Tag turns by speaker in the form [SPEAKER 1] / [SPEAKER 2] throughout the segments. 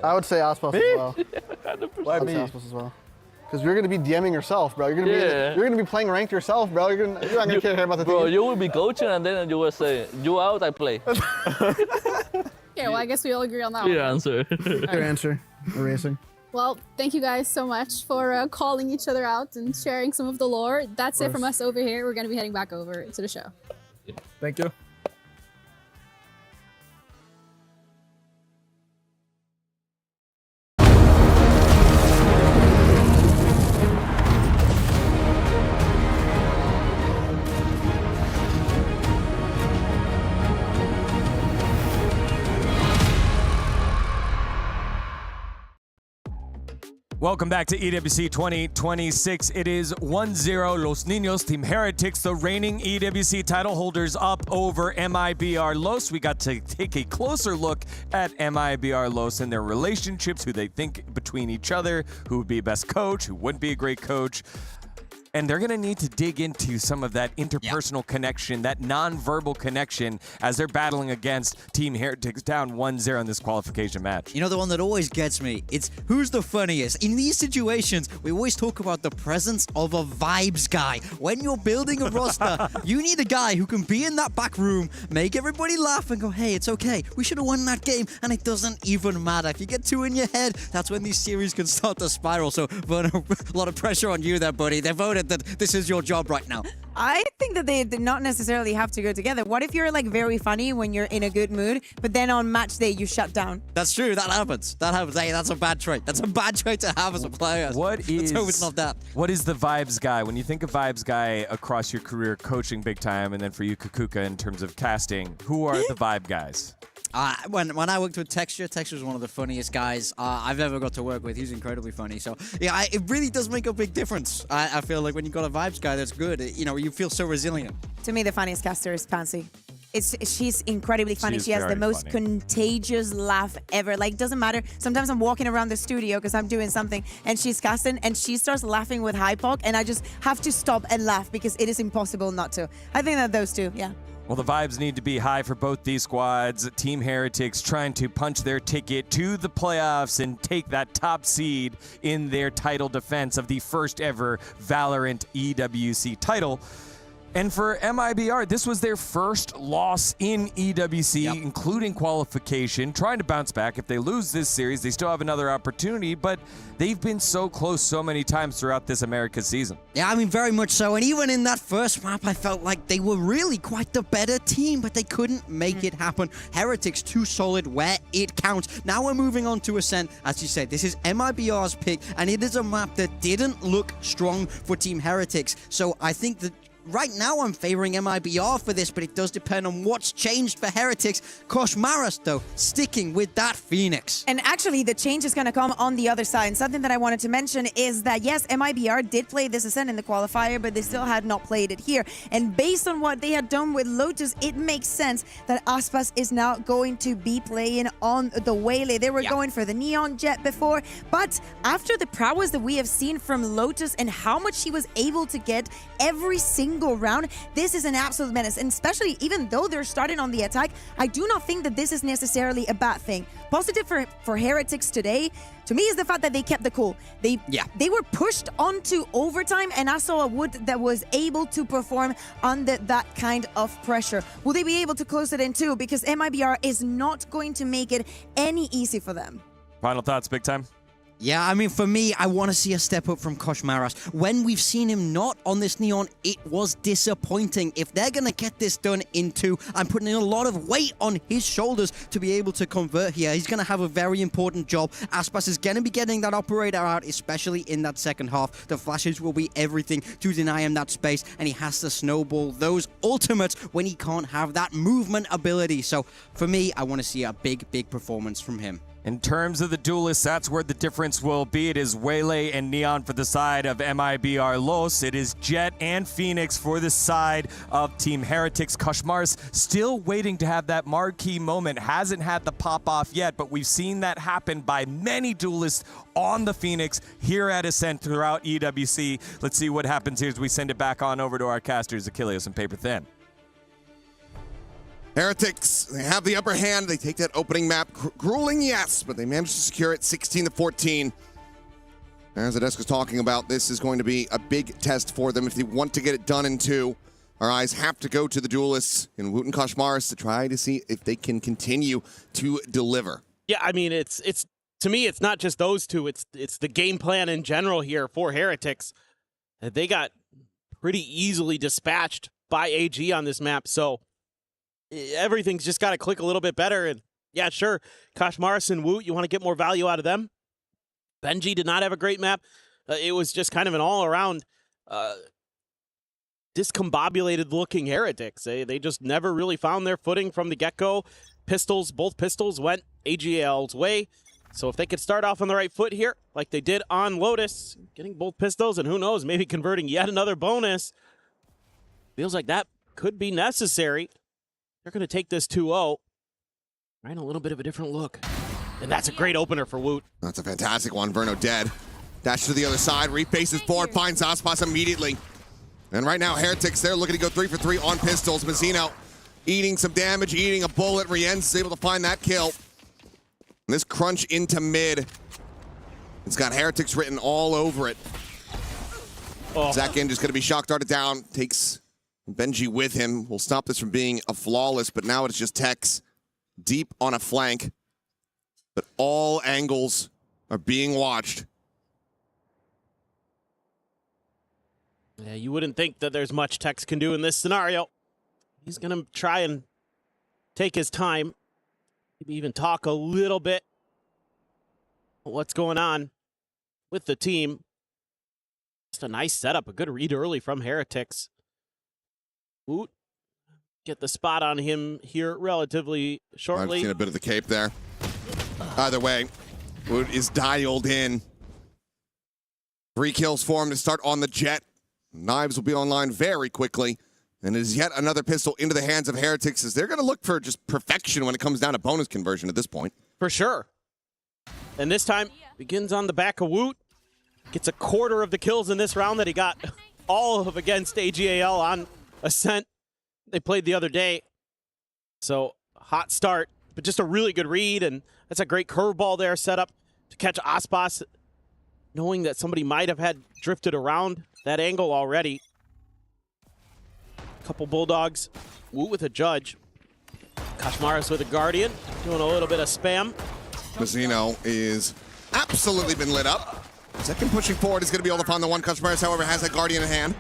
[SPEAKER 1] I would say Aspas as well.
[SPEAKER 2] Why
[SPEAKER 1] I'd
[SPEAKER 2] me?
[SPEAKER 1] say Aspas as well. Because you're gonna be DMing yourself, bro. You're gonna be playing ranked yourself, bro. You're not gonna care about the
[SPEAKER 3] Bro,
[SPEAKER 1] team.
[SPEAKER 3] you will be coaching and then you will say, you out, I play.
[SPEAKER 4] Okay, well, I guess we all agree on that
[SPEAKER 3] Clear
[SPEAKER 4] one.
[SPEAKER 3] answer.
[SPEAKER 1] Your answer. Erasing.
[SPEAKER 4] Well, thank you guys so much for calling each other out and sharing some of the lore. That's it from us over here. We're going to be heading back over to the show.
[SPEAKER 2] Thank you.
[SPEAKER 5] Welcome back to EWC 2026. It is 1-0 Los Niños, Team Heretics, the reigning EWC title holders up over MIBR Los. We got to take a closer look at MIBR Los and their relationships, who they think between each other, who would be best coach, who wouldn't be a great coach. And they're going to need to dig into some of that interpersonal connection, that non-verbal connection, as they're battling against Team Heretics down 1-0 in this qualification match.
[SPEAKER 6] You know, the one that always gets me, it's who's the funniest. In these situations, we always talk about the presence of a vibes guy. When you're building a roster, you need a guy who can be in that back room, make everybody laugh and go, hey, it's okay. We should have won that game, and it doesn't even matter. If you get two in your head, that's when these series can start to spiral. So, Werner, a lot of pressure on you there, buddy. They voted that this is your job right now.
[SPEAKER 7] I think that they did not necessarily have to go together. What if you're like very funny when you're in a good mood, but then on match day you shut down?
[SPEAKER 6] That's true. That happens. That happens. Hey, that's a bad trait. That's a bad trait to have as a player.
[SPEAKER 5] Let's hope
[SPEAKER 6] it's not that.
[SPEAKER 5] What is the vibes guy? When you think of vibes guy across your career, coaching big time, and then for you, Kukuka, in terms of casting, who are the vibe guys?
[SPEAKER 6] When I worked with Texture was one of the funniest guys I've ever got to work with. He's incredibly funny. So, yeah, it really does make a big difference. I feel like when you've got a vibes guy that's good, you know, you feel so resilient.
[SPEAKER 7] To me, the funniest caster is Pansy. She's incredibly funny. She has the most contagious laugh ever. Like, doesn't matter. Sometimes I'm walking around the studio because I'm doing something and she's casting and she starts laughing with Hypoc and I just have to stop and laugh because it is impossible not to. I think that those two, yeah.
[SPEAKER 5] Well, the vibes need to be high for both these squads. Team Heretics trying to punch their ticket to the playoffs and take that top seed in their title defense of the first ever Valorant EWC title. And for MIBR, this was their first loss in EWC, including qualification, trying to bounce back. If they lose this series, they still have another opportunity, but they've been so close so many times throughout this America season.
[SPEAKER 6] Yeah, I mean, very much so. And even in that first map, I felt like they were really quite the better team, but they couldn't make it happen. Heretics too solid where it counts. Now we're moving on to Ascent. As you said, this is MIBR's pick, and it is a map that didn't look strong for Team Heretics. So I think that right now, I'm favoring MIBR for this, but it does depend on what's changed for Heretics. Koshmaras, though, sticking with that Phoenix.
[SPEAKER 7] And actually, the change is going to come on the other side. And something that I wanted to mention is that, yes, MIBR did play this Ascent in the qualifier, but they still had not played it here. And based on what they had done with Lotus, it makes sense that Aspas is now going to be playing on the Waylay. They were going for the Neon Jet before, but after the prowess that we have seen from Lotus and how much she was able to get every single round, this is an absolute menace. And especially even though they're starting on the attack, I do not think that this is necessarily a bad thing. Positive for Heretics today, to me, is the fact that they kept the cool. They were pushed onto overtime, and I saw a Wood that was able to perform under that kind of pressure. Will they be able to close it in too? Because MIBR is not going to make it any easy for them.
[SPEAKER 5] Final thoughts, big time?
[SPEAKER 6] Yeah, I mean, for me, I want to see a step up from Koshmaras. When we've seen him not on this Neon, it was disappointing. If they're going to get this done in two, I'm putting in a lot of weight on his shoulders to be able to convert here. He's going to have a very important job. Aspas is going to be getting that operator out, especially in that second half. The flashes will be everything to deny him that space, and he has to snowball those ultimates when he can't have that movement ability. So, for me, I want to see a big, big performance from him.
[SPEAKER 5] In terms of the duelists, that's where the difference will be. It is Waylay and Neon for the side of MIBR Los. It is Jet and Phoenix for the side of Team Heretics. Koshmaras still waiting to have that marquee moment. Hasn't had the pop-off yet, but we've seen that happen by many duelists on the Phoenix here at Ascent throughout EWC. Let's see what happens here as we send it back on over to our casters, Achilles and Paper Thin.
[SPEAKER 8] Heretics, they have the upper hand. They take that opening map. Grueling, yes, but they managed to secure it 16-14. As Adesk was talking about, this is going to be a big test for them if they want to get it done in 2. Our eyes have to go to the duelists in Woot and Koshmaris to try to see if they can continue to deliver.
[SPEAKER 9] Yeah, I mean, it's to me, it's not just those two. It's the game plan in general here for Heretics. They got pretty easily dispatched by AG on this map, so everything's just got to click a little bit better. And yeah, sure, Koshmaris and Woot, you want to get more value out of them. Benji did not have a great map. It was just kind of an all-around discombobulated-looking Heretics. They just never really found their footing from the get-go. Both pistols went AGL's way. So if they could start off on the right foot here, like they did on Lotus, getting both pistols, and who knows, maybe converting yet another bonus, feels like that could be necessary. They're going to take this 2-0. Right, a little bit of a different look. And that's a great opener for Woot.
[SPEAKER 8] That's a fantastic one. Verno dead. Dash to the other side. Refaces forward. Finds Aspas immediately. And right now, Heretics, they're looking to go 3 for 3 on pistols. Mazzino eating some damage, eating a bullet. Rien's able to find that kill. And this crunch into mid. It's got Heretics written all over it.
[SPEAKER 9] Oh.
[SPEAKER 8] Zakin just going to be shock darted down. Takes Benji with him. Will stop this from being a flawless, but now it's just Tex deep on a flank. But all angles are being watched.
[SPEAKER 9] Yeah, you wouldn't think that there's much Tex can do in this scenario. He's going to try and take his time. Maybe even talk a little bit about what's going on with the team. Just a nice setup, a good read early from Heretics. Woot, get the spot on him here relatively shortly.
[SPEAKER 8] I've seen a bit of the cape there. Either way, Woot is dialed in. 3 kills for him to start on the jet. Knives will be online very quickly. And it is yet another pistol into the hands of Heretics as they're going to look for just perfection when it comes down to bonus conversion at this point.
[SPEAKER 9] For sure. And this time, begins on the back of Woot. Gets a quarter of the kills in this round that he got all of against AGAL on Ascent. They played the other day. So, hot start, but just a really good read. And that's a great curveball there set up to catch Aspas, knowing that somebody might have had drifted around that angle already. Couple Bulldogs. Woot with a Judge. Koshmaris with a Guardian. Doing a little bit of spam.
[SPEAKER 8] Mazzino is absolutely been lit up. Second pushing forward is going to be able to find the one. Koshmaris, however, has that Guardian in hand.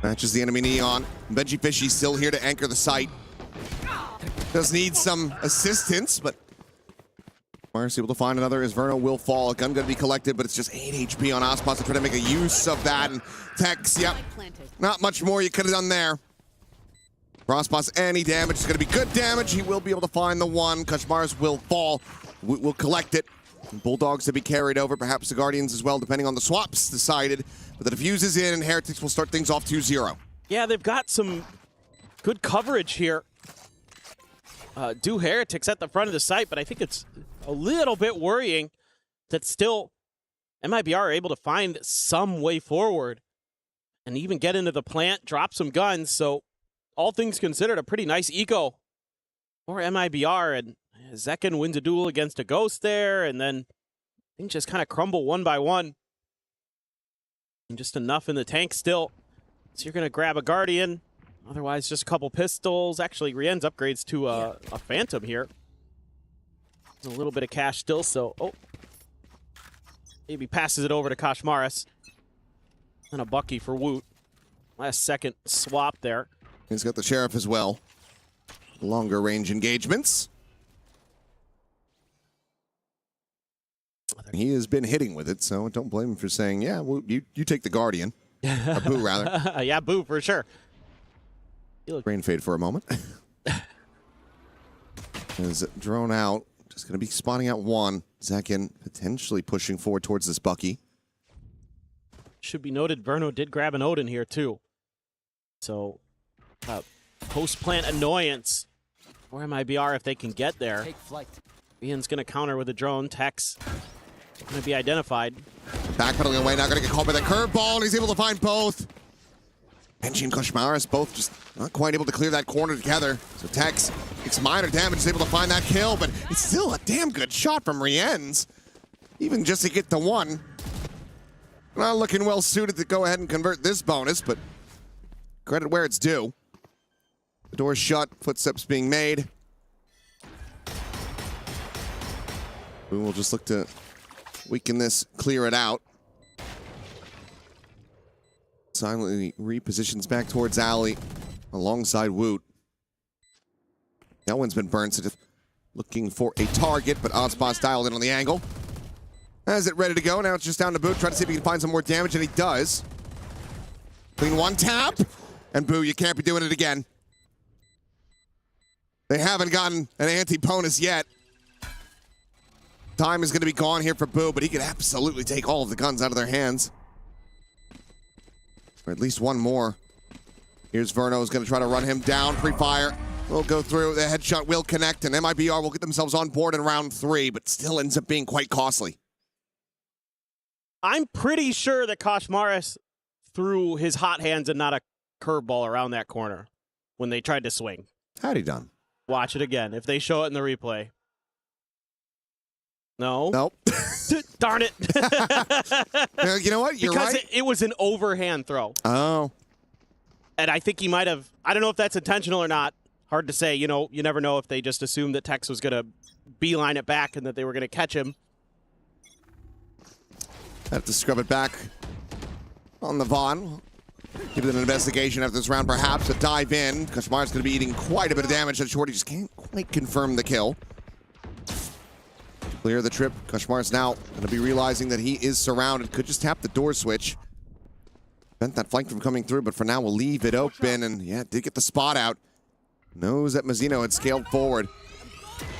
[SPEAKER 8] Matches the enemy Neon. Benji Fishy still here to anchor the site. Does need some assistance, but Mars able to find another as Verno will fall. A gun going to be collected, but it's just 8 HP on Aspas to try to make a use of that. And Tex, yep, not much more you could have done there. For Aspas, any damage is going to be good damage. He will be able to find the one. Koshmaris will fall. Will collect it. And Bulldogs to be carried over, perhaps the Guardians as well, depending on the swaps decided. But the defuse is in, and Heretics will start things off 2-0.
[SPEAKER 9] Yeah, they've got some good coverage here. Do Heretics at the front of the site, but I think it's a little bit worrying that still MIBR are able to find some way forward and even get into the plant, drop some guns. So all things considered, a pretty nice eco for MIBR. And Zekin wins a duel against a Ghost there, and then things just kind of crumble one by one. And just enough in the tank still. So you're going to grab a Guardian. Otherwise, just a couple pistols. Actually, Rien's upgrades to a Phantom here. A little bit of cash still, so... Oh. Maybe passes it over to Koshmaris. And a Bucky for Woot. Last second swap there.
[SPEAKER 8] He's got the Sheriff as well. Longer range engagements. He has been hitting with it, so don't blame him for saying, yeah, well, you take the Guardian. Or Boo, rather.
[SPEAKER 9] Yeah, Boo, for sure.
[SPEAKER 8] Brain fade for a moment. Is drone out. Just going to be spotting out one. Zekin potentially pushing forward towards this Bucky.
[SPEAKER 9] Should be noted, Verno did grab an Odin here, too. So, post-plant annoyance for MIBR if they can get there. Ian's going to counter with a drone. Tex going to be identified.
[SPEAKER 8] Backpedaling away, not going to get caught by the curveball, and he's able to find both. Benji and Koshmaris both just not quite able to clear that corner together. So Tex takes minor damage, is able to find that kill, but it's still a damn good shot from Rienz. Even just to get the one. Not looking well suited to go ahead and convert this bonus, but credit where it's due. The door's shut, footsteps being made. We will just look to weaken this, clear it out. Silently repositions back towards Alley alongside Woot. That one's been burned, so just looking for a target, but Oddspot's dialed in on the angle. Has it ready to go. Now it's just down to Boo, trying to see if he can find some more damage, and he does. Clean one tap, and Boo, you can't be doing it again. They haven't gotten an anti-bonus yet. Time is going to be gone here for Boo, but he could absolutely take all of the guns out of their hands. Or at least one more. Here's Verno, who's going to try to run him down. Pre-fire will go through. The headshot will connect, and MIBR will get themselves on board in round 3, but still ends up being quite costly.
[SPEAKER 9] I'm pretty sure that Koshmaris threw his hot hands and not a curveball around that corner when they tried to swing.
[SPEAKER 8] How'd he done?
[SPEAKER 9] Watch it again if they show it in the replay. No.
[SPEAKER 8] Nope.
[SPEAKER 9] Darn it.
[SPEAKER 8] You know what? You're
[SPEAKER 9] because
[SPEAKER 8] right.
[SPEAKER 9] it was an overhand throw.
[SPEAKER 8] Oh.
[SPEAKER 9] And I think he might have, I don't know if that's intentional or not. Hard to say. You know, you never know if they just assumed that Tex was going to beeline it back and that they were going to catch him.
[SPEAKER 8] Have to scrub it back on the Vaughn. Give it an investigation after this round, perhaps. A dive in. Koshmaris going to be eating quite a bit of damage. That Shorty just can't quite confirm the kill. Clear the trip. Koshmaris now going to be realizing that he is surrounded. Could just tap the door switch. Prevent that flank from coming through, but for now we'll leave it open. And yeah, did get the spot out. Knows that Mazzino had scaled forward.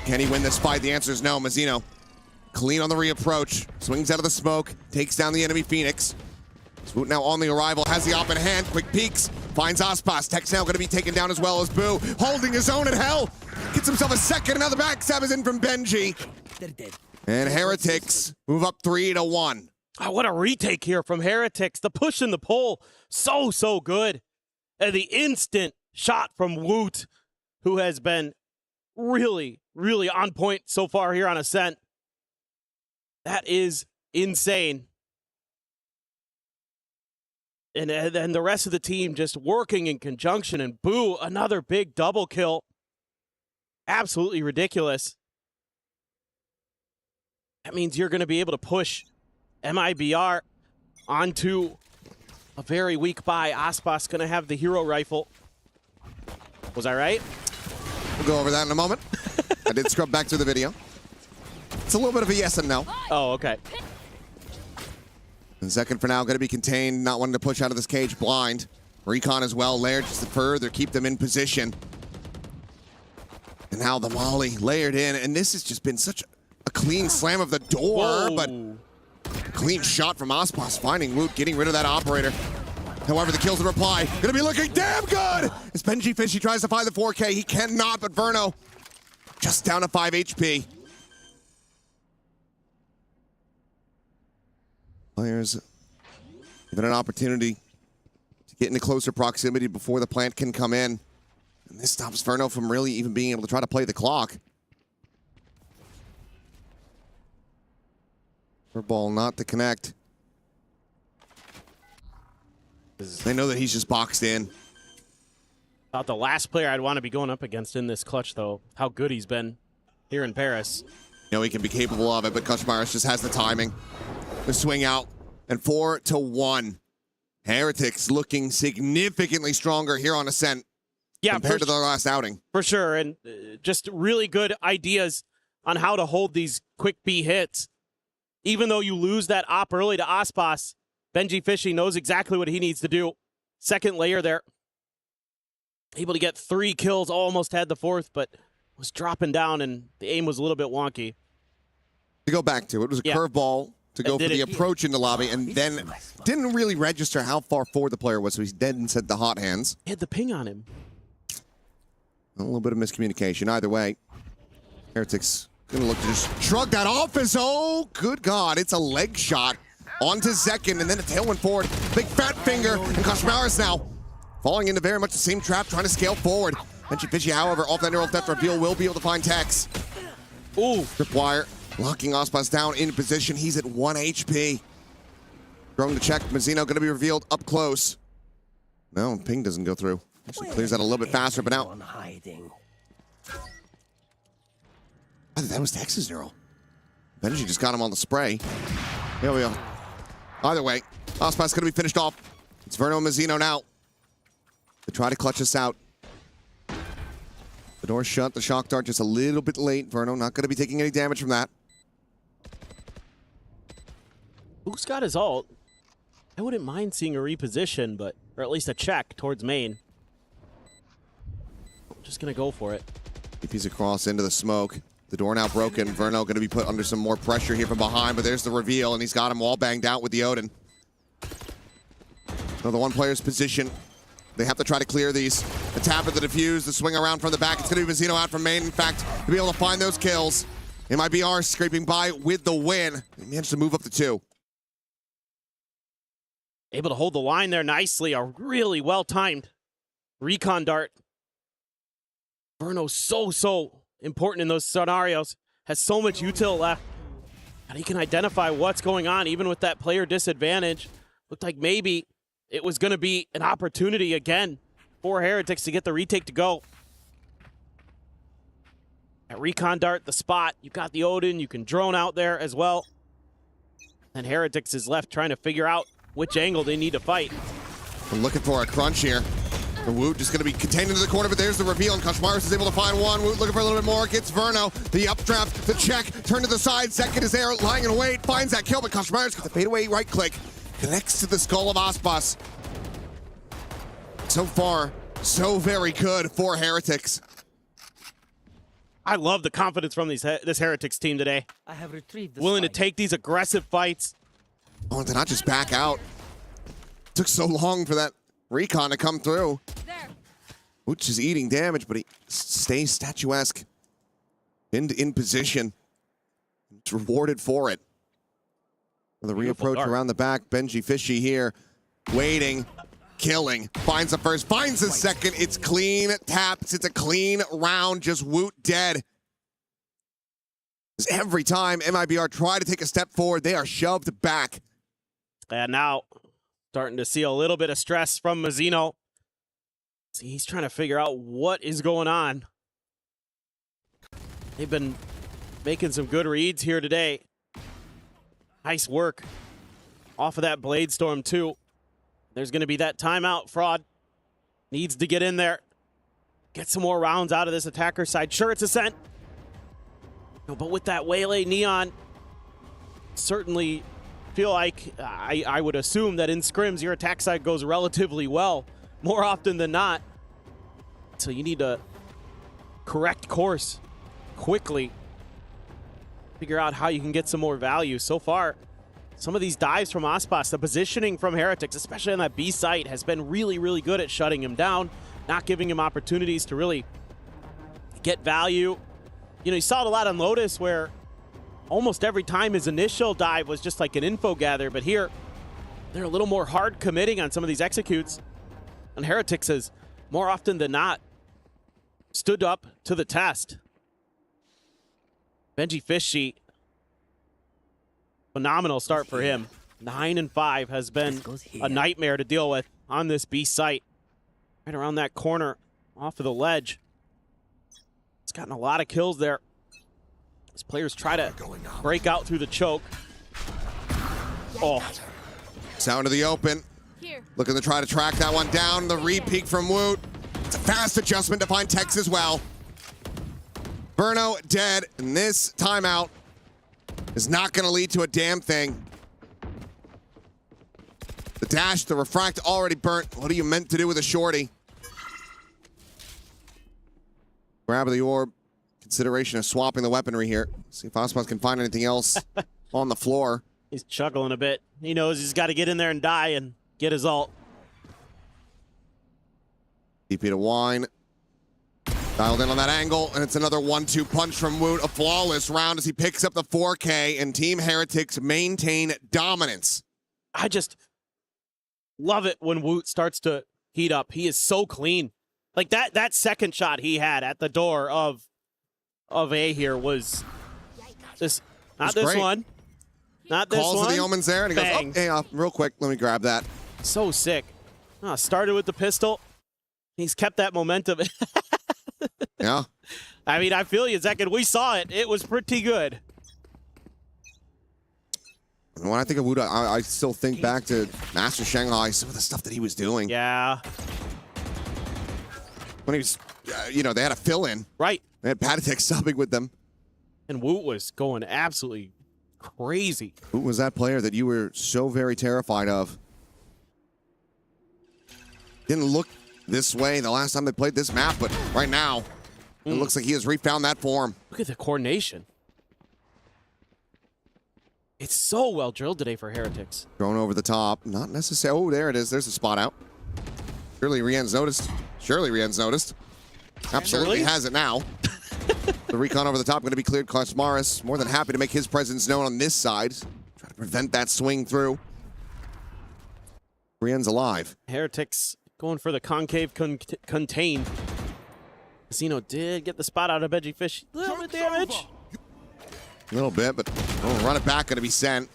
[SPEAKER 8] Can he win this fight? The answer is no. Mazzino clean on the reapproach. Swings out of the smoke. Takes down the enemy Phoenix. Swoot now on the arrival. Has the op in hand. Quick peeks. Finds Aspas. Tex now going to be taken down as well as Boo. Holding his own at hell. Gets himself a second. Another backstab is in from Benji. And Heretics move up 3-1.
[SPEAKER 9] Oh, what a retake here from Heretics. The push and the pull. So good. And the instant shot from Woot, who has been really on point so far here on Ascent. That is insane. And then the rest of the team just working in conjunction. And Boo, another big double kill. Absolutely ridiculous. That means you're going to be able to push MIBR onto a very weak buy. Aspas going to have the hero rifle. Was I right?
[SPEAKER 8] We'll go over that in a moment. I did scrub back through the video. It's a little bit of a yes and no.
[SPEAKER 9] Oh, okay.
[SPEAKER 8] And second for now, going to be contained, not wanting to push out of this cage blind. Recon as well, layered just to further keep them in position. And now the Molly layered in, and this has just been such a clean slam of the door,
[SPEAKER 9] Whoa.
[SPEAKER 8] but clean shot from Aspas, finding Woot, getting rid of that operator. However, the kills in reply, going to be looking damn good! As Benji Fishy tries to find the 4K, he cannot, but Verno just down to 5 HP. Players given an opportunity to get into closer proximity before the plant can come in. And this stops Verno from really even being able to try to play the clock. Ball not to connect. They know that he's just boxed in.
[SPEAKER 9] About the last player I'd want to be going up against in this clutch, though. How good he's been here in Paris.
[SPEAKER 8] You know he can be capable of it, but Koshmaris just has the timing. The swing out, and 4-1. Heretics looking significantly stronger here on Ascent compared to their last outing.
[SPEAKER 9] For sure, and just really good ideas on how to hold these quick B hits. Even though you lose that op early to Aspas, Benji Fishy knows exactly what he needs to do. Second layer there. Able to get 3 kills, almost had the 4th, but was dropping down, and the aim was a little bit wonky.
[SPEAKER 8] To go back to it, was a curveball to go for the approach into lobby, and then didn't really register how far forward the player was, so he then said the hot hands.
[SPEAKER 9] He had the ping on him.
[SPEAKER 8] A little bit of miscommunication. Either way, Heretics gonna look to just shrug that off as, oh, good God, it's a leg shot onto Zekin, and then a tailwind forward. Big fat finger, and Koshmaris now falling into very much the same trap, trying to scale forward. Benji, however, off that neural theft reveal, will be able to find Tex.
[SPEAKER 9] Ooh.
[SPEAKER 8] Tripwire, locking Ospas down in position. He's at 1 HP. Drone to check. Mazzino going to be revealed up close. No, ping doesn't go through. Actually clears that a little bit faster, but now... I thought that was Tex's neural. Benji just got him on the spray. Here we go. Either way, Ospas going to be finished off. It's Verno and Mazzino now. They try to clutch us out. The door's shut. The shock dart just a little bit late. Verno not going to be taking any damage from that.
[SPEAKER 9] Who's got his ult? I wouldn't mind seeing a reposition, but or at least a check towards main. Just gonna go for it.
[SPEAKER 8] He's across into the smoke. The door now broken. Verno going to be put under some more pressure here from behind, but there's the reveal, and he's got him all banged out with the Odin. So the one player's position. They have to try to clear these. The tap of the defuse, the swing around from the back. It's going to be Mazzino out from main. In fact, to be able to find those kills. MIBR scraping by with the win. They managed to move up to 2.
[SPEAKER 9] Able to hold the line there nicely. A really well-timed recon dart. Verno's so important in those scenarios. Has so much util left. And he can identify what's going on, even with that player disadvantage. Looked like maybe it was going to be an opportunity again for Heretics to get the retake to go. At recon dart, the spot. You got the Odin. You can drone out there as well. And Heretics is left trying to figure out which angle they need to fight.
[SPEAKER 8] We're looking for a crunch here. The Woot just going to be contained into the corner, but there's the reveal, and Koshmaris is able to find one. Woot looking for a little bit more. Gets Verno. The updraft, the check, turn to the side. Second is there, lying in wait. Finds that kill, but Koshmaris got the fadeaway right click. Connects to the skull of Ospas. So far, so very good for Heretics.
[SPEAKER 9] I love the confidence from this Heretics team today.
[SPEAKER 6] I have retrieved
[SPEAKER 9] Willing to take these aggressive fights.
[SPEAKER 8] Oh, and to not just back out. Took so long for that recon to come through. Wooch is eating damage, but he stays statuesque. In position. It's rewarded for it. The reapproach around the back. Benji Fishy here. Waiting. Killing. Finds the first. Finds the second. It's clean taps. It's a clean round. Just Woot dead. Every time MIBR try to take a step forward, they are shoved back.
[SPEAKER 9] And now, starting to see a little bit of stress from Mazzino. See, he's trying to figure out what is going on. They've been making some good reads here today. Nice work off of that Blade Storm, too. There's going to be that timeout. Fraud needs to get in there. Get some more rounds out of this attacker side. Sure, it's Ascent. But with that Waylay Neon, certainly feel like I would assume that in scrims, your attack side goes relatively well, more often than not. So you need to correct course quickly. Figure out how you can get some more value. So far, some of these dives from Ospas, the positioning from Heretics, especially on that B site, has been really good at shutting him down, not giving him opportunities to really get value. You know, you saw it a lot on Lotus where almost every time his initial dive was just like an info gather, but here they're a little more hard committing on some of these executes. And Heretics has, more often than not, stood up to the test. Benji Fishy, phenomenal start for him. 9-5 has been a nightmare to deal with on this B site. Right around that corner off of the ledge. It's gotten a lot of kills there. As players try to break out through the choke. Oh.
[SPEAKER 8] Sound of the open. Looking to try to track that one down. The re-peek from Woot. It's a fast adjustment to find Tex as well. Verno dead, and this timeout is not going to lead to a damn thing. The dash, the refract already burnt. What are you meant to do with a shorty? Grab the orb. Consideration of swapping the weaponry here. See if Ospas can find anything else on the floor.
[SPEAKER 9] He's chuckling a bit. He knows he's got to get in there and die and get his ult.
[SPEAKER 8] DP to Wine. Dialed in on that angle, and it's another 1-2 punch from Woot. A flawless round as he picks up the 4K, and Team Heretics maintain dominance.
[SPEAKER 9] I just love it when Woot starts to heat up. He is so clean. Like that second shot he had at the door of A here was this. Not this
[SPEAKER 8] great.
[SPEAKER 9] one. Not this
[SPEAKER 8] Calls
[SPEAKER 9] one.
[SPEAKER 8] to the omens there, and he
[SPEAKER 9] Bang.
[SPEAKER 8] goes, oh, hey, real quick, let me grab that.
[SPEAKER 9] So sick. Started with the pistol. He's kept that momentum.
[SPEAKER 8] Yeah.
[SPEAKER 9] I mean, I feel you, Zekin. We saw it. It was pretty good.
[SPEAKER 8] And when I think of Wuda, I still think back to Master Shanghai, some of the stuff that he was doing.
[SPEAKER 9] Yeah.
[SPEAKER 8] When he was, they had a fill-in.
[SPEAKER 9] Right.
[SPEAKER 8] They had Patatek subbing with them.
[SPEAKER 9] And Woot was going absolutely crazy.
[SPEAKER 8] Who was that player that you were so very terrified of? Didn't look this way the last time they played this map, but right now, it looks like he has refound that form.
[SPEAKER 9] Look at the coordination. It's so well drilled today for Heretics.
[SPEAKER 8] Thrown over the top. Not necessarily. Oh, there it is. There's a spot out. Surely Rien's noticed. Absolutely has it now. The recon over the top going to be cleared. Kosmaris more than happy to make his presence known on this side. Try to prevent that swing through. Rien's alive.
[SPEAKER 9] Heretics going for the concave contain. Casino did get the spot out of Veggie Fish. A little bit damage.
[SPEAKER 8] A little bit, but run it back, going to be sent.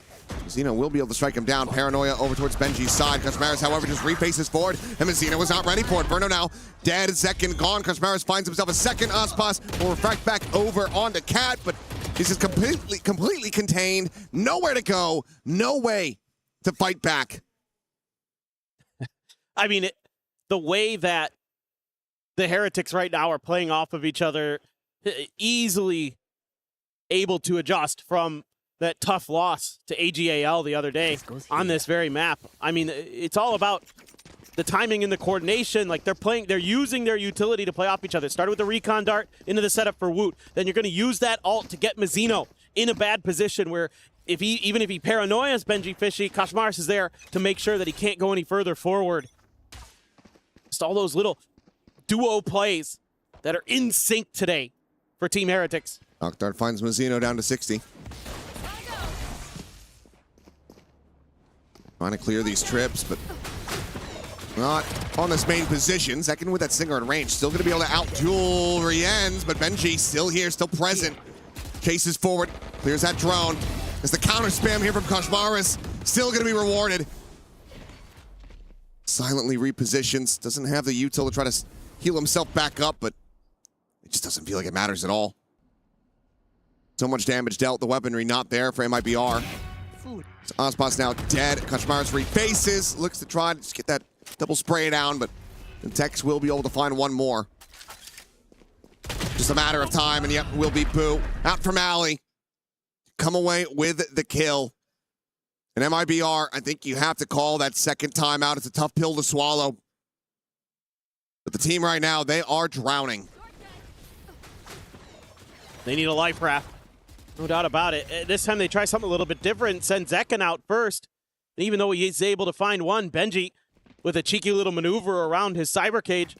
[SPEAKER 8] Zeno will be able to strike him down. Paranoia over towards Benji's side. Kosmaris, however, just refaces forward. And Zeno was not ready for it. Verno now dead. Second gone. Kosmaris finds himself a second. Aspas will refract back over onto Cat, but he's just completely contained. Nowhere to go. No way to fight back.
[SPEAKER 9] I mean, the way that the Heretics right now are playing off of each other, easily able to adjust from that tough loss to AGAL the other day on this very map. I mean, it's all about the timing and the coordination. Like they're using their utility to play off each other. Started with the recon dart into the setup for Woot. Then you're going to use that ult to get Mazzino in a bad position where even if he paranoias Benji Fishy, Kosmaris is there to make sure that he can't go any further forward. Just all those little duo plays that are in sync today for Team Heretics.
[SPEAKER 8] Dart finds Mazzino down to 60. Trying to clear these trips, but not on this main position. Second with that Singer in range. Still going to be able to out-duel Rienz, but Benji still here, still present. Chases forward, clears that drone. As the counter spam here from Kosmaris, still going to be rewarded. Silently repositions, doesn't have the util to try to heal himself back up, but it just doesn't feel like it matters at all. So much damage dealt, the weaponry not there for MIBR. So Aspas now dead. Kosmaris refaces, looks to try to just get that double spray down, but the Tex will be able to find one more. Just a matter of time, and yep, will be Boo. Out from Alley. Come away with the kill. And MIBR, I think you have to call that second timeout. It's a tough pill to swallow. But the team right now, they are drowning.
[SPEAKER 9] They need a life raft. No doubt about it. This time they try something a little bit different. Send Zekin out first. And even though he's able to find one, Benji, with a cheeky little maneuver around his cyber cage,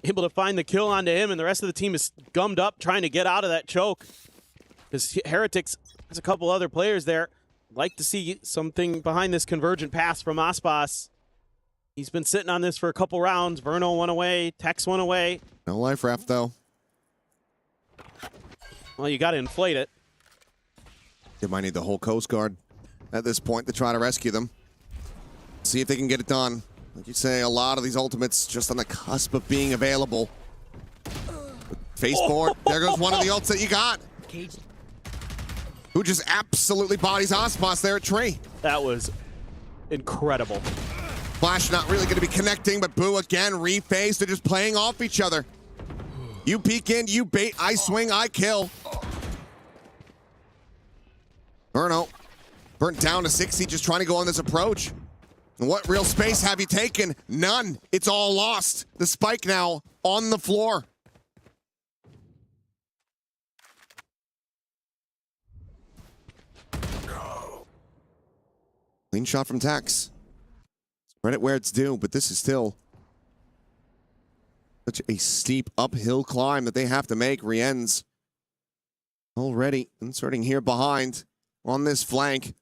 [SPEAKER 9] able to find the kill onto him, and the rest of the team is gummed up trying to get out of that choke. Because Heretics has a couple other players there. Like to see something behind this convergent pass from Aspas. He's been sitting on this for a couple rounds. Verno went away. Tex went away.
[SPEAKER 8] No life raft, though.
[SPEAKER 9] Well, you got to inflate it.
[SPEAKER 8] They might need the whole Coast Guard at this point to try to rescue them. See if they can get it done. Like you say, a lot of these ultimates just on the cusp of being available. Face forward. There goes one of the ults that you got. Who just absolutely bodies Aspas there at Tree.
[SPEAKER 9] That was incredible.
[SPEAKER 8] Flash not really going to be connecting, but Boo again refaced. They're just playing off each other. You peek in, you bait, I swing, I kill. Verno, burnt down to 60, just trying to go on this approach. And what real space have you taken? None. It's all lost. The spike now on the floor. Clean shot from Tex. Credit where it's due, but this is still such a steep uphill climb that they have to make. Rienz already inserting here behind on this flank.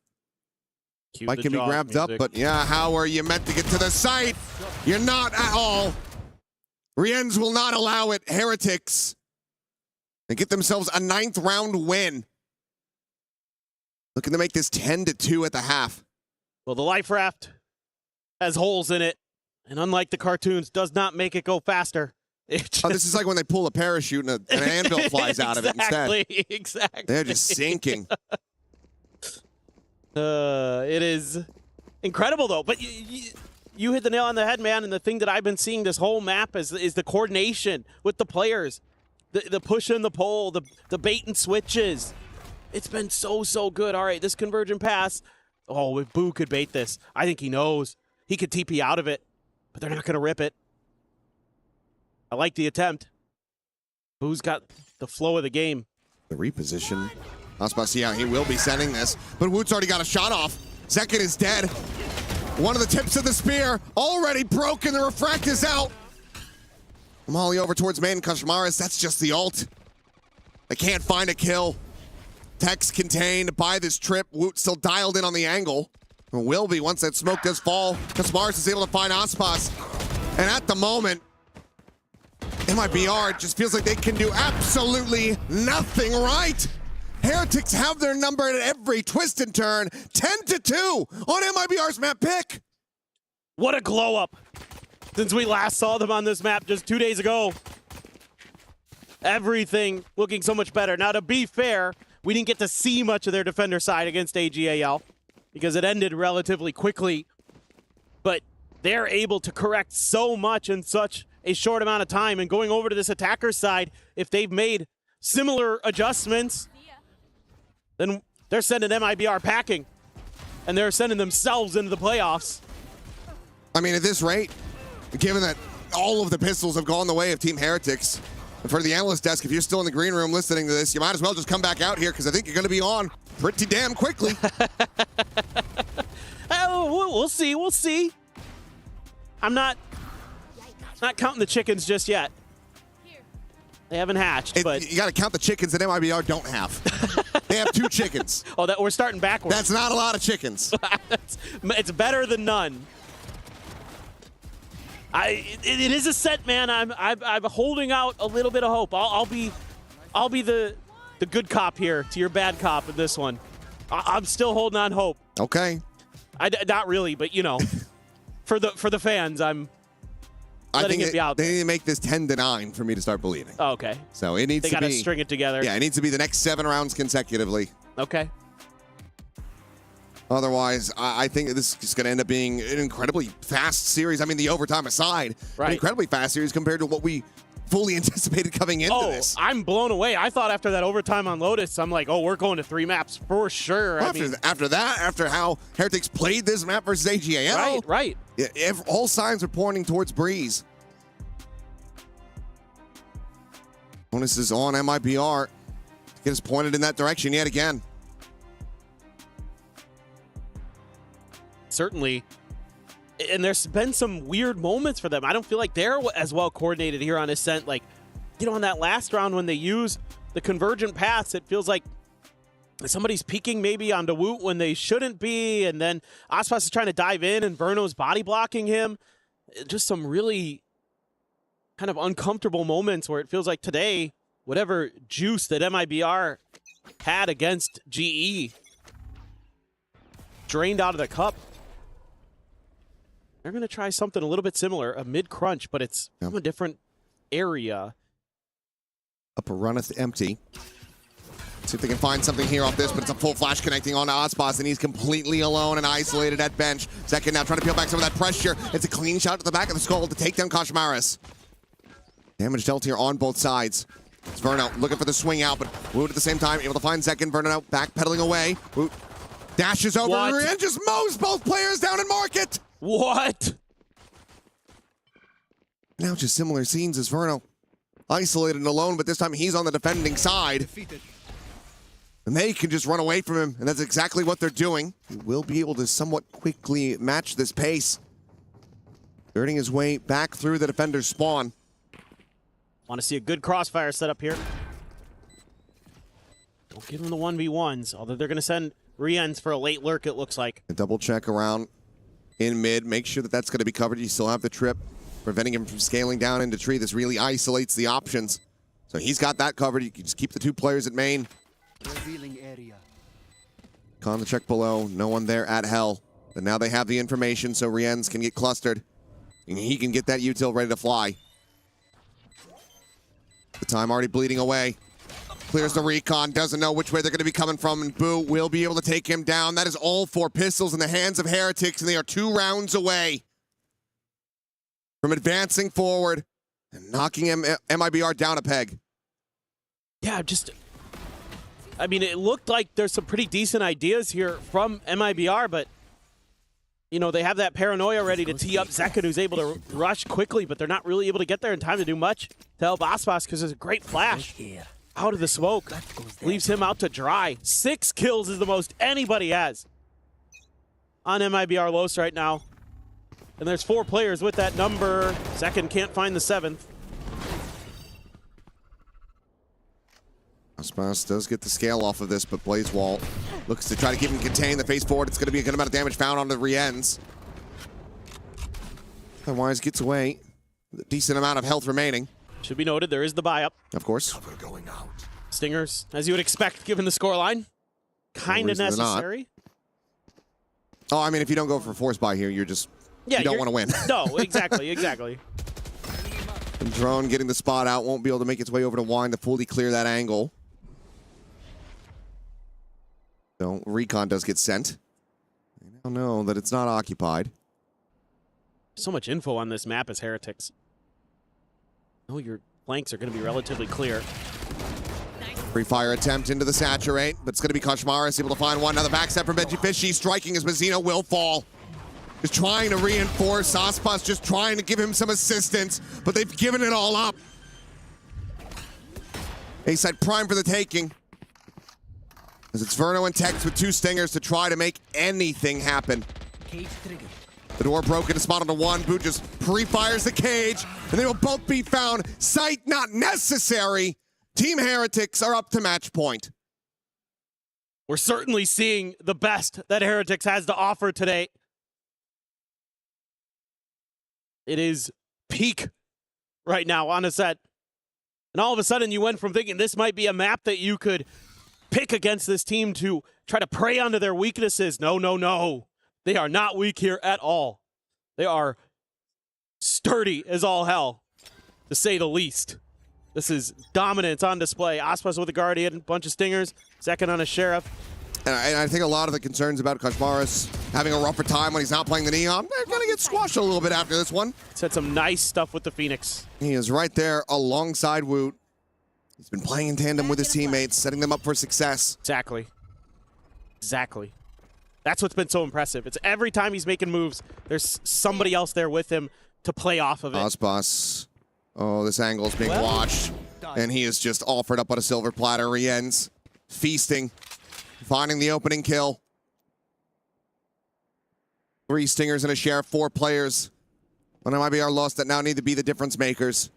[SPEAKER 9] Cue
[SPEAKER 8] Mike
[SPEAKER 9] the
[SPEAKER 8] can be
[SPEAKER 9] jaws
[SPEAKER 8] grabbed up,
[SPEAKER 9] music.
[SPEAKER 8] but yeah, how are you meant to get to the site? You're not at all. Riens will not allow it. Heretics. And get themselves a 9th round win. Looking to make this 10-2 at the half.
[SPEAKER 9] Well, the life raft has holes in it, and unlike the cartoons, does not make it go faster. It just...
[SPEAKER 8] Oh, this is like when they pull a parachute and an anvil flies out of it instead.
[SPEAKER 9] Exactly.
[SPEAKER 8] They're just sinking.
[SPEAKER 9] It is incredible, though. But you hit the nail on the head, man. And the thing that I've been seeing this whole map is the coordination with the players. The push and the pull, the bait and switches. It's been so good. All right, this convergent pass. Oh, if Boo could bait this, I think he knows. He could TP out of it, but they're not going to rip it. I like the attempt. Boo's got the flow of the game.
[SPEAKER 8] The reposition. Aspas, yeah, he will be sending this, but Woot's already got a shot off. Zekin is dead. One of the tips of the spear already broken. The refract is out. Molly over towards main. Kashmaris, that's just the ult. They can't find a kill. Tex contained by this trip. Woot still dialed in on the angle. Or will be once that smoke does fall. Kashmaris is able to find Aspas. And at the moment, MIBR just feels like they can do absolutely nothing right. Heretics have their number at every twist and turn. 10-2 on MIBR's map pick.
[SPEAKER 9] What a glow up since we last saw them on this map just 2 days ago. Everything looking so much better. Now, to be fair, we didn't get to see much of their defender side against AGAL because it ended relatively quickly. But they're able to correct so much in such a short amount of time. And going over to this attacker side, if they've made similar adjustments, then they're sending MIBR packing. And they're sending themselves into the playoffs.
[SPEAKER 8] I mean, at this rate, given that all of the pistols have gone the way of Team Heretics, and for the analyst desk, if you're still in the green room listening to this, you might as well just come back out here because I think you're going to be on pretty damn quickly.
[SPEAKER 9] Oh, we'll see. We'll see. I'm not counting the chickens just yet. They haven't hatched, but
[SPEAKER 8] you got to count the chickens that MIBR don't have. They have 2 chickens.
[SPEAKER 9] Oh, we're starting backwards.
[SPEAKER 8] That's not a lot of chickens.
[SPEAKER 9] It's better than none. It is a set, man. I'm holding out a little bit of hope. I'll be the good cop here to your bad cop in this one. I'm still holding on hope.
[SPEAKER 8] Okay.
[SPEAKER 9] Not really, but you know, for the fans, I'm letting it be out there.
[SPEAKER 8] They need to make this 10-9 for me to start believing.
[SPEAKER 9] Oh, okay.
[SPEAKER 8] So it needs
[SPEAKER 9] They
[SPEAKER 8] to be.
[SPEAKER 9] got to string it together.
[SPEAKER 8] Yeah, it needs to be the next 7 rounds consecutively.
[SPEAKER 9] Okay.
[SPEAKER 8] Otherwise, I think this is going to end up being an incredibly fast series. I mean, the overtime aside, an incredibly fast series compared to what we fully anticipated coming into this.
[SPEAKER 9] I'm blown away. I thought after that overtime on Lotus, I'm like, oh, we're going to 3 maps for sure.
[SPEAKER 8] Well, after how Heretics played this map versus AGAL.
[SPEAKER 9] Right.
[SPEAKER 8] Yeah, all signs are pointing towards Breeze. Bonus is on MIBR. Get us pointed in that direction yet again.
[SPEAKER 9] Certainly. And there's been some weird moments for them. I don't feel like they're as well coordinated here on Ascent. Like, you know, on that last round when they use the convergent paths, it feels like somebody's peeking maybe onto Woot when they shouldn't be. And then Aspas is trying to dive in and Verno's body blocking him. Just some really kind of uncomfortable moments where it feels like today, whatever juice that MIBR had against GE drained out of the cup. They're going to try something a little bit similar, a mid-crunch, but it's from a different area.
[SPEAKER 8] Upper runneth empty. See if they can find something here off this, but it's a full flash connecting on to Aspas, and he's completely alone and isolated at bench. Zekin now trying to peel back some of that pressure. It's a clean shot to the back of the skull to take down Kashmaris. Damage dealt here on both sides. It's Verno looking for the swing out, but Woot at the same time able to find Zekin. Verno backpedaling away. Woot dashes over and just mows both players down in market.
[SPEAKER 9] What?
[SPEAKER 8] Now just similar scenes as Verno. Isolated and alone, but this time he's on the defending side. And they can just run away from him, and that's exactly what they're doing. He will be able to somewhat quickly match this pace. Earning his way back through the defender's spawn.
[SPEAKER 9] Want to see a good crossfire set up here. Don't give him the 1v1s, although they're going to send Rien's for a late lurk, it looks like.
[SPEAKER 8] A double check around in mid. Make sure that that's going to be covered. You still have the trip, preventing him from scaling down into tree. This really isolates the options. So he's got that covered. You can just keep the 2 players at main.
[SPEAKER 10] Revealing area.
[SPEAKER 8] Con the check below. No one there at hell. But now they have the information, so Rien's can get clustered. And he can get that util ready to fly. The time already bleeding away. Clears the recon, doesn't know which way they're going to be coming from, and Boo will be able to take him down. That is all 4 pistols in the hands of Heretics, and they are 2 rounds away from advancing forward and knocking MIBR down a peg.
[SPEAKER 9] Yeah, I mean, it looked like there's some pretty decent ideas here from MIBR, but, you know, they have that paranoia ready to tee up Zekin, who's able to rush quickly, but they're not really able to get there in time to do much to help Aspas because there's a great flash out of the smoke. Leaves him out to dry. 6 kills is the most anybody has on MIBR Los right now. And there's 4 players with that number. Zekin can't find the 7th.
[SPEAKER 8] Aspas does get the scale off of this, but Blazewall looks to try to keep him contained. The face forward, it's going to be a good amount of damage found on the Riens. Otherwise, gets away with a decent amount of health remaining.
[SPEAKER 9] Should be noted, there is the buy-up.
[SPEAKER 8] Of course.
[SPEAKER 9] Stingers, as you would expect, given the scoreline. Kind of necessary.
[SPEAKER 8] Oh, I mean, if you don't go for force buy here, you're just,
[SPEAKER 9] yeah,
[SPEAKER 8] you don't want to win.
[SPEAKER 9] No, exactly, exactly.
[SPEAKER 8] And Drone getting the spot out, won't be able to make its way over to Wine to fully clear that angle. So, Recon does get sent. I now know that it's not occupied.
[SPEAKER 9] So much info on this map as Heretics. Oh, your flanks are going to be relatively clear.
[SPEAKER 8] Free fire attempt into the saturate, but it's going to be Koshmaris able to find one. Now the backstep from Benji Fishy, striking as Mazzino will fall. Just trying to reinforce. Aspas just trying to give him some assistance, but they've given it all up. A-side prime for the taking. As it's Verno and Tex with 2 stingers to try to make anything happen.
[SPEAKER 10] Cage trigger.
[SPEAKER 8] The door broken, a spot on the 1. Boot just pre-fires the cage, and they will both be found. Sight not necessary. Team Heretics are up to match point.
[SPEAKER 9] We're certainly seeing the best that Heretics has to offer today. It is peak right now on a set. And all of a sudden you went from thinking this might be a map that you could pick against this team to try to prey onto their weaknesses. No, no, no. They are not weak here at all. They are sturdy as all hell, to say the least. This is dominance on display. Aspas with a Guardian, bunch of stingers, Zekin on a Sheriff.
[SPEAKER 8] And I think a lot of the concerns about Koshmaris having a rougher time when he's not playing the Neon, they're going to get squashed a little bit after this one.
[SPEAKER 9] Said some nice stuff with the Phoenix.
[SPEAKER 8] He is right there alongside Woot. He's been playing in tandem with his teammates, setting them up for success.
[SPEAKER 9] Exactly. Exactly. That's what's been so impressive. It's every time he's making moves, there's somebody else there with him to play off of it.
[SPEAKER 8] Aspas. Oh, this angle is being watched. And he is just offered up on a silver platter. Rien's feasting, finding the opening kill. 3 stingers and a Sheriff, 4 players. When MIBR lost that now need to be the difference makers.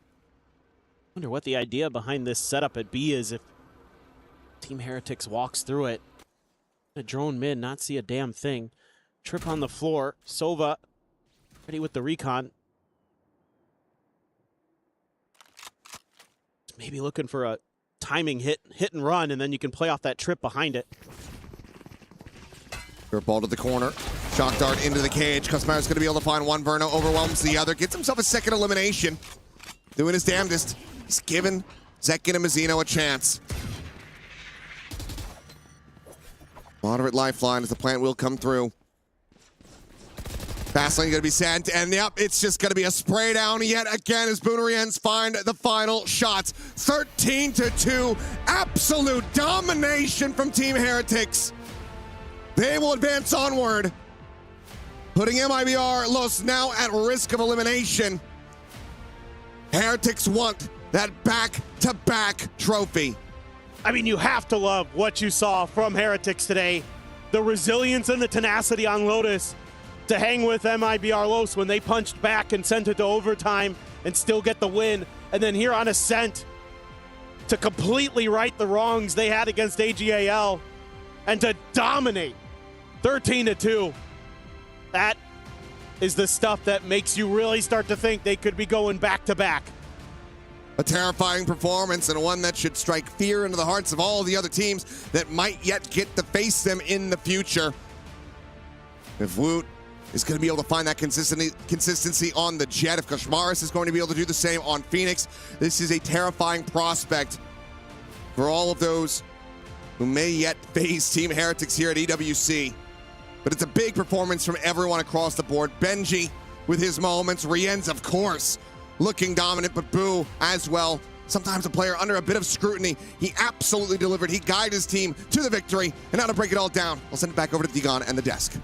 [SPEAKER 9] I wonder what the idea behind this setup at B is if Team Heretics walks through it. A drone mid, not see a damn thing. Trip on the floor. Sova ready with the recon. Maybe looking for a timing hit and run, and then you can play off that trip behind it.
[SPEAKER 8] Dirt ball to the corner. Shock dart into the cage. Koshmaris going to be able to find one. Verno overwhelms the other. Gets himself a second elimination. Doing his damnedest. He's giving Zekin and Mazzino a chance. Moderate lifeline as the plant will come through. Fastlane going to be sent, and yep, it's just going to be a spray down yet again as Boonerians find the final shots. 13-2, absolute domination from Team Heretics. They will advance onward, putting MIBR Los now at risk of elimination. Heretics want that back-to-back trophy.
[SPEAKER 9] I mean, you have to love what you saw from Heretics today. The resilience and the tenacity on Lotus to hang with MIBR Los when they punched back and sent it to overtime and still get the win. And then here on Ascent to completely right the wrongs they had against AGAL and to dominate 13-2. That is the stuff that makes you really start to think they could be going back-to-back.
[SPEAKER 8] A terrifying performance, and one that should strike fear into the hearts of all the other teams that might yet get to face them in the future. If Woot is going to be able to find that consistency on the Jet, if Koshmaris is going to be able to do the same on Phoenix, this is a terrifying prospect for all of those who may yet face Team Heretics here at EWC. But it's a big performance from everyone across the board. Benji with his moments, Rienz, of course, looking dominant, but Boo as well. Sometimes a player under a bit of scrutiny. He absolutely delivered. He guided his team to the victory. And now to break it all down, I'll send it back over to Digon and the desk.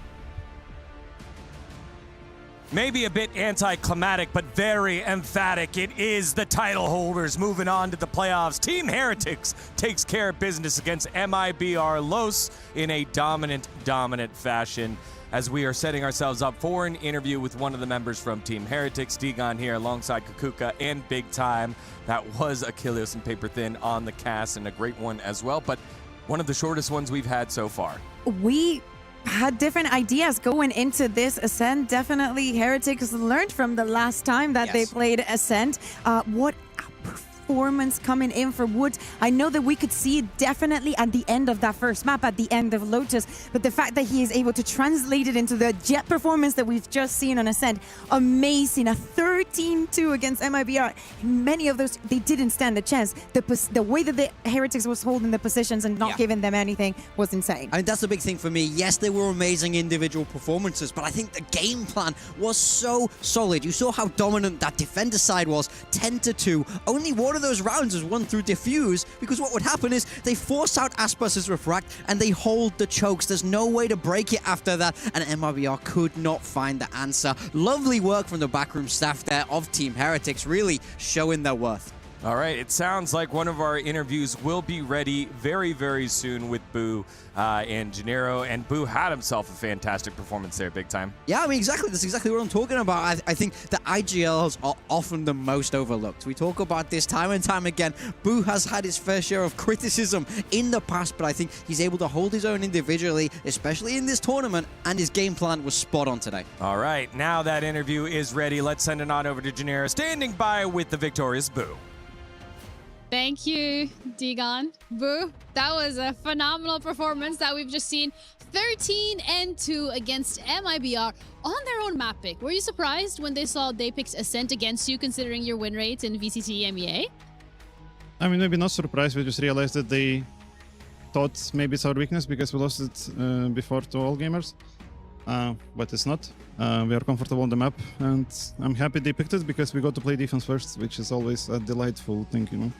[SPEAKER 5] Maybe a bit anticlimactic, but very emphatic. It is the title holders moving on to the playoffs. Team Heretics takes care of business against MIBR Los in a dominant fashion. As we are setting ourselves up for an interview with one of the members from Team Heretics, Digon here alongside Kukuka and Big Time. That was Achilles and Paper Thin on the cast, and a great one as well, but one of the shortest ones we've had so far.
[SPEAKER 7] We had different ideas going into this Ascent. Definitely Heretics learned from the last time that they played Ascent. What a performance coming in for Wood. I know that we could see it definitely at the end of that first map, at the end of Lotus, but the fact that he is able to translate it into the Jet performance that we've just seen on Ascent, amazing. A 13-2 against MIBR. Many of those, they didn't stand a chance. The way that the Heretics was holding the positions and not giving them anything was insane.
[SPEAKER 6] I mean, that's the big thing for me. Yes, they were amazing individual performances, but I think the game plan was so solid. You saw how dominant that defender side was, 10-2. Only one of those rounds was won through defuse, because what would happen is they force out Asper's refract and they hold the chokes. There's no way to break it after that, and MIBR could not find the answer. Lovely work from the backroom staff there of Team Heretics, really showing their worth.
[SPEAKER 5] All right, it sounds like one of our interviews will be ready very, very soon with Boo and Gennaro. And Boo had himself a fantastic performance there, Big Time.
[SPEAKER 6] Yeah, I mean, exactly. That's exactly what I'm talking about. I think the IGLs are often the most overlooked. We talk about this time and time again. Boo has had his fair share of criticism in the past, but I think he's able to hold his own individually, especially in this tournament, and his game plan was spot on today.
[SPEAKER 5] All right, now that interview is ready. Let's send it on over to Gennaro, standing by with the victorious Boo.
[SPEAKER 4] Thank you, Digon. Boo, that was a phenomenal performance that we've just seen. 13-2 against MIBR on their own map pick. Were you surprised when they saw they picked Ascent against you, considering your win rate in VCT MEA?
[SPEAKER 2] I mean, maybe not surprised. We just realized that they thought maybe it's our weakness because we lost it before to all gamers. But it's not. We are comfortable on the map, and I'm happy they picked it because we got to play defense first, which is always a delightful thing, you know.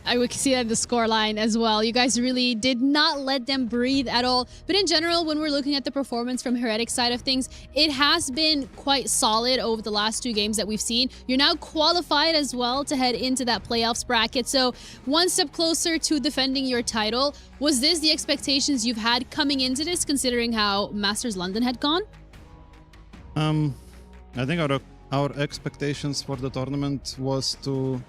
[SPEAKER 4] I would see that in the scoreline as well. You guys really did not let them breathe at all. But in general, when we're looking at the performance from Heretic side of things, it has been quite solid over the last two games that we've seen. You're now qualified as well to head into that playoffs bracket. So one step closer to defending your title. Was this the expectations you've had coming into this, considering how Masters London had gone?
[SPEAKER 2] I think our expectations for the tournament was to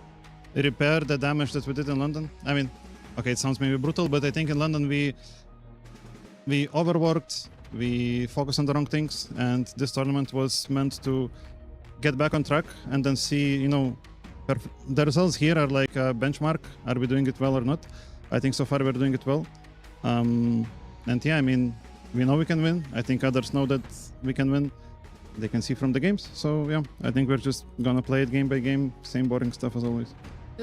[SPEAKER 2] repair the damage that we did in London. I mean, okay, it sounds maybe brutal, but I think in London we overworked, we focused on the wrong things, and this tournament was meant to get back on track and then see, you know, the results here are like a benchmark. Are we doing it well or not? I think so far we're doing it well. And yeah, I mean, we know we can win. I think others know that we can win. They can see from the games. So yeah, I think we're just gonna play it game by game. Same boring stuff as always.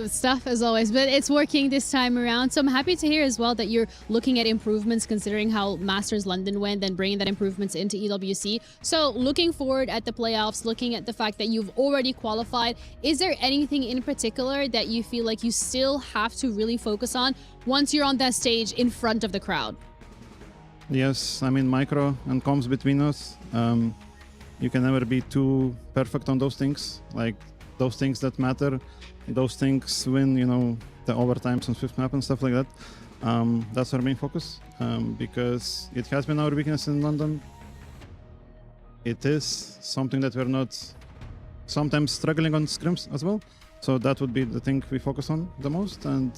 [SPEAKER 4] Stuff as always, but it's working this time around. So I'm happy to hear as well that you're looking at improvements, considering how Masters London went, and bringing that improvements into EWC. So looking forward at the playoffs, looking at the fact that you've already qualified, is there anything in particular that you feel like you still have to really focus on once you're on that stage in front of the crowd?
[SPEAKER 2] Yes, I mean, micro and comms between us. You can never be too perfect on those things. Like, those things that matter, those things win, you know, the overtimes on fifth map and stuff like that. That's our main focus, because it has been our weakness in London. It is something that we're not sometimes struggling on scrims as well. So that would be the thing we focus on the most. And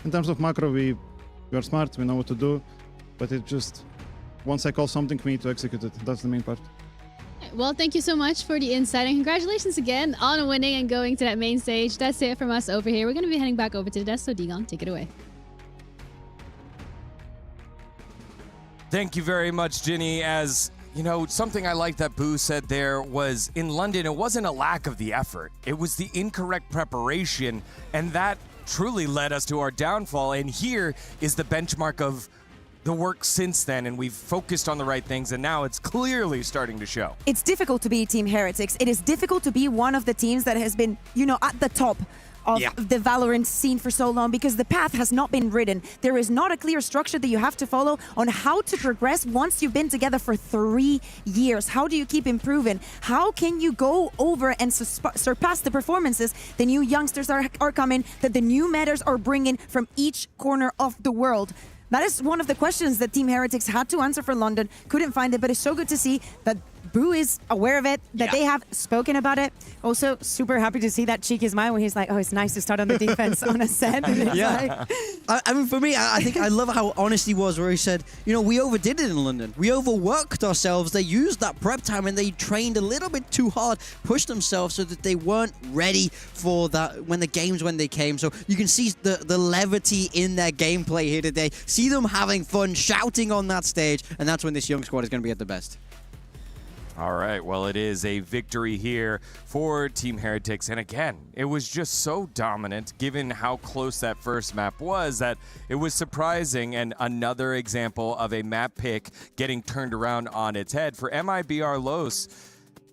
[SPEAKER 2] in terms of macro, we are smart, we know what to do. but it just, once I call something, we need to execute it. That's the main part.
[SPEAKER 4] Well, thank you so much for the insight, and congratulations again on winning and going to that main stage. That's it from us over here. We're going to be heading back over to the desk, so Digon, take it away.
[SPEAKER 5] Thank you very much, Ginny. As you know, something I like that Boo said there was in London, it wasn't a lack of the effort. It was the incorrect preparation, and that truly led us to our downfall. And here is the benchmark of the work since then, and we've focused on the right things, and now it's clearly starting to show.
[SPEAKER 7] It's difficult to be Team Heretics. It is difficult to be one of the teams that has been, you know, at the top of the Valorant scene for so long, because the path has not been written. There is not a clear structure that you have to follow on how to progress once you've been together for 3 years. How do you keep improving? How can you go over and surpass the performances the new youngsters are coming, that the new metas are bringing from each corner of the world? That is one of the questions that Team Heretics had to answer for London. Couldn't find it, but it's so good to see that Boo is aware of it, that they have spoken about it. Also, super happy to see that cheeky smile when he's like, oh, it's nice to start on the defense on a set.
[SPEAKER 6] I mean, for me, I think I love how honest he was, where he said, you know, we overdid it in London. We overworked ourselves. They used that prep time and they trained a little bit too hard, pushed themselves so that they weren't ready for that when they came. So you can see the levity in their gameplay here today. See them having fun, shouting on that stage, and that's when this young squad is going to be at the best.
[SPEAKER 5] All right, well, it is a victory here for Team Heretics. And again, it was just so dominant, given how close that first map was, that it was surprising. And another example of a map pick getting turned around on its head. For MIBR Los,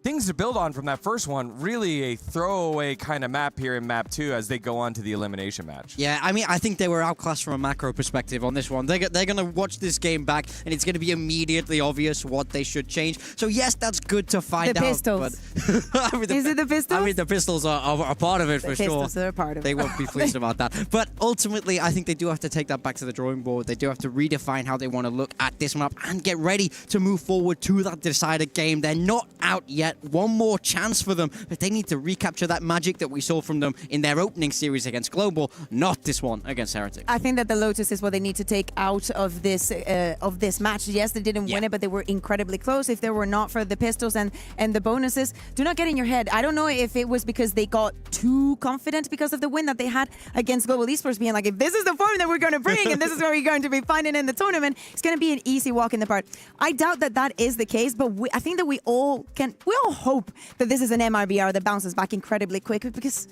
[SPEAKER 5] things to build on from that first one, really a throwaway kind of map here in map 2 as they go on to the elimination match.
[SPEAKER 6] Yeah, I mean, I think they were outclassed from a macro perspective on this one. They're going to watch this game back, and it's going to be immediately obvious what they should change. So yes, that's good to find out.
[SPEAKER 7] The pistols.
[SPEAKER 6] But I mean,
[SPEAKER 7] is it the pistols?
[SPEAKER 6] I mean, the pistols are part of it for sure.
[SPEAKER 7] The pistols are a part of it.
[SPEAKER 6] They won't be pleased about that. But ultimately, I think they do have to take that back to the drawing board. They do have to redefine how they want to look at this map and get ready to move forward to that decided game. They're not out yet. One more chance for them, but they need to recapture that magic that we saw from them in their opening series against Global, not this one against Heretics.
[SPEAKER 7] I think that the Lotus is what they need to take out of this match. Yes, they didn't win it, but they were incredibly close. If they were not for the pistols and the bonuses, do not get in your head. I don't know if it was because they got too confident because of the win that they had against Global Esports, being like, if this is the form that we're going to bring and this is where we're going to be finding in the tournament, it's going to be an easy walk in the park. I doubt that that is the case, but I think that we all hope that this is an MIBR that bounces back incredibly quick, because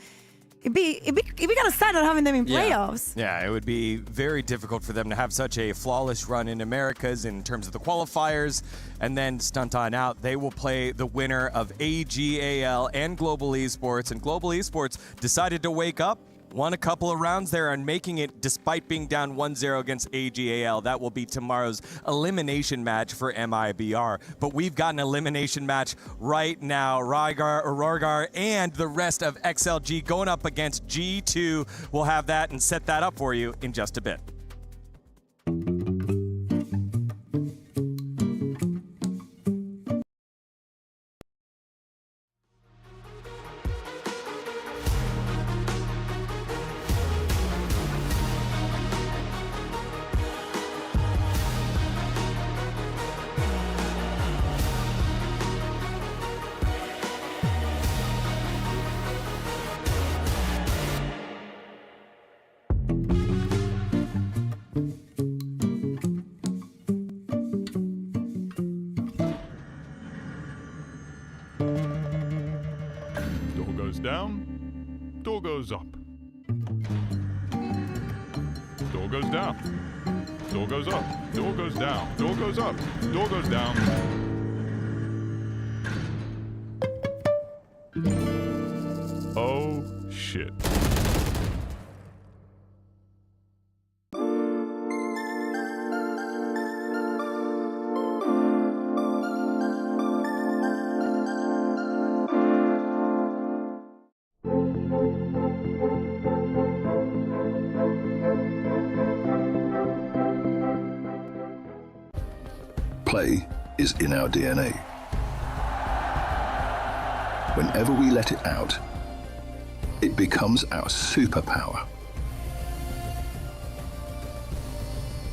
[SPEAKER 7] it'd be kind of sad not having them in playoffs.
[SPEAKER 5] Yeah, it would be very difficult for them to have such a flawless run in Americas in terms of the qualifiers, and then stunt on out. They will play the winner of AGAL and Global Esports, and Global Esports decided to wake up, won a couple of rounds there, and making it despite being down 1-0 against AGAL. That will be tomorrow's elimination match for MIBR. But we've got an elimination match right now. Rorgar and the rest of XLG going up against G2. We'll have that and set that up for you in just a bit.
[SPEAKER 11] Down, door goes up. Door goes down. Door goes up. Door goes down. Door goes up. Door goes down. Oh, shit.
[SPEAKER 12] Play is in our DNA. Whenever we let it out, it becomes our superpower.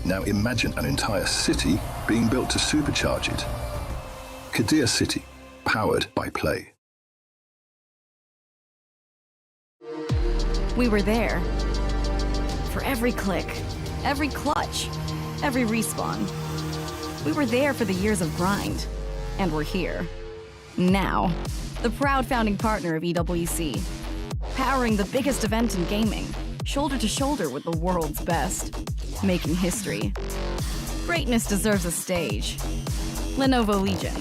[SPEAKER 12] Now imagine an entire city being built to supercharge it. Kadir City, powered by play.
[SPEAKER 13] We were there. For every click, every clutch, every respawn. We were there for the years of grind. And we're here. Now. The proud founding partner of EWC. Powering the biggest event in gaming. Shoulder to shoulder with the world's best. Making history. Greatness deserves a stage. Lenovo Legion.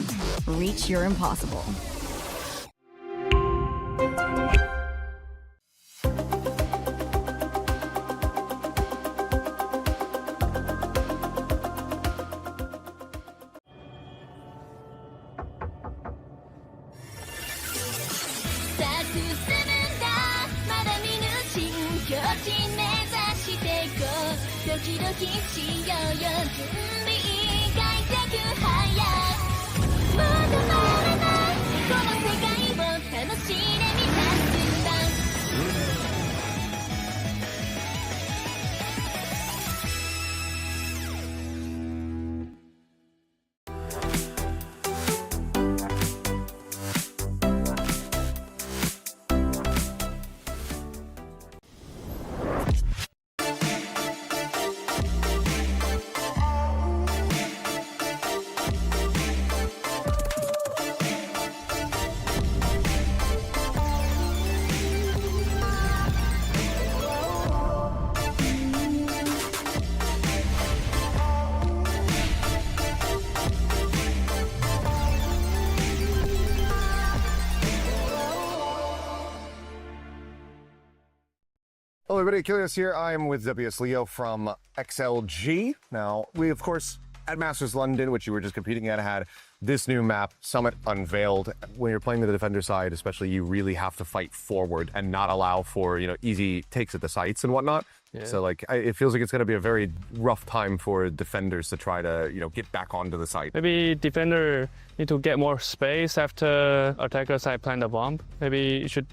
[SPEAKER 13] Reach your impossible.
[SPEAKER 14] Hello everybody, Kilios here. I am with WS Leo from XLG. Now, we of course, at Masters London, which you were just competing at, had this new map, Summit, unveiled. When you're playing the defender side, especially, you really have to fight forward and not allow for, easy takes at the sites and whatnot. Yeah. So it feels like it's going to be a very rough time for defenders to try to, get back onto the site.
[SPEAKER 15] Maybe defender need to get more space after attacker side plant a bomb. Maybe you should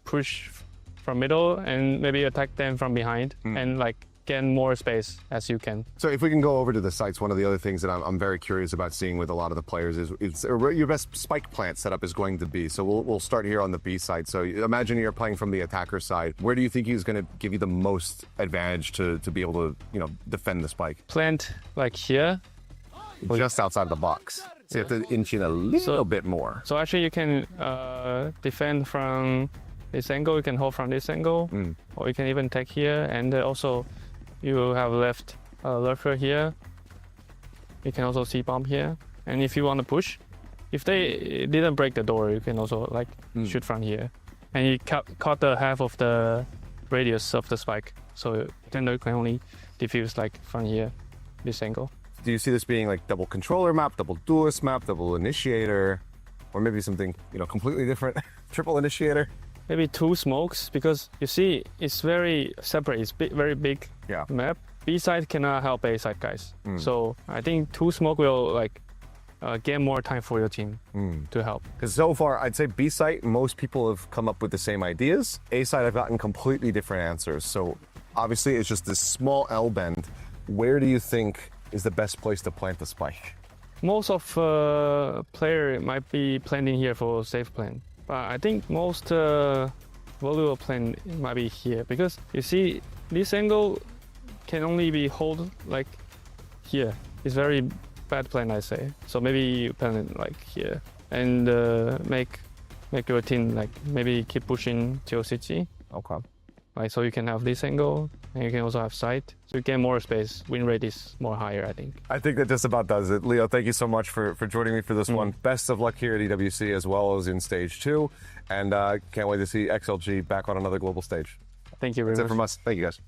[SPEAKER 15] push from middle and maybe attack them from behind and get more space as you can.
[SPEAKER 14] So if we can go over to the sites, one of the other things that I'm very curious about seeing with a lot of the players is your best spike plant setup is going to be. So we'll start here on the B side. So imagine you're playing from the attacker side. Where do you think he's going to give you the most advantage to be able to defend the spike?
[SPEAKER 15] Plant here.
[SPEAKER 14] Just outside the box. So you have to inch in a little bit more.
[SPEAKER 15] So actually you can defend from this angle, you can hold from this angle, or you can even take here, and also you have left lurker here. You can also see bomb here, and if you want to push, if they didn't break the door, you can also shoot from here, and you cut the half of the radius of the spike, so then you can only defuse from here, this angle.
[SPEAKER 14] Do you see this being double controller map, double duelist map, double initiator, or maybe something completely different, triple initiator?
[SPEAKER 15] Maybe 2 smokes, because you see it's very separate. It's very big map. B side cannot help A side guys. So I think 2 smoke will get more time for your team to help.
[SPEAKER 14] Because so far, I'd say B side, most people have come up with the same ideas. A side, I've gotten completely different answers. So obviously, it's just this small L bend. Where do you think is the best place to plant the spike?
[SPEAKER 15] Most of player might be planting here for safe plan. But I think most valuable plan might be here, because you see this angle can only be hold here. It's very bad plan, I say. So maybe you plan it here and make your team maybe keep pushing till CG.
[SPEAKER 14] Okay.
[SPEAKER 15] So you can have this angle, and you can also have sight. So you get more space. Win rate is more higher, I think.
[SPEAKER 14] I think that just about does it. Leo, thank you so much for joining me for this one. Best of luck here at EWC as well as in Stage 2. And can't wait to see XLG back on another global stage.
[SPEAKER 15] Thank you very much.
[SPEAKER 14] That's it from us. Thank you, guys.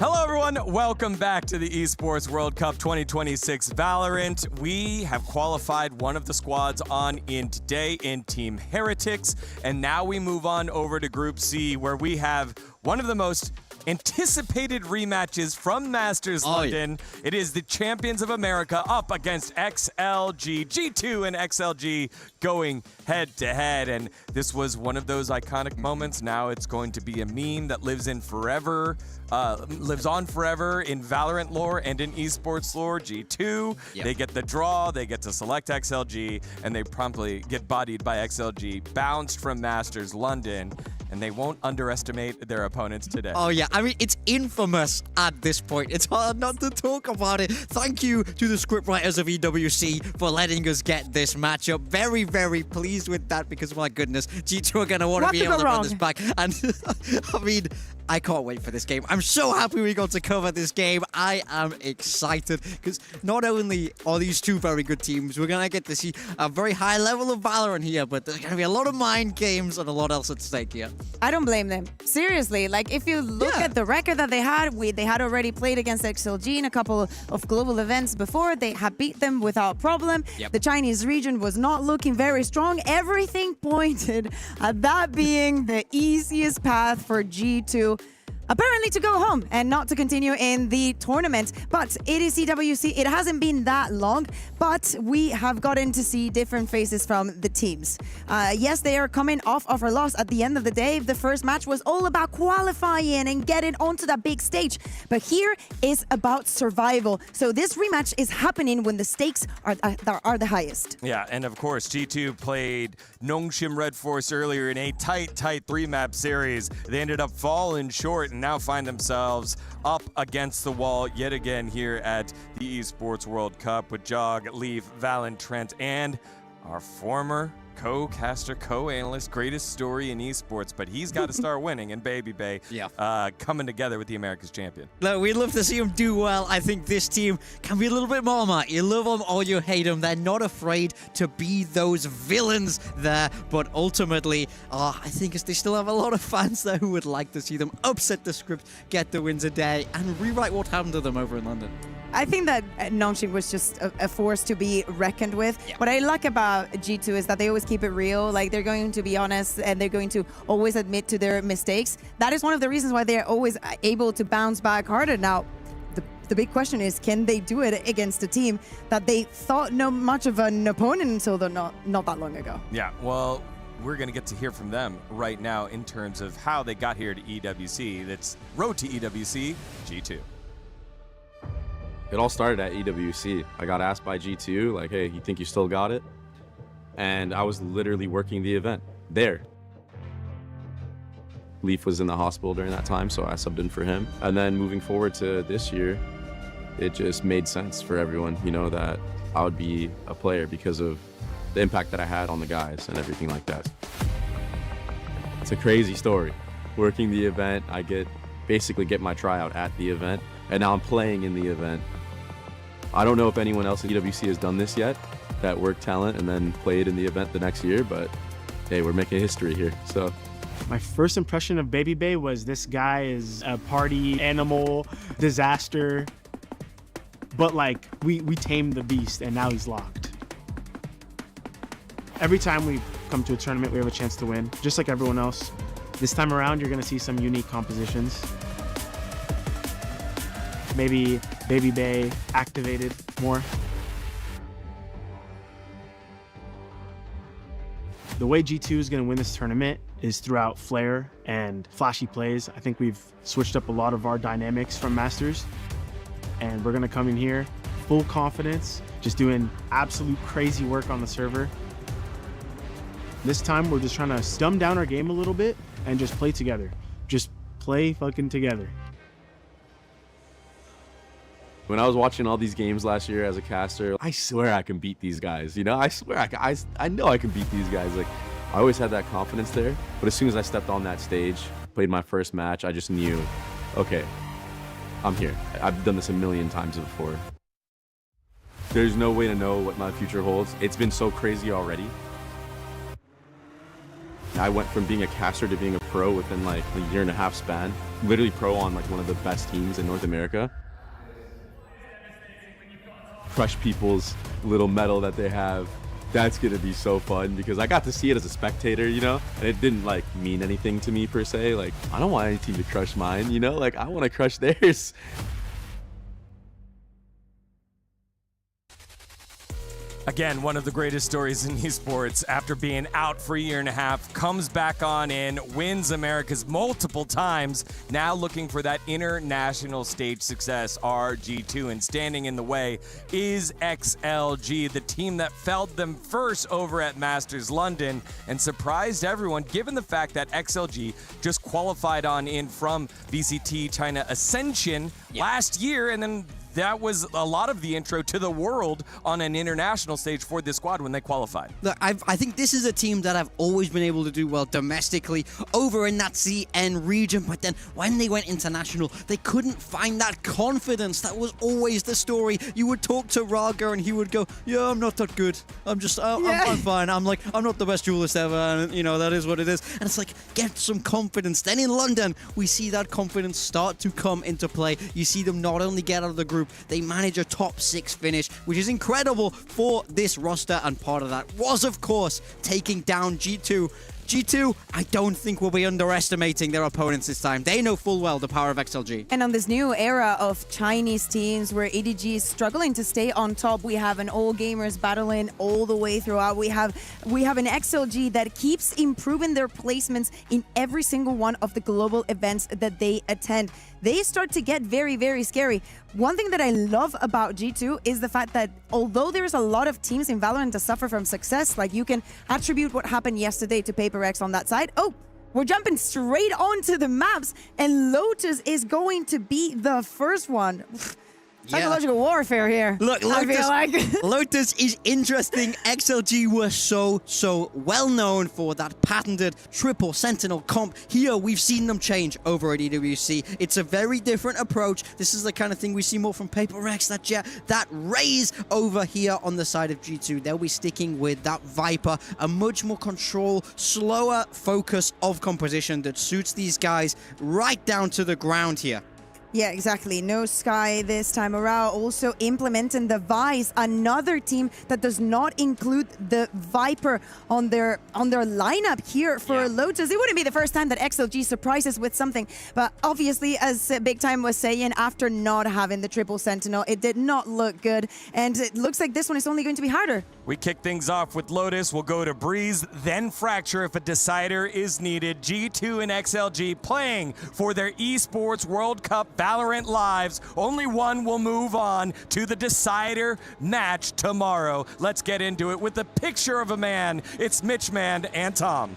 [SPEAKER 5] Hello, everyone. Welcome back to the Esports World Cup 2026 Valorant. We have qualified one of the squads on in today in Team Heretics, and now we move on over to Group C, where we have one of the most anticipated rematches from Masters London. It is the champions of America up against XLG. G2 and XLG going head to head, and this was one of those iconic moments. Now it's going to be a meme that lives on forever in Valorant lore and in esports lore. G2, they get the draw, they get to select XLG, and they promptly get bodied by XLG, bounced from Masters London, and they won't underestimate their opponents today.
[SPEAKER 6] Oh yeah, I mean, it's infamous at this point. It's hard not to talk about it. Thank you to the scriptwriters of EWC for letting us get this matchup. Very, very pleased with that, because my goodness, G2 are going to want to be able to run this back. And I mean, I can't wait for this game. I'm so happy we got to cover this game. I am excited, because not only are these two very good teams, we're going to get to see a very high level of Valorant here, but there's going to be a lot of mind games and a lot else at stake here.
[SPEAKER 7] I don't blame them. Seriously, like if you look at the record that they had already played against XLG in a couple of global events before. They had beat them without problem. The Chinese region was not looking very strong. Everything pointed at that being the easiest path for G2. Apparently to go home and not to continue in the tournament. But it is EWC. It hasn't been that long, but we have gotten to see different faces from the teams. Yes, they are coming off of a loss. At the end of the day, the first match was all about qualifying and getting onto that big stage. But here is about survival. So this rematch is happening when the stakes are the highest.
[SPEAKER 5] Yeah, and of course, G2 played Nongshim Red Force earlier in a tight 3-map series. They ended up falling short and now find themselves up against the wall yet again here at the Esports World Cup with Jog, Leaf, Valen, Trent, and our former co-caster, co-analyst, greatest story in esports, but he's got to start winning, and Baby Bay coming together with the America's champion.
[SPEAKER 6] Look, we'd love to see him do well. I think this team can be a little bit more, Matt. You love them or you hate them. They're not afraid to be those villains there, but ultimately, I think they still have a lot of fans there who would like to see them upset the script, get the wins a day, and rewrite what happened to them over in London.
[SPEAKER 7] I think that Nongshim was just a force to be reckoned with. What I like about G2 is that they always keep it real. Like, they're going to be honest and they're going to always admit to their mistakes. That is one of the reasons why they're always able to bounce back harder. Now, the big question is, can they do it against a team that they thought no much of an opponent until not that long ago?
[SPEAKER 5] Yeah, well, we're going to get to hear from them right now in terms of how they got here to EWC. That's Road to EWC, G2.
[SPEAKER 16] It all started at EWC. I got asked by G2, like, hey, you think you still got it? And I was literally working the event there. Leaf was in the hospital during that time, so I subbed in for him. And then moving forward to this year, it just made sense for everyone, you know, that I would be a player because of the impact that I had on the guys and everything like that. It's a crazy story. Working the event, I basically get my tryout at the event, and now I'm playing in the event. I don't know if anyone else at EWC has done this yet, that worked talent and then played in the event the next year, but hey, we're making history here, so.
[SPEAKER 17] My first impression of Baby Bay was this guy is a party animal, disaster. but like we tamed the beast and now he's locked. Every time we come to a tournament, we have a chance to win, just like everyone else. This time around, you're gonna see some unique compositions. Maybe Baby Bay activated more. The way G2 is going to win this tournament is throughout flair and flashy plays. I think we've switched up a lot of our dynamics from Masters, and we're going to come in here full confidence, just doing absolute crazy work on the server. This time, we're just trying to dumb down our game a little bit and just play together. Just play fucking together.
[SPEAKER 16] When I was watching all these games last year as a caster, I swear I can beat these guys. You know, I swear I know I can beat these guys. Like, I always had that confidence there. But as soon as I stepped on that stage, played my first match, I just knew, okay, I'm here. I've done this a million times before. There's no way to know what my future holds. It's been so crazy already. I went from being a caster to being a pro within like a 1.5-year span. Literally pro on like one of the best teams in North America. Crush people's little medal that they have. That's gonna be so fun because I got to see it as a spectator, you know, and it didn't like mean anything to me per se. Like, I don't want any team to crush mine, you know, like I want to crush theirs.
[SPEAKER 5] Again, one of the greatest stories in esports, after being out for a 1.5 years, comes back on in, wins Americas multiple times, now looking for that international stage success, RG2, and standing in the way is XLG, the team that felled them first over at Masters London and surprised everyone, given the fact that XLG just qualified on in from VCT China Ascension last year, and then that was a lot of the intro to the world on an international stage for this squad when they qualified.
[SPEAKER 6] Look, I think this is a team that I've always been able to do well domestically over in that CN region, but then when they went international, they couldn't find that confidence. That was always the story. You would talk to Raga and he would go, yeah, I'm not that good. I'm just, I'm fine. I'm not the best duelist ever, and you know, that is what it is. And it's like, get some confidence. Then in London, we see that confidence start to come into play. You see them not only get out of the group, they manage a top 6 finish, which is incredible for this roster, and part of that was, of course, taking down G2. G2, I don't think we'll be underestimating their opponents this time. They know full well the power of XLG.
[SPEAKER 7] And on this new era of Chinese teams where EDG is struggling to stay on top, we have an all gamers battling all the way throughout. We have an XLG that keeps improving their placements in every single one of the global events that they attend. They start to get very, very scary. One thing that I love about G2 is the fact that although there's a lot of teams in Valorant that suffer from success, like you can attribute what happened yesterday to Paper X on that side. Oh, we're jumping straight onto the maps, and Lotus is going to be the first one. Psychological warfare here.
[SPEAKER 6] Look,
[SPEAKER 7] I feel like.
[SPEAKER 6] Lotus is interesting. XLG were so well known for that patented triple sentinel comp. Here, we've seen them change over at EWC. It's a very different approach. This is the kind of thing we see more from Paper X, that raise over here on the side of G2. They'll be sticking with that Viper, a much more control, slower focus of composition that suits these guys right down to the ground here.
[SPEAKER 7] Yeah, exactly. No Sky this time around. Also implementing the Vice, another team that does not include the Viper on their lineup here for Lotus. It wouldn't be the first time that XLG surprises with something, but obviously, as Big Time was saying, after not having the triple sentinel, it did not look good, and it looks like this one is only going to be harder.
[SPEAKER 5] We kick things off with Lotus. We'll go to Breeze, then Fracture if a decider is needed. G2 and XLG playing for their Esports World Cup Valorant lives. Only one will move on to the decider match tomorrow. Let's get into it with the picture of a man. It's Mitchman and Tom.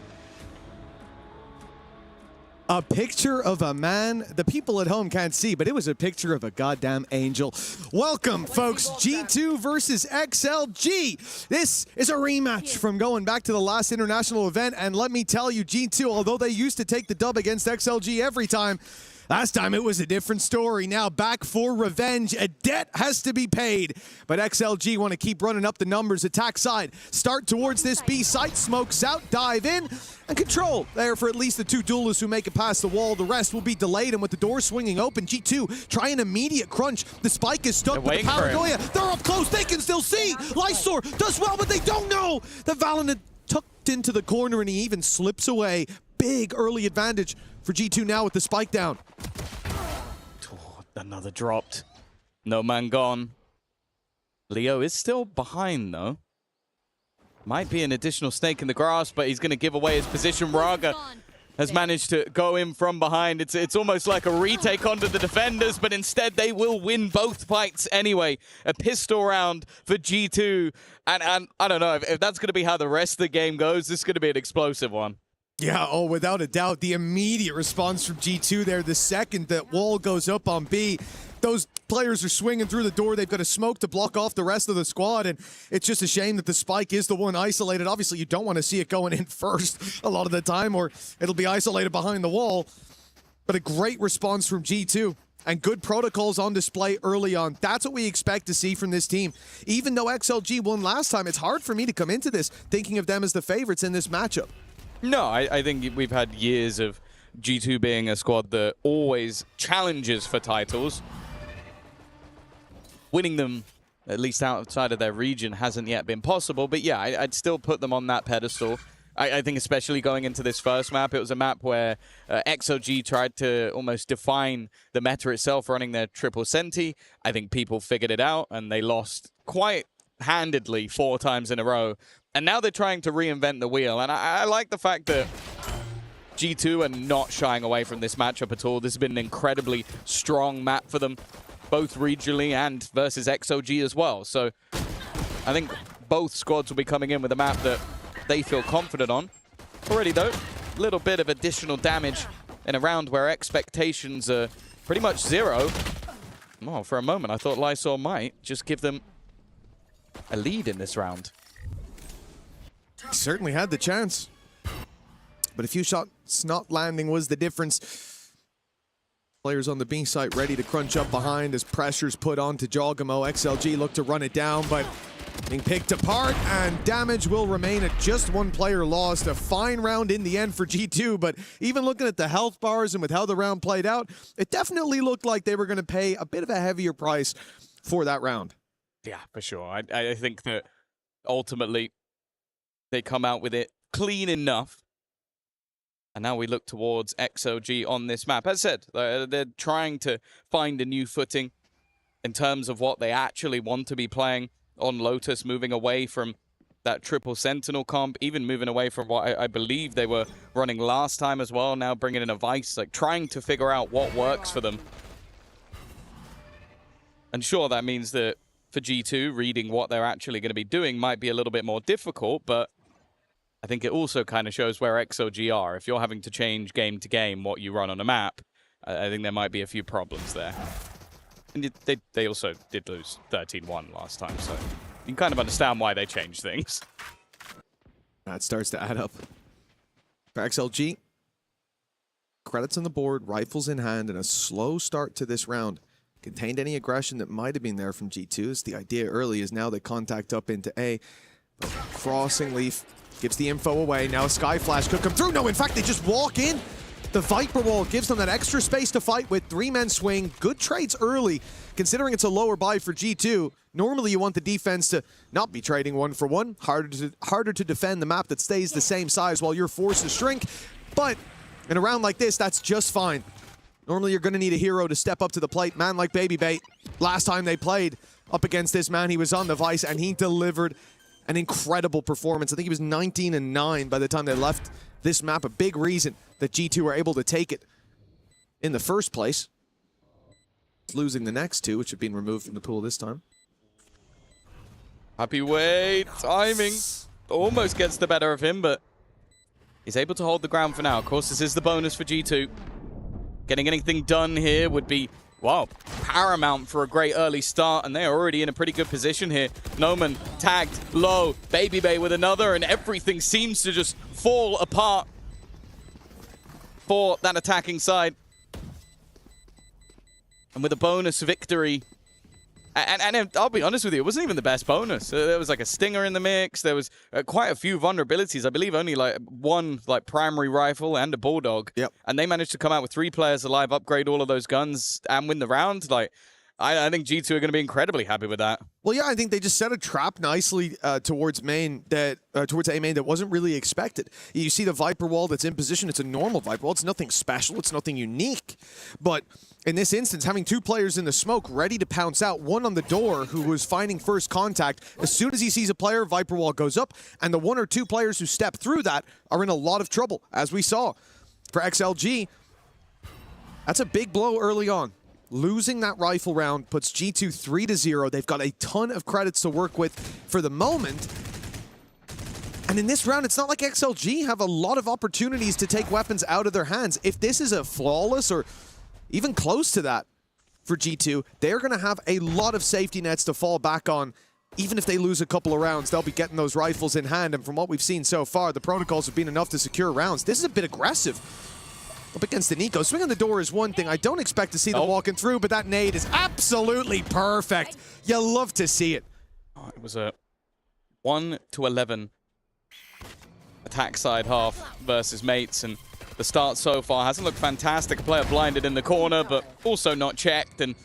[SPEAKER 18] A picture of a man the people at home can't see, but it was a picture of a goddamn angel. Welcome, folks. G2 versus XLG. This is a rematch from going back to the last international event, and let me tell you, G2, although they used to take the dub against XLG every time, Last time it was a different story. Now back for revenge. A debt has to be paid. But XLG want to keep running up the numbers. Attack side. Start towards this B site. Smokes out. Dive in. And control there for at least the 2 duelists who make it past the wall. The rest will be delayed. And with the door swinging open, G2 try an immediate crunch. The spike is stuck with the paranoia. They're up close. They can still see. Lysor does well, but they don't know. The Valorant tucked into the corner and he even slips away. Big early advantage for G2 now with the spike down.
[SPEAKER 19] Oh, another dropped. No man gone. Leo is still behind though. Might be an additional snake in the grass, but he's going to give away his position. Raga has managed to go in from behind. It's almost like a retake onto the defenders, but instead they will win both fights anyway. A pistol round for G2. And I don't know, if that's going to be how the rest of the game goes, this is going to be an explosive one.
[SPEAKER 18] Yeah, oh, without a doubt, the immediate response from G2 there. The second that wall goes up on B, those players are swinging through the door. They've got a smoke to block off the rest of the squad, and it's just a shame that the spike is the one isolated. Obviously, you don't want to see it going in first a lot of the time, or it'll be isolated behind the wall. But a great response from G2, and good protocols on display early on. That's what we expect to see from this team. Even though XLG won last time, it's hard for me to come into this thinking of them as the favorites in this matchup.
[SPEAKER 19] No, I think we've had years of G2 being a squad that always challenges for titles. Winning them, at least outside of their region, hasn't yet been possible. But yeah, I'd still put them on that pedestal. I think especially going into this first map, it was a map where XOG tried to almost define the meta itself, running their triple senti. I think people figured it out, and they lost quite handedly 4 times in a row. And now they're trying to reinvent the wheel. And I like the fact that G2 are not shying away from this matchup at all. This has been an incredibly strong map for them, both regionally and versus XOG as well. So I think both squads will be coming in with a map that they feel confident on. Already, though, a little bit of additional damage in a round where expectations are pretty much 0. Oh, for a moment, I thought Lysor might just give them a lead in this round.
[SPEAKER 18] He certainly had the chance. But a few shots not landing was the difference. Players on the B site ready to crunch up behind as pressure's put on to Jogamo. XLG look to run it down, but being picked apart, and damage will remain at just 1 player lost. A fine round in the end for G2, but even looking at the health bars and with how the round played out, it definitely looked like they were going to pay a bit of a heavier price for that round.
[SPEAKER 19] Yeah, for sure. I think that ultimately they come out with it clean enough. And now we look towards XOG on this map. As I said, they're trying to find a new footing in terms of what they actually want to be playing on Lotus, moving away from that triple Sentinel comp, even moving away from what I believe they were running last time as well, now bringing in a Vice, like trying to figure out what works for them. And sure, that means that for G2, reading what they're actually going to be doing might be a little bit more difficult, but I think it also kind of shows where XOG are. If you're having to change game to game what you run on a map, I think there might be a few problems there. And they also did lose 13-1 last time, so you can kind of understand why they changed things.
[SPEAKER 18] That starts to add up. For XLG, credits on the board, rifles in hand, and a slow start to this round. Contained any aggression that might have been there from G2. So the idea early is now they contact up into A. But Crossing Leaf gives the info away. Now a Sky Flash could come through. No, in fact, they just walk in. The Viper Wall gives them that extra space to fight with. 3-men swing. Good trades early, considering it's a lower buy for G2. Normally, you want the defense to not be trading 1-for-1. Harder to defend the map that stays the same size while your forces shrink. But in a round like this, that's just fine. Normally, you're going to need a hero to step up to the plate. Man like Baby Bait. Last time they played up against this man, he was on the Vice, and he delivered an incredible performance. I think he was 19-9 by the time they left this map. A big reason that G2 were able to take it in the first place. Losing the next 2, which have been removed from the pool this time.
[SPEAKER 19] Happy wait. Timing almost gets the better of him, but he's able to hold the ground for now. Of course, this is the bonus for G2. Getting anything done here would be, wow, paramount for a great early start, and they're already in a pretty good position here. Noman tagged low, Baby Bay with another, and everything seems to just fall apart for that attacking side. And with a bonus victory, and I'll be honest with you, it wasn't even the best bonus. There was like a stinger in the mix. There was quite a few vulnerabilities. I believe only like one like primary rifle and a bulldog.
[SPEAKER 18] Yep.
[SPEAKER 19] And they managed to come out with 3 players alive, upgrade all of those guns, and win the round. Like, I think G2 are going to be incredibly happy with that.
[SPEAKER 18] Well, yeah, I think they just set a trap nicely towards A main that wasn't really expected. You see the Viper wall that's in position. It's a normal Viper wall. It's nothing special. It's nothing unique. But in this instance, having 2 players in the smoke ready to pounce out, one on the door who was finding first contact. As soon as he sees a player, Viper wall goes up, and the 1 or 2 players who step through that are in a lot of trouble, as we saw. For XLG, that's a big blow early on. Losing that rifle round puts G2 3-0. They've got a ton of credits to work with for the moment. And in this round, it's not like XLG have a lot of opportunities to take weapons out of their hands. If this is a flawless or even close to that for G2, they're going to have a lot of safety nets to fall back on. Even if they lose a couple of rounds, they'll be getting those rifles in hand. And from what we've seen so far, the protocols have been enough to secure rounds. This is a bit aggressive. Up against the Nico. Swing on the door is one thing. I don't expect to see them walking through, but that nade is absolutely perfect. You love to see it.
[SPEAKER 19] Oh, it was a 1-11 attack side half versus mates, and the start so far hasn't looked fantastic. A player blinded in the corner, but also not checked. And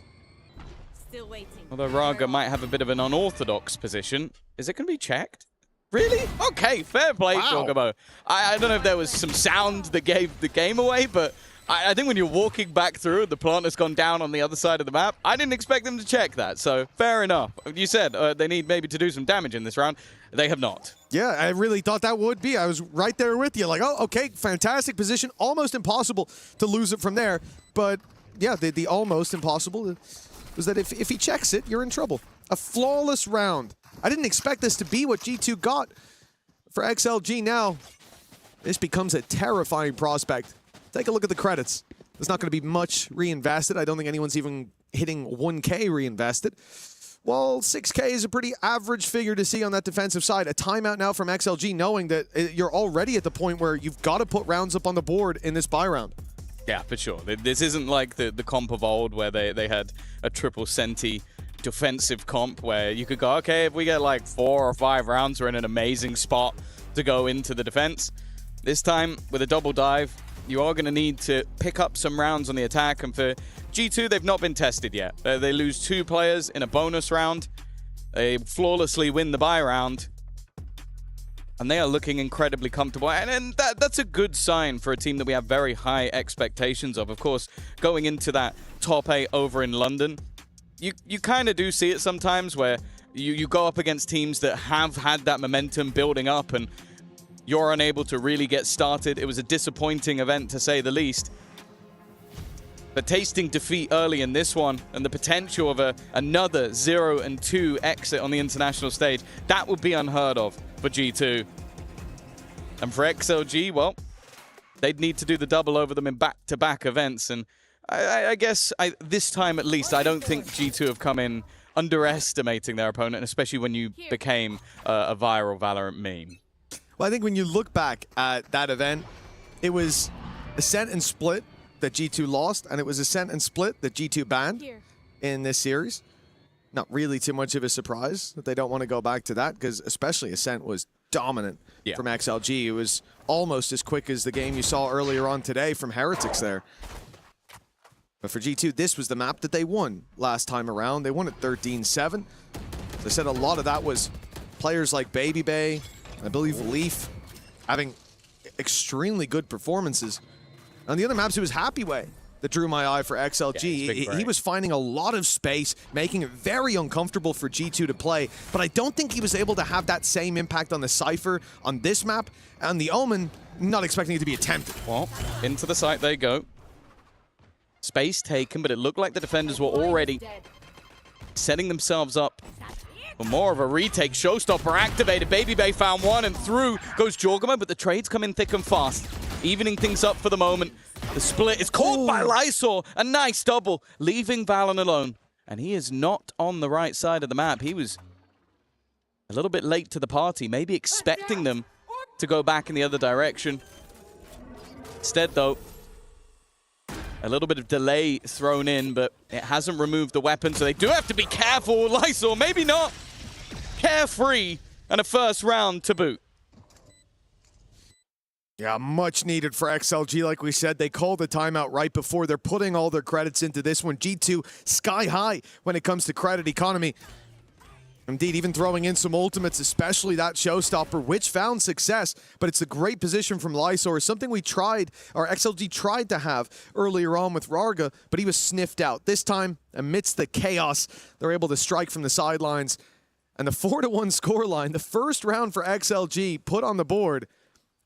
[SPEAKER 19] although Raga might have a bit of an unorthodox position, is it going to be checked? Really? Okay, fair play, Jorgamo. I don't know if there was some sound that gave the game away, but I think when you're walking back through, the plant has gone down on the other side of the map. I didn't expect them to check that, so fair enough. You said they need maybe to do some damage in this round. They have not.
[SPEAKER 18] Yeah, I really thought that would be. I was right there with you. Like, oh, okay, fantastic position. Almost impossible to lose it from there. But, yeah, the almost impossible was that if he checks it, you're in trouble. A flawless round. I didn't expect this to be what G2 got for XLG now. This becomes a terrifying prospect. Take a look at the credits. There's not going to be much reinvested. I don't think anyone's even hitting 1K reinvested. Well, 6K is a pretty average figure to see on that defensive side. A timeout now from XLG, knowing that you're already at the point where you've got to put rounds up on the board in this buy round.
[SPEAKER 19] Yeah, for sure. This isn't like the comp of old where they had a triple centi defensive comp where you could go, okay, if we get like 4 or 5 rounds, we're in an amazing spot to go into the defense. This time, with a double dive, you are going to need to pick up some rounds on the attack, and for G2, they've not been tested yet. They lose 2 players in a bonus round. They flawlessly win the buy round, and they are looking incredibly comfortable, and that's a good sign for a team that we have very high expectations of. Of course, going into that top 8 over in London, you kind of do see it sometimes where you go up against teams that have had that momentum building up and you're unable to really get started. It was a disappointing event, to say the least. But tasting defeat early in this one and the potential of another 0-2 exit on the international stage, that would be unheard of for G2. And for XLG, well, they'd need to do the double over them in back-to-back events. And I guess this time at least, I don't think G2 have come in underestimating their opponent, especially when you became a viral Valorant meme.
[SPEAKER 18] Well, I think when you look back at that event, it was Ascent and Split that G2 lost, and it was Ascent and Split that G2 banned in this series. Not really too much of a surprise that they don't want to go back to that, because especially Ascent was dominant from XLG. It was almost as quick as the game you saw earlier on today from Heretics there. But for G2, this was the map that they won last time around. They won it 13-7. As I said, a lot of that was players like Baby Bay, I believe Leaf, having extremely good performances. On the other maps, it was Happy Way that drew my eye for XLG. He was finding a lot of space, making it very uncomfortable for G2 to play. But I don't think he was able to have that same impact on the Cypher on this map. And the Omen, not expecting it to be attempted.
[SPEAKER 19] Well, into the site they go. Space taken, but it looked like the defenders were already setting themselves up for more of a retake. Showstopper activated. Baby Bay found one, and through goes Jorgamo, but the trades come in thick and fast, evening things up for the moment. The split is caught by Lysor. A nice double, leaving Valen alone. And he is not on the right side of the map. He was a little bit late to the party, maybe expecting them to go back in the other direction. Instead, though, A little bit of delay thrown in, but it hasn't removed the weapon, so they do have to be careful. Lysor, maybe not carefree, and a first round to boot.
[SPEAKER 18] Yeah, much needed for XLG. Like we said, they called the timeout right before. They're putting all their credits into this one. G2 sky high when it comes to credit economy. Indeed, even throwing in some ultimates, especially that showstopper, which found success. But it's a great position from Lysor, something we tried, or XLG tried to have earlier on with Rarga, but he was sniffed out. This time, amidst the chaos, they're able to strike from the sidelines. And the 4-1 scoreline, the first round for XLG put on the board,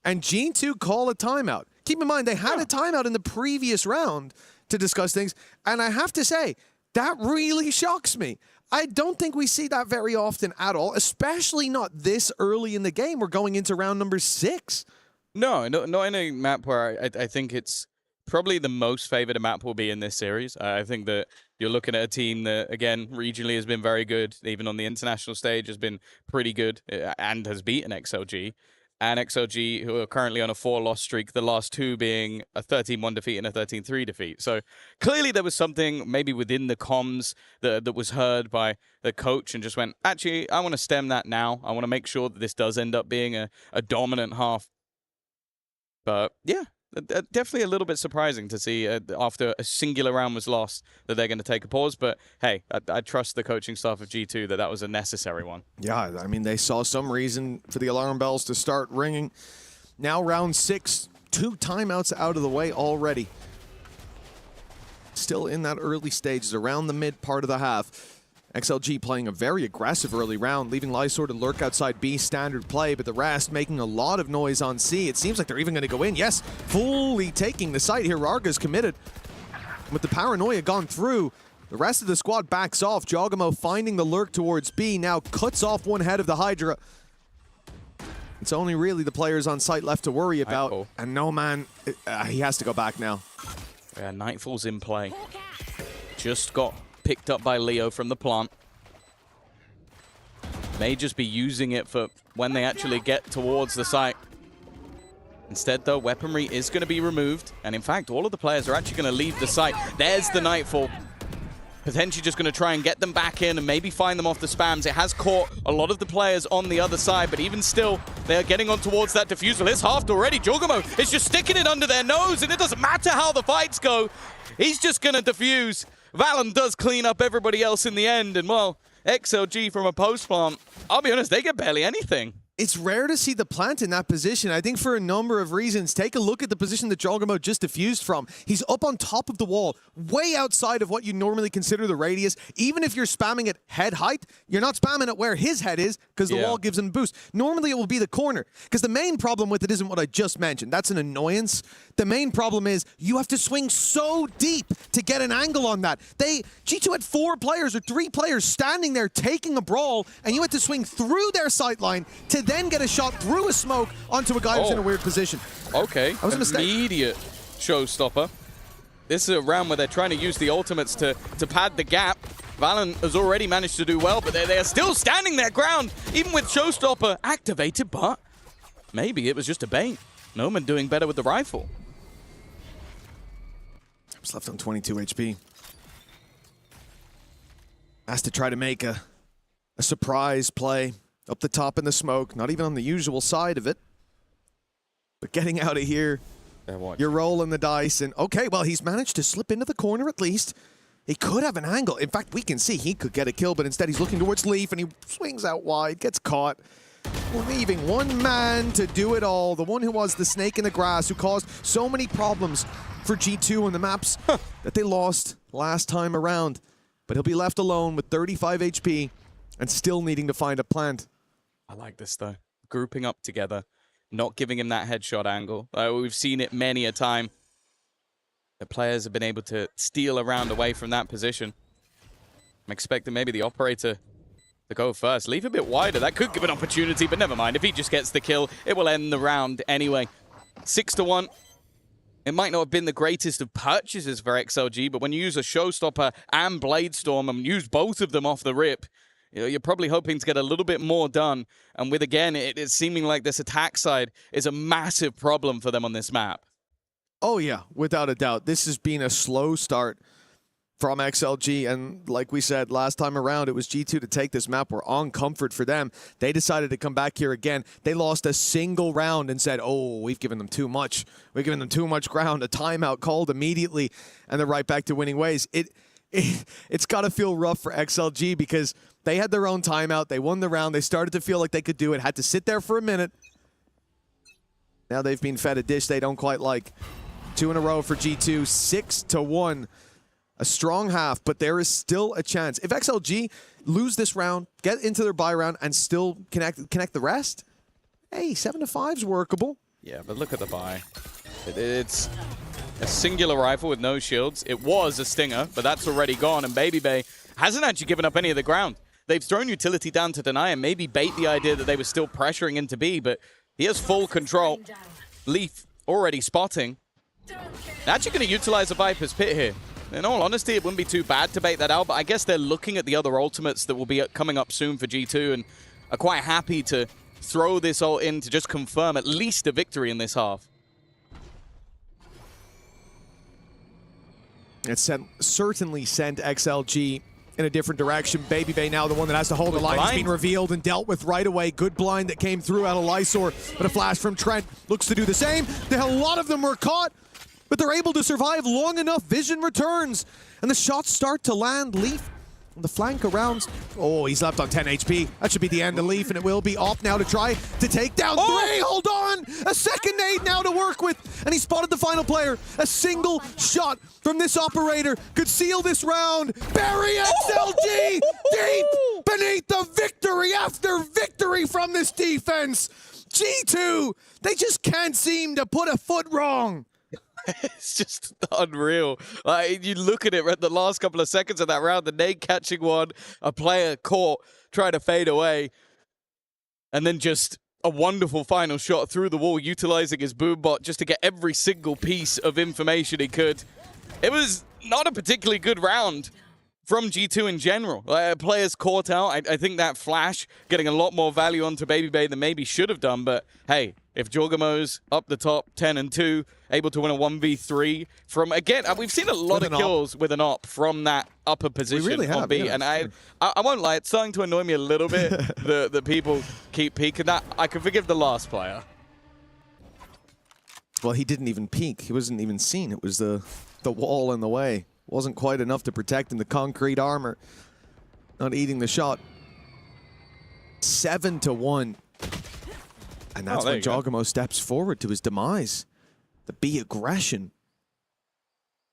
[SPEAKER 18] and G2 call a timeout. Keep in mind, they had a timeout in the previous round to discuss things, and I have to say, that really shocks me. I don't think we see that very often at all, especially not this early in the game. We're going into round number 6.
[SPEAKER 19] No, not in a map where I think it's probably the most favored a map will be in this series. I think that you're looking at a team that, again, regionally has been very good, even on the international stage has been pretty good and has beaten XLG. And XLG, who are currently on a 4-loss streak, the last 2 being a 13-1 defeat and a 13-3 defeat. So clearly there was something maybe within the comms that was heard by the coach and just went, actually, I want to stem that now. I want to make sure that this does end up being a dominant half. But yeah, definitely a little bit surprising to see after a singular round was lost that they're going to take a pause. But hey, I trust the coaching staff of G2 that was a necessary one.
[SPEAKER 18] Yeah, I mean, they saw some reason for the alarm bells to start ringing. Now round 6, 2 timeouts out of the way already. Still in that early stages, around the mid part of the half. XLG playing a very aggressive early round, leaving Lysor to lurk outside B, standard play, but the rest making a lot of noise on C. It seems like they're even going to go in. Yes, fully taking the site here. Rarga's committed. With the paranoia gone through, the rest of the squad backs off. Jogamo finding the lurk towards B, now cuts off one head of the Hydra. It's only really the players on site left to worry about.
[SPEAKER 19] Nightfall.
[SPEAKER 18] And no man, he has to go back now.
[SPEAKER 19] Yeah, Nightfall's in play. Just got picked up by Leo from the plant. May just be using it for when they actually get towards the site. Instead, though, weaponry is going to be removed. And in fact, all of the players are actually going to leave the site. There's the Nightfall. Potentially just going to try and get them back in and maybe find them off the spams. It has caught a lot of the players on the other side, but even still, they are getting on towards that defusal. It's halved already. Jogamo is just sticking it under their nose, and it doesn't matter how the fights go. He's just going to defuse. Valen does clean up everybody else in the end, and well, XLG from a post plant, I'll be honest, they get barely anything.
[SPEAKER 18] It's rare to see the plant in that position, I think for a number of reasons. Take a look at the position that Jogamo just defused from. He's up on top of the wall, way outside of what you normally consider the radius. Even if you're spamming at head height, you're not spamming it where his head is because the wall gives him a boost. Normally it will be the corner because the main problem with it isn't what I just mentioned. That's an annoyance. The main problem is you have to swing so deep to get an angle on that. G2 had 4 players or 3 players standing there taking a brawl, and you had to swing through their sightline to then get a shot through a smoke onto a guy who's in a weird position.
[SPEAKER 19] Okay,
[SPEAKER 18] that was a mistake.
[SPEAKER 19] Immediate showstopper. This is a round where they're trying to use the ultimates to pad the gap. Valen has already managed to do well, but they are still standing their ground, even with showstopper activated, but maybe it was just a bait. Noman doing better with the rifle.
[SPEAKER 18] He's left on 22 HP. Has to try to make a surprise play up the top in the smoke, not even on the usual side of it. But getting out of here, you're rolling the dice, and okay, well, he's managed to slip into the corner at least. He could have an angle. In fact, we can see he could get a kill, but instead he's looking towards Leaf, and he swings out wide, gets caught. Leaving one man to do it all, the one who was the snake in the grass, who caused so many problems for G2 on the maps that they lost last time around. But he'll be left alone with 35 HP and still needing to find a plant.
[SPEAKER 19] I like this, though. Grouping up together, not giving him that headshot angle. We've seen it many a time. The players have been able to steal around away from that position. I'm expecting maybe the operator to go first. Leave a bit wider. That could give an opportunity, but never mind. If he just gets the kill, it will end the round anyway. 6-1. It might not have been the greatest of purchases for XLG, but when you use a Showstopper and Bladestorm and use both of them off the rip, you're probably hoping to get a little bit more done. And with, again, it's seeming like this attack side is a massive problem for them on this map.
[SPEAKER 18] Oh, yeah, without a doubt. This has been a slow start from XLG, and like we said last time around, it was G2 to take this map. We're on comfort for them. They decided to come back here again. They lost a single round and said, oh, we've given them too much. We've given them too much ground. A timeout called immediately, and they're right back to winning ways. It's got to feel rough for XLG because they had their own timeout. They won the round. They started to feel like they could do it. Had to sit there for a minute. Now they've been fed a dish they don't quite like. 2 in a row for G2, 6-1. A strong half, but there is still a chance. If XLG lose this round, get into their bye round, and still connect the rest, hey, 7-5's workable.
[SPEAKER 19] Yeah, but look at the buy. It's a singular rifle with no shields. It was a stinger, but that's already gone, and Baby Bay hasn't actually given up any of the ground. They've thrown utility down to deny and maybe bait the idea that they were still pressuring into B, but he has full control. Leaf already spotting. They're actually going to utilize a Viper's Pit here. In all honesty, it wouldn't be too bad to bait that out, but I guess they're looking at the other ultimates that will be coming up soon for G2 and are quite happy to throw this all in to just confirm at least a victory in this half.
[SPEAKER 18] It certainly sent XLG in a different direction. Baby Bay now the one that has to hold the line. It's been revealed and dealt with right away. Good blind that came through out of Lysor, but a flash from Trent looks to do the same. A lot of them were caught, but they're able to survive long enough. Vision returns, and the shots start to land. Leaf on the flank around. Oh, he's left on 10 HP. That should be the end of Leaf, and it will be off now to try to take down 3. Hold on! A second nade now to work with, and he spotted the final player. A single shot from this operator could seal this round. Bury XLG deep beneath the victory after victory from this defense. G2, they just can't seem to put a foot wrong.
[SPEAKER 19] It's just unreal. Like, you look at it at the last couple of seconds of that round, the nade catching one, a player caught, trying to fade away, and then just a wonderful final shot through the wall, utilizing his boombot just to get every single piece of information he could. It was not a particularly good round from G2 in general. Players caught out. I think that flash getting a lot more value onto Baby Bay than maybe should have done, but hey, if Jorgamo's up the top 10-2, able to win a 1v3 from, again, we've seen a lot of kills with an op from that upper position
[SPEAKER 18] really
[SPEAKER 19] on B,
[SPEAKER 18] yeah,
[SPEAKER 19] and I won't lie, it's starting to annoy me a little bit that people keep peeking that. I can forgive the last player.
[SPEAKER 18] Well, he didn't even peek. He wasn't even seen. It was the wall in the way. Wasn't quite enough to protect him. The concrete armor not eating the shot. 7-1. And that's when Jogamo steps forward to his demise. The B aggression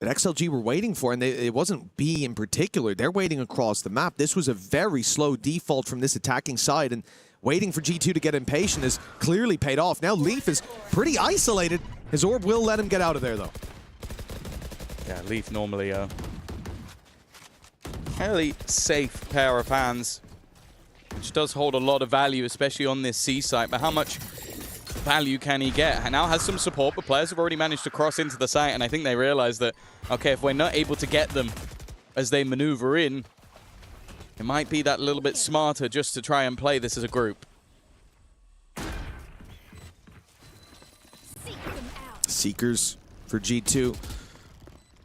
[SPEAKER 18] that XLG were waiting for, and it wasn't B in particular. They're waiting across the map. This was a very slow default from this attacking side, and waiting for G2 to get impatient has clearly paid off. Now Leaf is pretty isolated. His orb will let him get out of there, though.
[SPEAKER 19] Yeah, Leaf normally a fairly safe pair of hands, which does hold a lot of value, especially on this C site. But how much value can he get? And now has some support, but players have already managed to cross into the site, and I think they realize that, okay, if we're not able to get them as they maneuver in, it might be that little bit smarter just to try and play this as a group.
[SPEAKER 18] Seekers for G2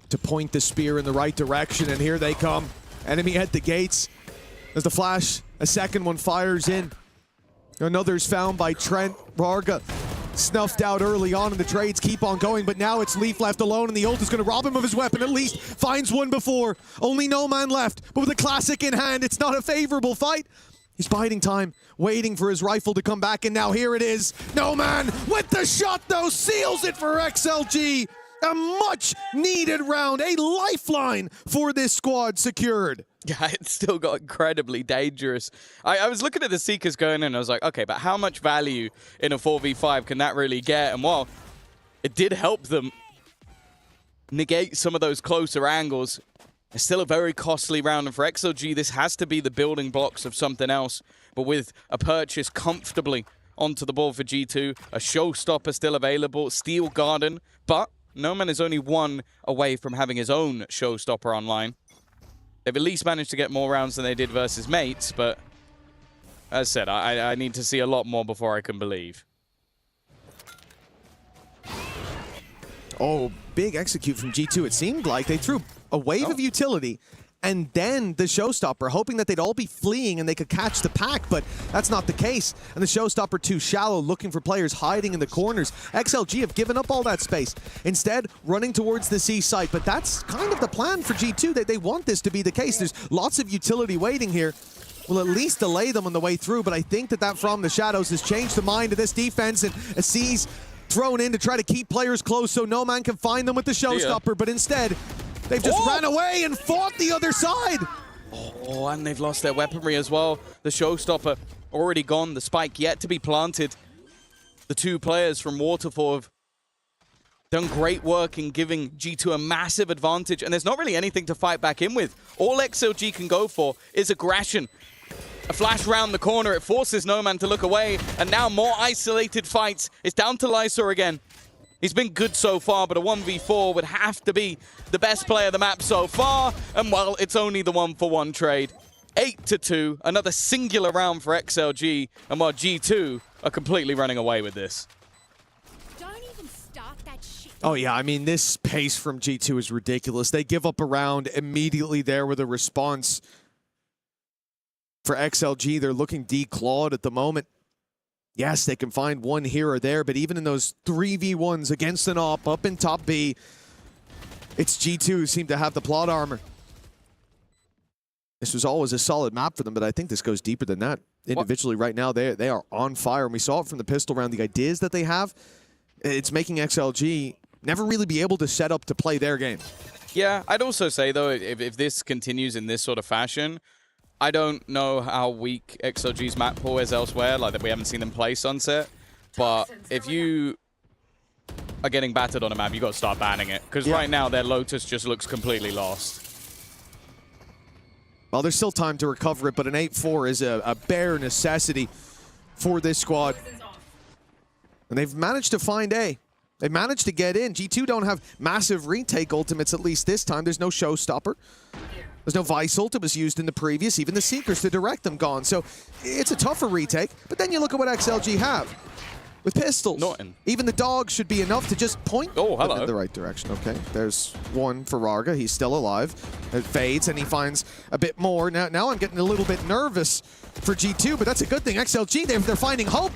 [SPEAKER 18] to point the spear in the right direction, and here they come. Enemy at the gates. There's the flash. A second one fires in. Another's found by Trent. Varga snuffed out early on, and the trades keep on going, but now it's Leaf left alone, and the ult is going to rob him of his weapon. At least finds one before. Only No Man left, but with a classic in hand, it's not a favorable fight. He's biding time, waiting for his rifle to come back, and now here it is. No Man with the shot, though, seals it for XLG. A much-needed round, a lifeline for this squad secured.
[SPEAKER 19] Yeah, it still got incredibly dangerous. I was looking at the Seekers going in, and I was like, okay, but how much value in a 4v5 can that really get? And while it did help them negate some of those closer angles, it's still a very costly round. And for XLG, this has to be the building blocks of something else. But with a purchase comfortably onto the board for G2, a showstopper still available, Steel Garden, but No Man is only one away from having his own showstopper online. They've at least managed to get more rounds than they did versus mates, but as I said, I need to see a lot more before I can believe.
[SPEAKER 18] Oh, big execute from G2. It seemed like they threw a wave of utility and then the showstopper, hoping that they'd all be fleeing and they could catch the pack, but that's not the case. And the showstopper too shallow, looking for players hiding in the corners. XLG have given up all that space, instead running towards the C site, but that's kind of the plan for G2. They want this to be the case. There's lots of utility waiting here. Will at least delay them on the way through, but I think that from the shadows has changed the mind of this defense, and a C's thrown in to try to keep players close so no man can find them with the showstopper, but instead they've just ran away and fought the other side.
[SPEAKER 19] Oh, and they've lost their weaponry as well. The showstopper already gone, the spike yet to be planted. The two players from Waterfall have done great work in giving G2 a massive advantage, and there's not really anything to fight back in with. All XLG can go for is aggression. A flash round the corner, it forces No Man to look away, and now more isolated fights. It's down to Lysor again. He's been good so far, but a 1v4 would have to be the best player of the map so far, and well, it's only the 1-for-1 trade. 8-2, another singular round for XLG, and while G2 are completely running away with this.
[SPEAKER 18] Oh yeah, I mean, this pace from G2 is ridiculous. They give up a round immediately there with a response. For XLG, they're looking declawed at the moment. Yes, they can find one here or there, but even in those 3v1s against an op up in top B, it's G2 who seem to have the plot armor. This was always a solid map for them, but I think this goes deeper than that. Individually right now, they are on fire, and we saw it from the pistol round. The ideas that they have, it's making XLG never really be able to set up to play their game.
[SPEAKER 19] Yeah, I'd also say, though, if this continues in this sort of fashion, I don't know how weak XLG's map pool is elsewhere, like that we haven't seen them play Sunset. But if you are getting battered on a map, you got to start banning it. Because right now, their Lotus just looks completely lost.
[SPEAKER 18] Well, there's still time to recover it, but an 8-4 is a bare necessity for this squad. And they've managed to find A. They managed to get in. G2 don't have massive retake ultimates, at least this time. There's no showstopper. There's no Vice ult. It was used in the previous. Even the Seekers to direct them gone. So it's a tougher retake. But then you look at what XLG have with pistols. Even the dogs should be enough to just point them in the right direction. Okay, there's one for Rarga. He's still alive. It fades, and he finds a bit more. Now I'm getting a little bit nervous for G2, but that's a good thing. XLG, they're finding hope.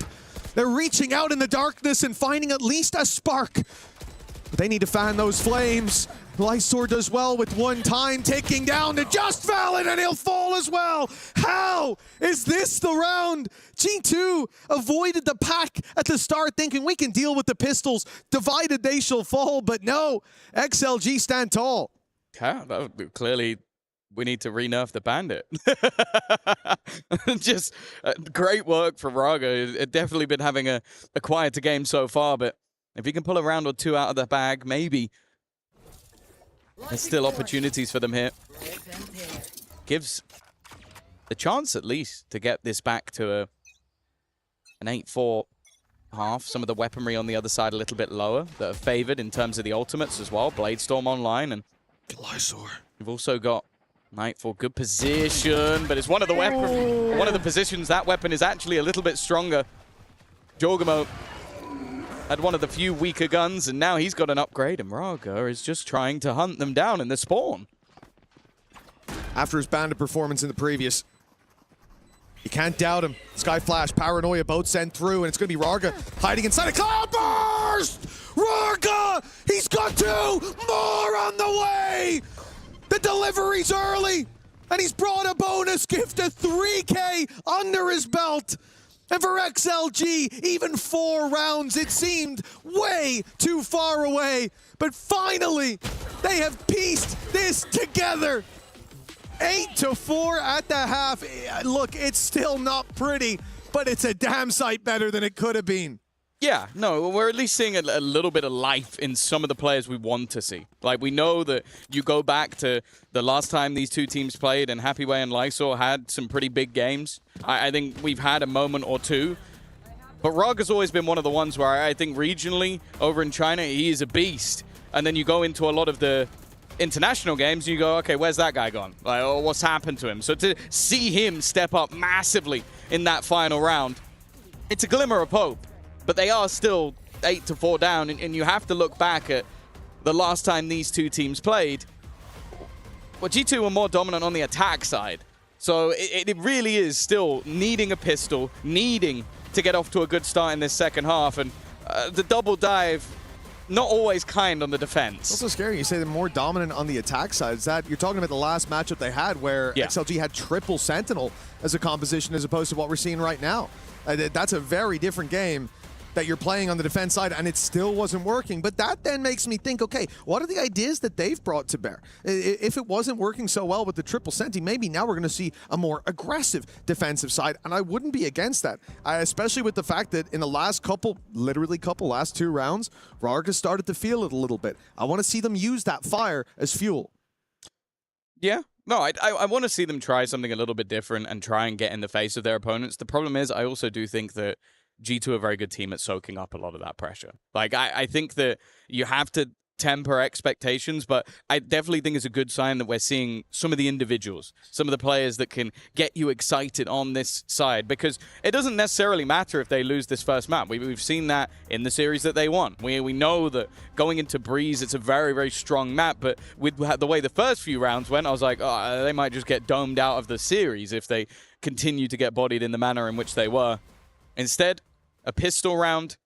[SPEAKER 18] They're reaching out in the darkness and finding at least a spark. But they need to fan those flames. Lysor does well with one time, taking down to Just Valid, and he'll fall as well. How is this the round? G2 avoided the pack at the start, thinking we can deal with the pistols. Divided they shall fall, but no, XLG stand tall.
[SPEAKER 19] Yeah, clearly we need to re-nerf the bandit. Just great work from Raga. It's definitely been having a quieter game so far, but if he can pull a round or two out of the bag, maybe. There's still opportunities for them here. Gives the chance, at least, to get this back to an 8-4 half. Some of the weaponry on the other side a little bit lower that are favored in terms of the ultimates as well. Bladestorm online, and you've also got Nightfall. Good position, but it's one of the positions that weapon is actually a little bit stronger. Jorgamo had one of the few weaker guns, and now he's got an upgrade, and Raga is just trying to hunt them down in the spawn.
[SPEAKER 18] After his bandit performance in the previous, you can't doubt him. Sky Flash, Paranoia both sent through, and it's going to be Raga hiding inside a Cloud Burst! Raga! He's got two more on the way! The delivery's early, and he's brought a bonus gift of 3K under his belt. And for XLG, even 4 rounds, it seemed way too far away. But finally, they have pieced this together. 8-4 at the half. Look, it's still not pretty, but it's a damn sight better than it could have been.
[SPEAKER 19] Yeah, no, we're at least seeing a little bit of life in some of the players we want to see. Like, we know that you go back to the last time these two teams played, and Happyway and Lysor had some pretty big games. I think we've had a moment or two. But Raga's always been one of the ones where I think regionally, over in China, he is a beast. And then you go into a lot of the international games, and you go, okay, where's that guy gone? Like, oh, what's happened to him? So to see him step up massively in that final round, it's a glimmer of hope. But they are still 8-4 down, and you have to look back at the last time these two teams played, well, G2 were more dominant on the attack side. So it really is still needing a pistol, needing to get off to a good start in this second half. And the double dive, not always kind on the defense.
[SPEAKER 18] It's also scary. You say they're more dominant on the attack side. Is that you're talking about the last matchup they had where XLG had triple Sentinel as a composition as opposed to what we're seeing right now. That's a very different game that you're playing on the defense side, and it still wasn't working. But that then makes me think, okay, what are the ideas that they've brought to bear? If it wasn't working so well with the triple Senti, maybe now we're going to see a more aggressive defensive side, and I wouldn't be against that, especially with the fact that in the last last 2 rounds, Rarg has started to feel it a little bit. I want to see them use that fire as fuel.
[SPEAKER 19] Yeah. No, I want to see them try something a little bit different and try and get in the face of their opponents. The problem is I also do think that G2 are a very good team at soaking up a lot of that pressure. Like, I think that you have to temper expectations, but I definitely think it's a good sign that we're seeing some of the individuals, some of the players that can get you excited on this side, because it doesn't necessarily matter if they lose this first map. We've seen that in the series that they won. We know that going into Breeze, it's a very, very strong map, but with the way the first few rounds went, I was like, oh, they might just get domed out of the series if they continue to get bodied in the manner in which they were. Instead, a pistol round,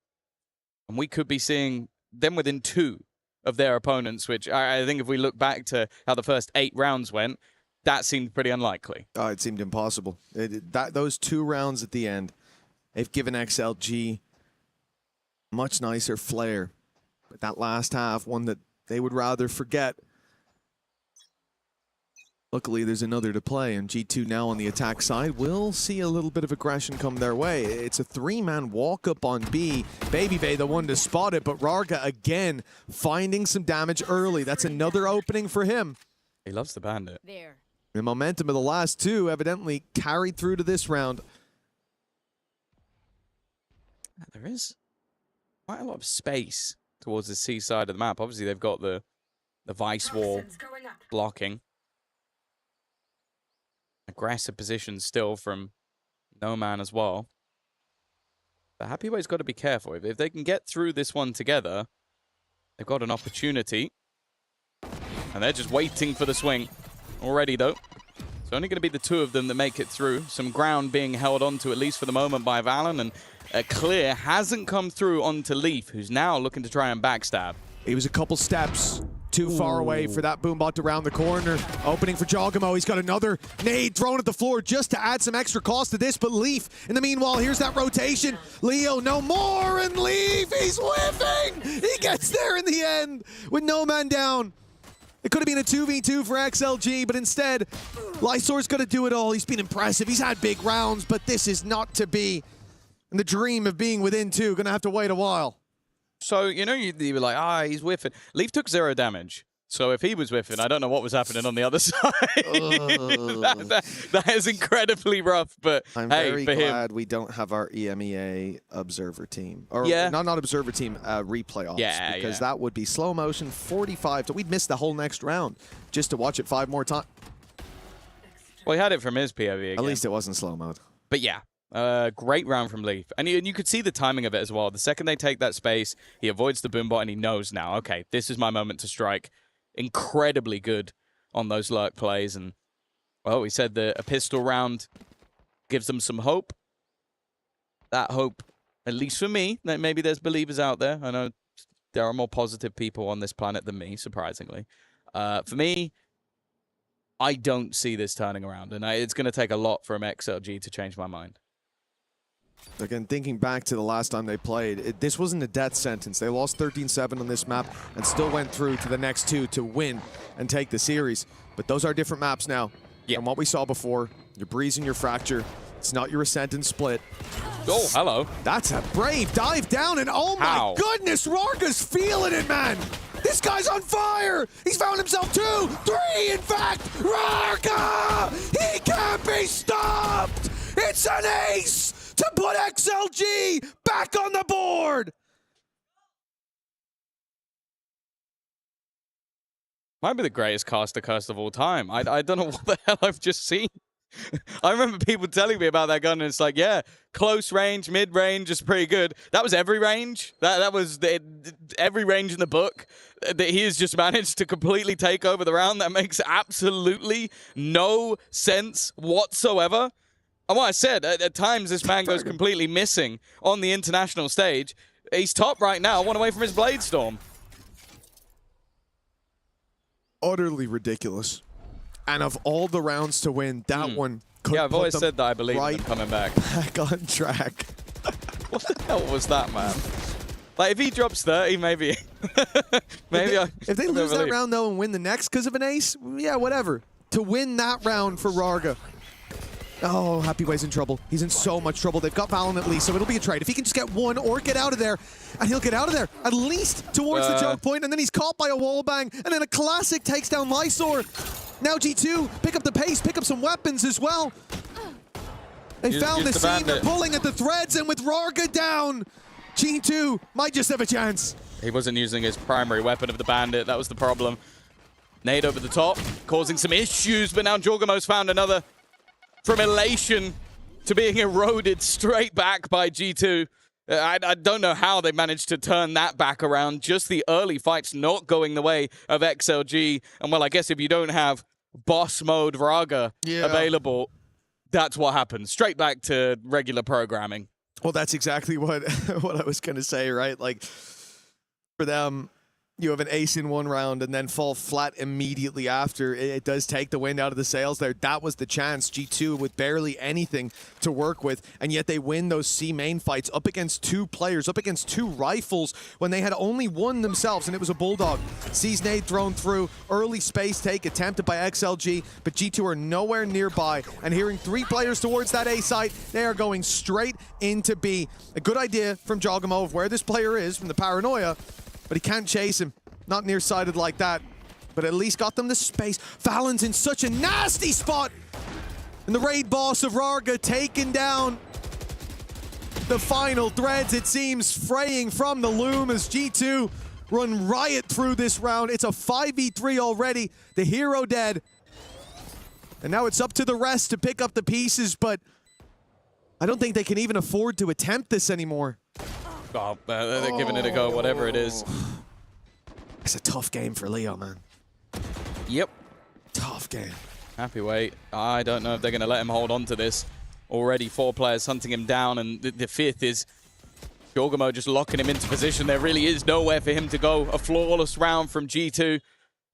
[SPEAKER 19] and we could be seeing them within 2 of their opponents, which I think if we look back to how the first 8 rounds went, that seemed pretty unlikely.
[SPEAKER 18] Oh, it seemed impossible. Those 2 rounds at the end, they've given XLG much nicer flair. But that last half, one that they would rather forget. Luckily, there's another to play, and G2 now on the attack side will see a little bit of aggression come their way. It's a 3-man walk-up on B. Babyvay the one to spot it, but Rarga again finding some damage early. That's another opening for him.
[SPEAKER 19] He loves the bandit.
[SPEAKER 7] There.
[SPEAKER 18] The momentum of the last 2 evidently carried through to this round.
[SPEAKER 19] There is quite a lot of space towards the C side of the map. Obviously, they've got the Vice wall blocking. Aggressive position still from No Man as well. But Happyway's got to be careful. If they can get through this one together, they've got an opportunity. And they're just waiting for the swing already, though. It's only going to be the 2 of them that make it through. Some ground being held onto, at least for the moment, by Valen. And a clear hasn't come through onto Leaf, who's now looking to try and backstab.
[SPEAKER 18] He was a couple steps too far away for that boombot to round the corner. Opening for Jogamo. He's got another nade thrown at the floor just to add some extra cost to this, but Leaf, in the meanwhile, here's that rotation. Leo, no more, and Leaf, he's whiffing! He gets there in the end with No Man down. It could have been a 2v2 for XLG, but instead, Lysor's got to do it all. He's been impressive. He's had big rounds, but this is not to be. And the dream of being within 2, gonna have to wait a while.
[SPEAKER 19] So, you know, you were like, he's whiffing. Leaf took 0 damage. So if he was whiffing, I don't know what was happening on the other side. that is incredibly rough, but
[SPEAKER 18] I'm
[SPEAKER 19] hey,
[SPEAKER 18] very
[SPEAKER 19] for
[SPEAKER 18] glad
[SPEAKER 19] him.
[SPEAKER 18] we don't have our EMEA observer team. Or
[SPEAKER 19] Yeah.
[SPEAKER 18] not observer team, replay ops.
[SPEAKER 19] Yeah,
[SPEAKER 18] because
[SPEAKER 19] yeah.
[SPEAKER 18] that would be slow motion 45. So we'd miss the whole next round just to watch it 5 more times.
[SPEAKER 19] Well, he had it from his POV again.
[SPEAKER 18] At least it wasn't slow mode.
[SPEAKER 19] But yeah, great round from Leaf. And you could see the timing of it as well. The second they take that space, he avoids the boombot and he knows now, okay, this is my moment to strike. Incredibly good on those lurk plays. And, well, we said that a pistol round gives them some hope. That hope, at least for me, that maybe there's believers out there. I know there are more positive people on this planet than me, surprisingly. For me, I don't see this turning around. And it's going to take a lot from XLG to change my mind.
[SPEAKER 18] Again, thinking back to the last time they played, this wasn't a death sentence. They lost 13-7 on this map and still went through to the next 2 to win and take the series. But those are different maps now.
[SPEAKER 19] Yeah.
[SPEAKER 18] From what we saw before, your Breeze and your Fracture. It's not your Ascent and Split.
[SPEAKER 19] Oh, hello.
[SPEAKER 18] That's a brave dive down, and oh my goodness, Rarga's feeling it, man. This guy's on fire. He's found himself 2, 3, in fact. Rarga! He can't be stopped. It's an ace to put XLG back on the board.
[SPEAKER 19] Might be the greatest caster curse of all time. I don't know what the hell I've just seen. I remember people telling me about that gun, and it's like, yeah, close range, mid range is pretty good. That was every range. That was every range in the book that he has just managed to completely take over the round. That makes absolutely no sense whatsoever. And what I said, at times this man goes completely missing on the international stage. He's top right now, one away from his Blade Storm.
[SPEAKER 18] Utterly ridiculous. And of all the rounds to win, that one could
[SPEAKER 19] I've always said that I believe in them coming back.
[SPEAKER 18] Back on track.
[SPEAKER 19] What the hell was that, man? Like, if he drops 30, maybe. Maybe
[SPEAKER 18] if they lose that round, though, and win the next because of an ace, yeah, whatever. To win that round for Rarga. Oh, Happy Way's in trouble. He's in so much trouble. They've got Valen at least, so it'll be a trade. If he can just get one or get out of there, and he'll get out of there, at least towards the choke point, and then he's caught by a wallbang, and then a classic takes down Lysor. Now G2, pick up the pace, pick up some weapons as well. They found the scene, they're pulling at the threads, and with Rarga down, G2 might just have a chance.
[SPEAKER 19] He wasn't using his primary weapon of the Bandit, that was the problem. Nade over the top, causing some issues, but now Jorgamo's found another. From elation to being eroded straight back by G2. I don't know how they managed to turn that back around. Just the early fights not going the way of XLG. And well, I guess if you don't have boss mode Vraga available, that's what happens. Straight back to regular programming.
[SPEAKER 18] Well, that's exactly what I was going to say, right? Like, for them, you have an ace in one round and then fall flat immediately after. It does take the wind out of the sails there. That was the chance. G2 with barely anything to work with, and yet they win those C main fights up against two players, up against two rifles when they had only one themselves, and it was a Bulldog. C's nade thrown through, early space take attempted by XLG, but G2 are nowhere nearby, and hearing three players towards that A site, they are going straight into B. A good idea from Jogamo of where this player is, from the paranoia, but he can't chase him. Not nearsighted like that, but at least got them the space. Valen's in such a nasty spot. And the raid boss of Rarga taken down. The final threads, it seems, fraying from the loom as G2 run riot through this round. It's a 5v3 already. The hero dead. And now it's up to the rest to pick up the pieces, but I don't think they can even afford to attempt this anymore.
[SPEAKER 19] Oh, they're giving it a go, whatever it is.
[SPEAKER 18] It's a tough game for Leo, man.
[SPEAKER 19] Yep.
[SPEAKER 18] Tough game.
[SPEAKER 19] Happy Way. I don't know if they're going to let him hold on to this. Already 4 players hunting him down, and the fifth is Jorgamo just locking him into position. There really is nowhere for him to go. A flawless round from G2.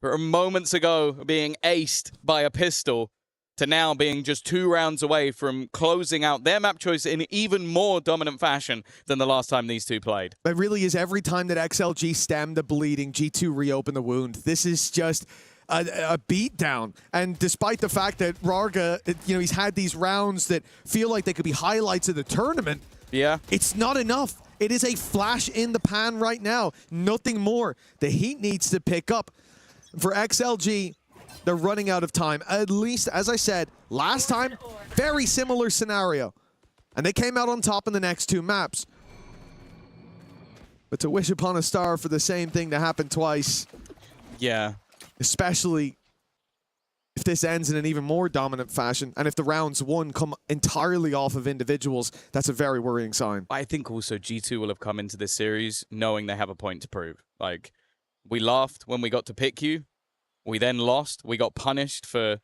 [SPEAKER 19] But moments ago, being aced by a pistol, to now being just 2 rounds away from closing out their map choice in even more dominant fashion than the last time these two played.
[SPEAKER 18] It really is every time that XLG stemmed the bleeding, G2 reopened the wound. This is just a beatdown. And despite the fact that Rarga, he's had these rounds that feel like they could be highlights of the tournament, it's not enough. It is a flash in the pan right now. Nothing more. The heat needs to pick up. For XLG, they're running out of time. At least, as I said, last time, very similar scenario. And they came out on top in the next 2 maps. But to wish upon a star for the same thing to happen twice.
[SPEAKER 19] Yeah.
[SPEAKER 18] Especially if this ends in an even more dominant fashion. And if the rounds won come entirely off of individuals, that's a very worrying sign.
[SPEAKER 19] I think also G2 will have come into this series knowing they have a point to prove. Like, we laughed when we got to pick you. We then lost. We got punished for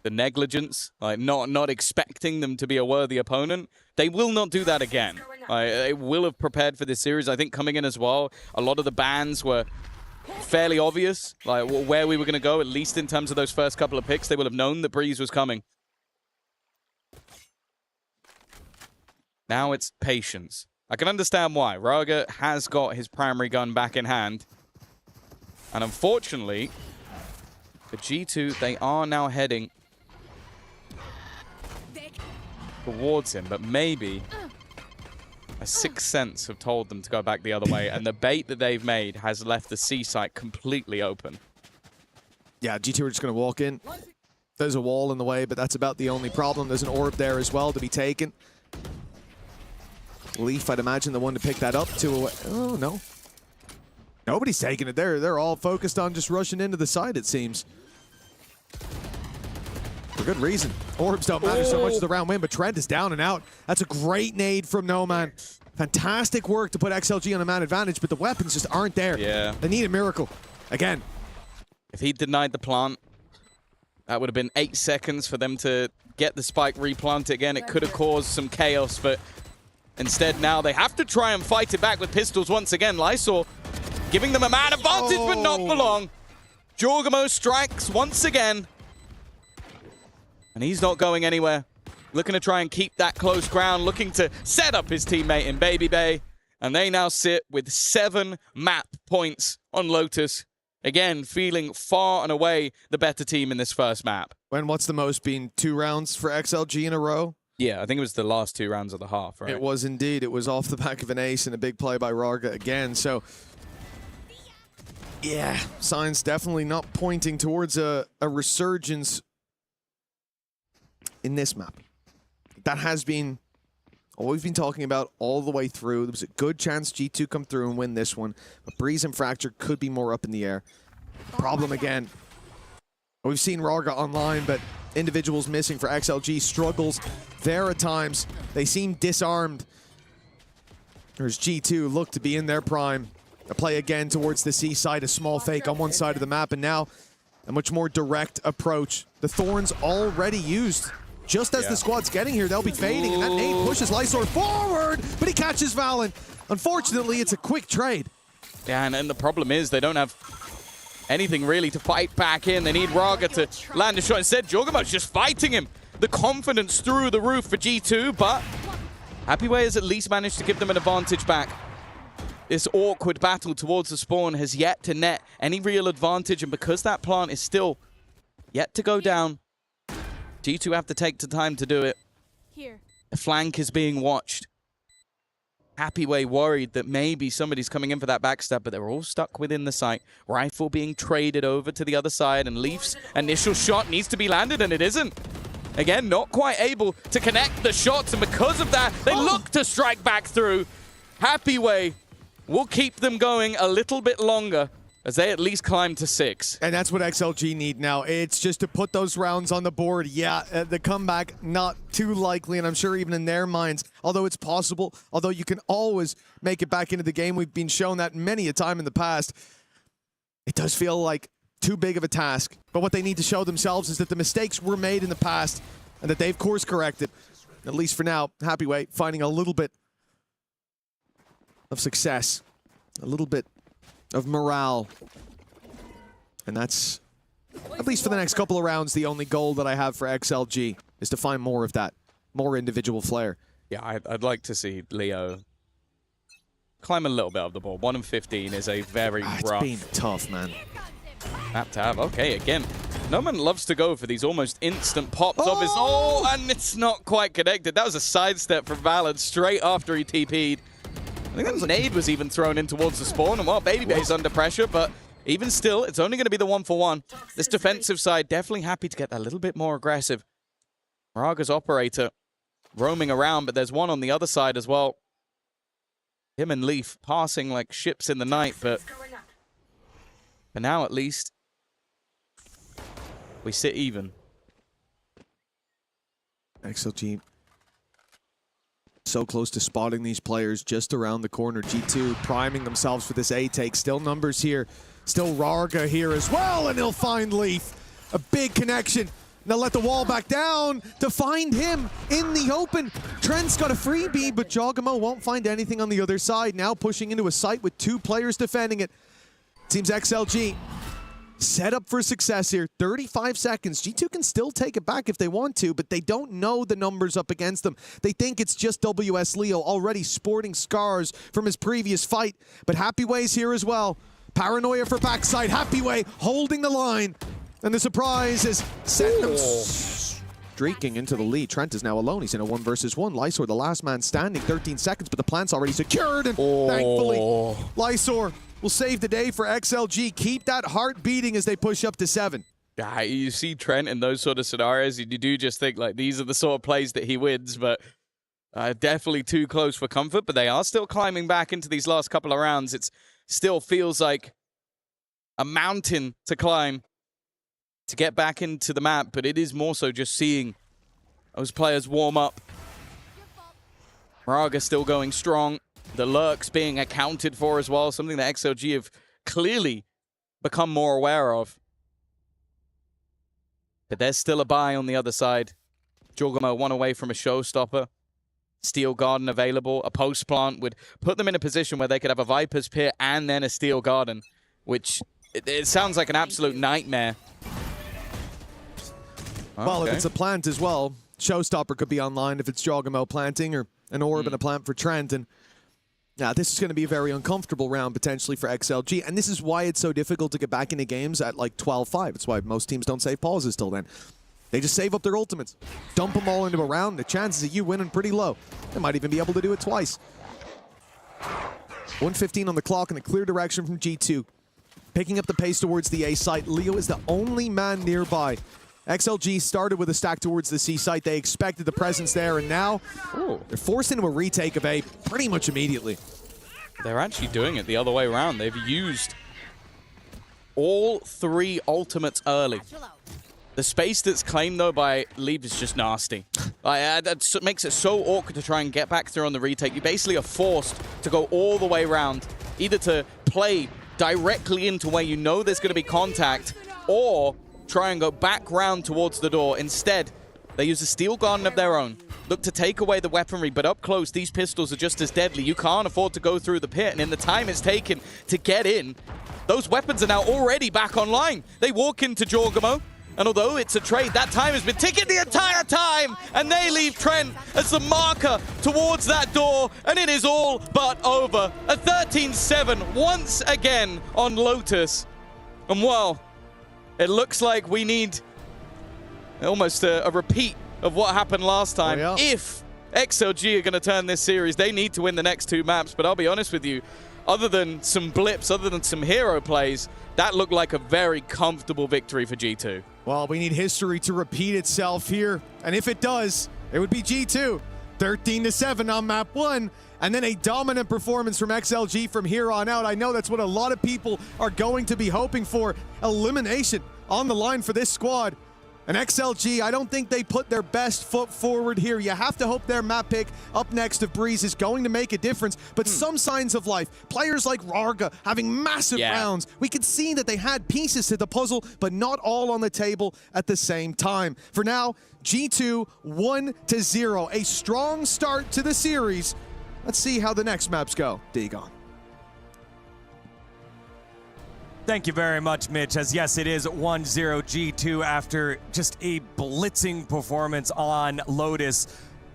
[SPEAKER 19] the negligence, like not expecting them to be a worthy opponent. They will not do that again. They will have prepared for this series. I think coming in as well, a lot of the bans were fairly obvious, like where we were going to go, at least in terms of those first couple of picks. They will have known that Breeze was coming. Now it's patience. I can understand why. Rarga has got his primary gun back in hand. And unfortunately, for G2, they are now heading towards him. But maybe a sixth sense have told them to go back the other way. And the bait that they've made has left the C site completely open.
[SPEAKER 18] Yeah, G2 are just going to walk in. There's a wall in the way, but that's about the only problem. There's an orb there as well to be taken. Leaf, I'd imagine, the one to pick that up to... Oh, no. Nobody's taking it there. They're all focused on just rushing into the side, it seems. good reason. Orbs don't matter so much to the round win, but Trent is down and out. That's a great nade from Noman. Fantastic work to put XLG on a man advantage, but the weapons just aren't there.
[SPEAKER 19] Yeah.
[SPEAKER 18] They need a miracle. Again.
[SPEAKER 19] If he denied the plant, that would have been 8 seconds for them to get the spike, replant it again. It could have caused some chaos, but instead now they have to try and fight it back with pistols once again. Lysor giving them a man advantage, but not for long. Jorgamo strikes once again. And he's not going anywhere. Looking to try and keep that close ground, looking to set up his teammate in Baby Bay. And they now sit with 7 map points on Lotus. Again, feeling far and away the better team in this first map.
[SPEAKER 18] And what's the most been 2 rounds for XLG in a row?
[SPEAKER 19] Yeah, I think it was the last 2 rounds of the half, right?
[SPEAKER 18] It was indeed. It was off the back of an ace and a big play by Rarga again. So, yeah, signs definitely not pointing towards a resurgence in this map. That has been all we've been talking about all the way through. There was a good chance G2 come through and win this one, but Breeze and Fracture could be more up in the air. Problem again. We've seen Rarga online, but individuals missing for XLG. Struggles there at times. They seem disarmed. There's G2 look to be in their prime. A play again towards the seaside, a small fake on one side of the map, and now a much more direct approach. The Thorns already used. Just as the squad's getting here, they'll be fading, and that nade pushes Lysor forward, but he catches Valen. Unfortunately, it's a quick trade.
[SPEAKER 19] Yeah, and the problem is they don't have anything really to fight back in. They need Rarga to land a shot. Instead, Jorgamo's just fighting him. The confidence through the roof for G2, but Happyway has at least managed to give them an advantage back. This awkward battle towards the spawn has yet to net any real advantage, and because that plant is still yet to go down, G2 have to take the time to do it.
[SPEAKER 4] Here.
[SPEAKER 19] The flank is being watched. Happyway worried that maybe somebody's coming in for that backstab, but they're all stuck within the site. Rifle being traded over to the other side, and Leaf's initial shot needs to be landed, and it isn't. Again, not quite able to connect the shots, and because of that, they look to strike back through. Happyway will keep them going a little bit longer as they at least climb to 6.
[SPEAKER 18] And that's what XLG need now. It's just to put those rounds on the board. Yeah, the comeback, not too likely, and I'm sure even in their minds, although it's possible, although you can always make it back into the game, we've been shown that many a time in the past, it does feel like too big of a task. But what they need to show themselves is that the mistakes were made in the past and that they've course corrected. At least for now, Happyway finding a little bit of success, a little bit of morale. And that's, at least for the next couple of rounds, the only goal that I have for XLG is to find more of that, more individual flair.
[SPEAKER 19] Yeah, I'd like to see Leo climb a little bit of the ball. 1 and 15 is a very rough.
[SPEAKER 18] It's been tough, man.
[SPEAKER 19] Map to have. Okay, again. Noman loves to go for these almost instant pops of his... Oh, and it's not quite connected. That was a sidestep from Valad straight after he TP'd. I think that nade was even thrown in towards the spawn, and well, Baby Bay's under pressure, but even still, it's only going to be the 1-for-1. This defensive side definitely happy to get a little bit more aggressive. Raga's operator roaming around, but there's one on the other side as well. Him and Leaf passing like ships in the night, but for now at least, we sit even.
[SPEAKER 18] XLG so close to spotting these players just around the corner. G2 priming themselves for this A take. Still numbers here. Still Rarga here as well, and he'll find Leaf. A big connection. Now let the wall back down to find him in the open. Trent's got a freebie, but Jogamo won't find anything on the other side. Now pushing into a site with 2 players defending it. Seems XLG set up for success here. 35 seconds. G2 can still take it back if they want to, but they don't know the numbers up against them. They think it's just WS Leo, already sporting scars from his previous fight. But Happyway's here as well. Paranoia for backside. Happyway holding the line. And the surprise is setting them streaking into the lead. Trent is now alone. He's in a 1 versus 1. Lysor, the last man standing. 13 seconds, but the plant's already secured. And thankfully, Lysor will save the day for XLG. Keep that heart beating as they push up to 7.
[SPEAKER 19] Yeah, you see Trent in those sort of scenarios, you do just think, like, these are the sort of plays that he wins, but definitely too close for comfort. But they are still climbing back into these last couple of rounds. It still feels like a mountain to climb. to get back into the map, but it is more so just seeing those players warm up. Raga still going strong. The lurks being accounted for as well, something that XLG have clearly become more aware of. But there's still a buy on the other side. Jorgamo one away from a showstopper. Steel Garden available. A post plant would put them in a position where they could have a Viper's Pit and then a Steel Garden, which it sounds like an absolute nightmare.
[SPEAKER 18] Well, if it's a plant as well, showstopper could be online if it's Jorgamo planting, or an orb and a plant for Trent. And now this is going to be a very uncomfortable round potentially for XLG, and this is why it's so difficult to get back into games at like 12-5. It's why most teams don't save pauses till then. They just save up their ultimates, dump them all into a round. The chances of you winning pretty low. They might even be able to do it twice. 1:15 on the clock in a clear direction from G2. Picking up the pace towards the A site. Leo is the only man nearby. XLG started with a stack towards the C site. They expected the presence there, and now they're forced into a retake of A pretty much immediately.
[SPEAKER 19] They're actually doing it the other way around. They've used all 3 ultimates early. The space that's claimed, though, by Leap is just nasty. That makes it so awkward to try and get back through on the retake. You basically are forced to go all the way around, either to play directly into where you know there's going to be contact, or try and go back round towards the door. Instead, they use a Steel Garden of their own. Look to take away the weaponry, but up close, these pistols are just as deadly. You can't afford to go through the pit, and in the time it's taken to get in, those weapons are now already back online. They walk into Jorgamo, and although it's a trade, that time has been ticking the entire time, and they leave Trent as the marker towards that door, and it is all but over. A 13-7 once again on Lotus. And well, it looks like we need almost a repeat of what happened last time. If XLG are going to turn this series, they need to win the next 2 maps. But I'll be honest with you, other than some blips, other than some hero plays, that looked like a very comfortable victory for G2.
[SPEAKER 18] Well, we need history to repeat itself here. And if it does, it would be G2. 13-7 on map 1. And then a dominant performance from XLG from here on out. I know that's what a lot of people are going to be hoping for. Elimination on the line for this squad. And XLG, I don't think they put their best foot forward here. You have to hope their map pick up next of Breeze is going to make a difference. But some signs of life. Players like Raga having massive rounds. We could see that they had pieces to the puzzle, but not all on the table at the same time. For now, G2 1-0. A strong start to the series. Let's see how the next maps go. Dagon.
[SPEAKER 5] Thank you very much, Mitch, as yes, it is 1-0 G2 after just a blitzing performance on Lotus.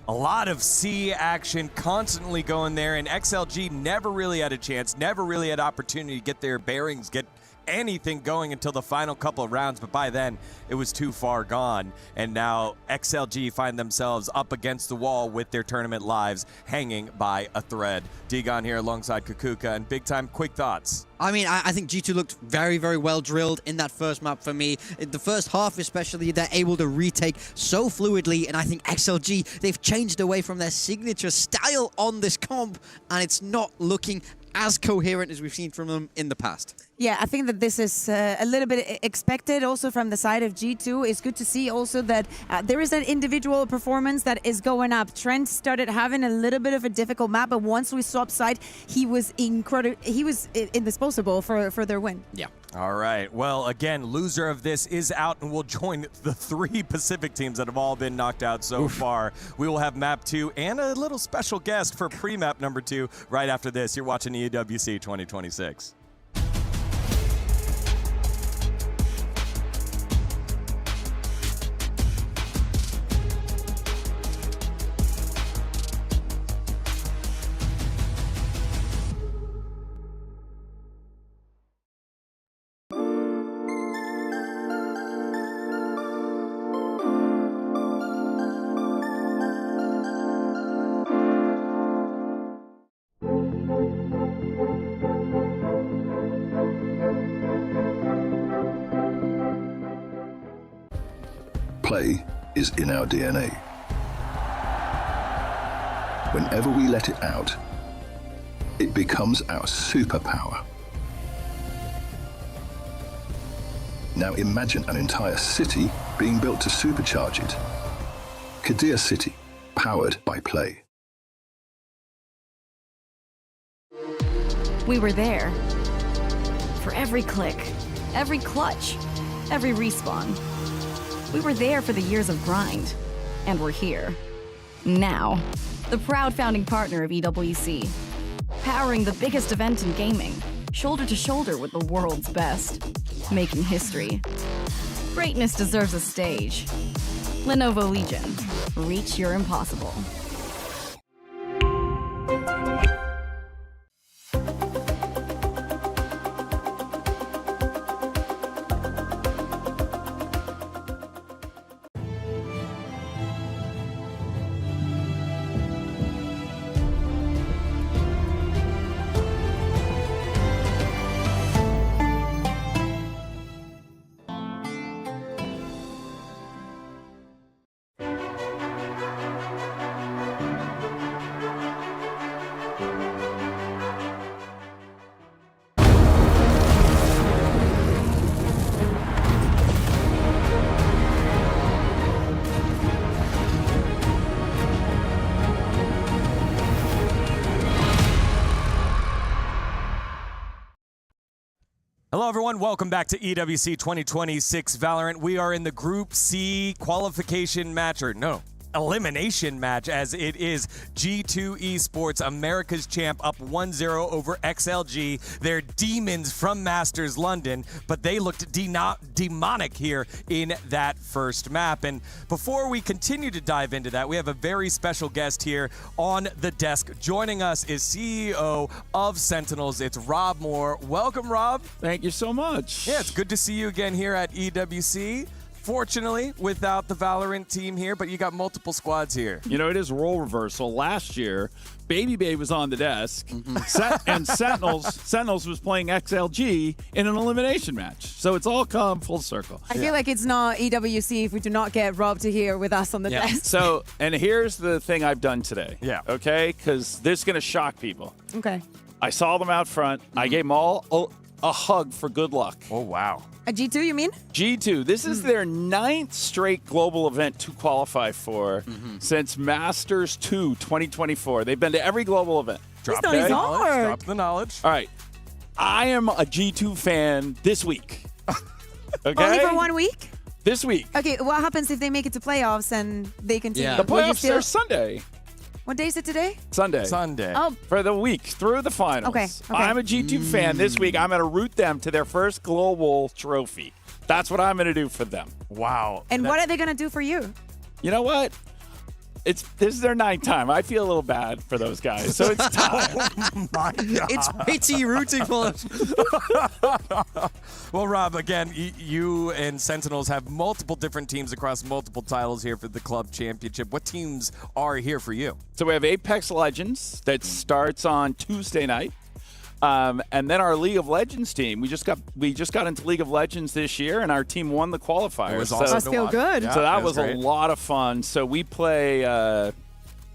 [SPEAKER 5] A lot of C action constantly going there, and XLG never really had a chance, never really had opportunity to get their bearings, get anything going until the final couple of rounds, but by then it was too far gone. And now XLG find themselves up against the wall with their tournament lives hanging by a thread. Dagon here alongside Kukuka, and big time quick thoughts.
[SPEAKER 6] I mean, I think G2 looked very, very well drilled in that first map for me. In the first half especially, they're able to retake so fluidly, and I think XLG, they've changed away from their signature style on this comp, and it's not looking as coherent as we've seen from them in the past.
[SPEAKER 7] Yeah, I think that this is a little bit expected also from the side of G2. It's good to see also that there is an individual performance that is going up. Trent started having a little bit of a difficult map, but once we swapped side, he was incredible. He was indisposable for their win.
[SPEAKER 6] Yeah.
[SPEAKER 5] All right. Well, again, loser of this is out and will join the 3 Pacific teams that have all been knocked out so far. We will have map 2 and a little special guest for pre-map number 2 right after this. You're watching EWC 2026.
[SPEAKER 12] Play is in our DNA. Whenever we let it out, it becomes our superpower. Now imagine an entire city being built to supercharge it. Kadir City, powered by play.
[SPEAKER 13] We were there. For every click, every clutch, every respawn. We were there for the years of grind. And we're here. Now. The proud founding partner of EWC. Powering the biggest event in gaming. Shoulder to shoulder with the world's best. Making history. Greatness deserves a stage. Lenovo Legion. Reach your impossible.
[SPEAKER 5] Hello, everyone. Welcome back to EWC 2026 Valorant. We are in the Group C qualification match, or no, elimination match, as it is G2 Esports, America's champ, up 1-0 over XLG. They're demons from Masters London, but they looked demonic here in that first map. And before we continue to dive into that, we have a very special guest here on the desk. Joining us is CEO of Sentinels. It's Rob Moore. Welcome, Rob.
[SPEAKER 20] Thank you so much.
[SPEAKER 5] Yeah, it's good to see you again here at EWC. Fortunately, without the Valorant team here, but you got multiple squads here.
[SPEAKER 20] You know, it is role reversal. Last year, Baby Babe was on the desk, and Sentinels was playing XLG in an elimination match. So it's all come full circle.
[SPEAKER 7] I feel like it's not EWC if we do not get Rob to here with us on the desk.
[SPEAKER 20] So, and here's the thing I've done today.
[SPEAKER 5] Yeah.
[SPEAKER 20] Okay? Because this is going to shock people.
[SPEAKER 7] Okay.
[SPEAKER 20] I saw them out front. I gave them all a hug for good luck.
[SPEAKER 5] Oh, wow.
[SPEAKER 7] A G2, you mean?
[SPEAKER 20] G2. This is their 9th straight global event to qualify for since Masters 2 2024. They've been to every global event.
[SPEAKER 5] Drop the knowledge. Drop the knowledge.
[SPEAKER 20] All right. I am a G2 fan this week. Okay?
[SPEAKER 7] Only for 1 week?
[SPEAKER 20] This week.
[SPEAKER 7] Okay, what happens if they make it to playoffs and they continue?
[SPEAKER 20] The playoffs are Sunday.
[SPEAKER 7] What day is it today?
[SPEAKER 20] Sunday.
[SPEAKER 7] Oh.
[SPEAKER 20] For the week through the finals.
[SPEAKER 7] Okay.
[SPEAKER 20] I'm a G2 fan this week. I'm going to root them to their first global trophy. That's what I'm going to do for them.
[SPEAKER 5] Wow.
[SPEAKER 7] And what are they going to do for you?
[SPEAKER 20] You know what? This is their 9th time. I feel a little bad for those guys. So it's time.
[SPEAKER 5] Oh my God.
[SPEAKER 6] It's pity rooting for them.
[SPEAKER 5] Well, Rob, again, you and Sentinels have multiple different teams across multiple titles here for the club championship. What teams are here for you?
[SPEAKER 20] So we have Apex Legends that starts on Tuesday night. And then our League of Legends team. We just got into League of Legends this year, and our team won the qualifiers.
[SPEAKER 5] It was awesome.
[SPEAKER 7] Must feel good.
[SPEAKER 20] So that was
[SPEAKER 5] great.
[SPEAKER 20] a lot of fun. So we play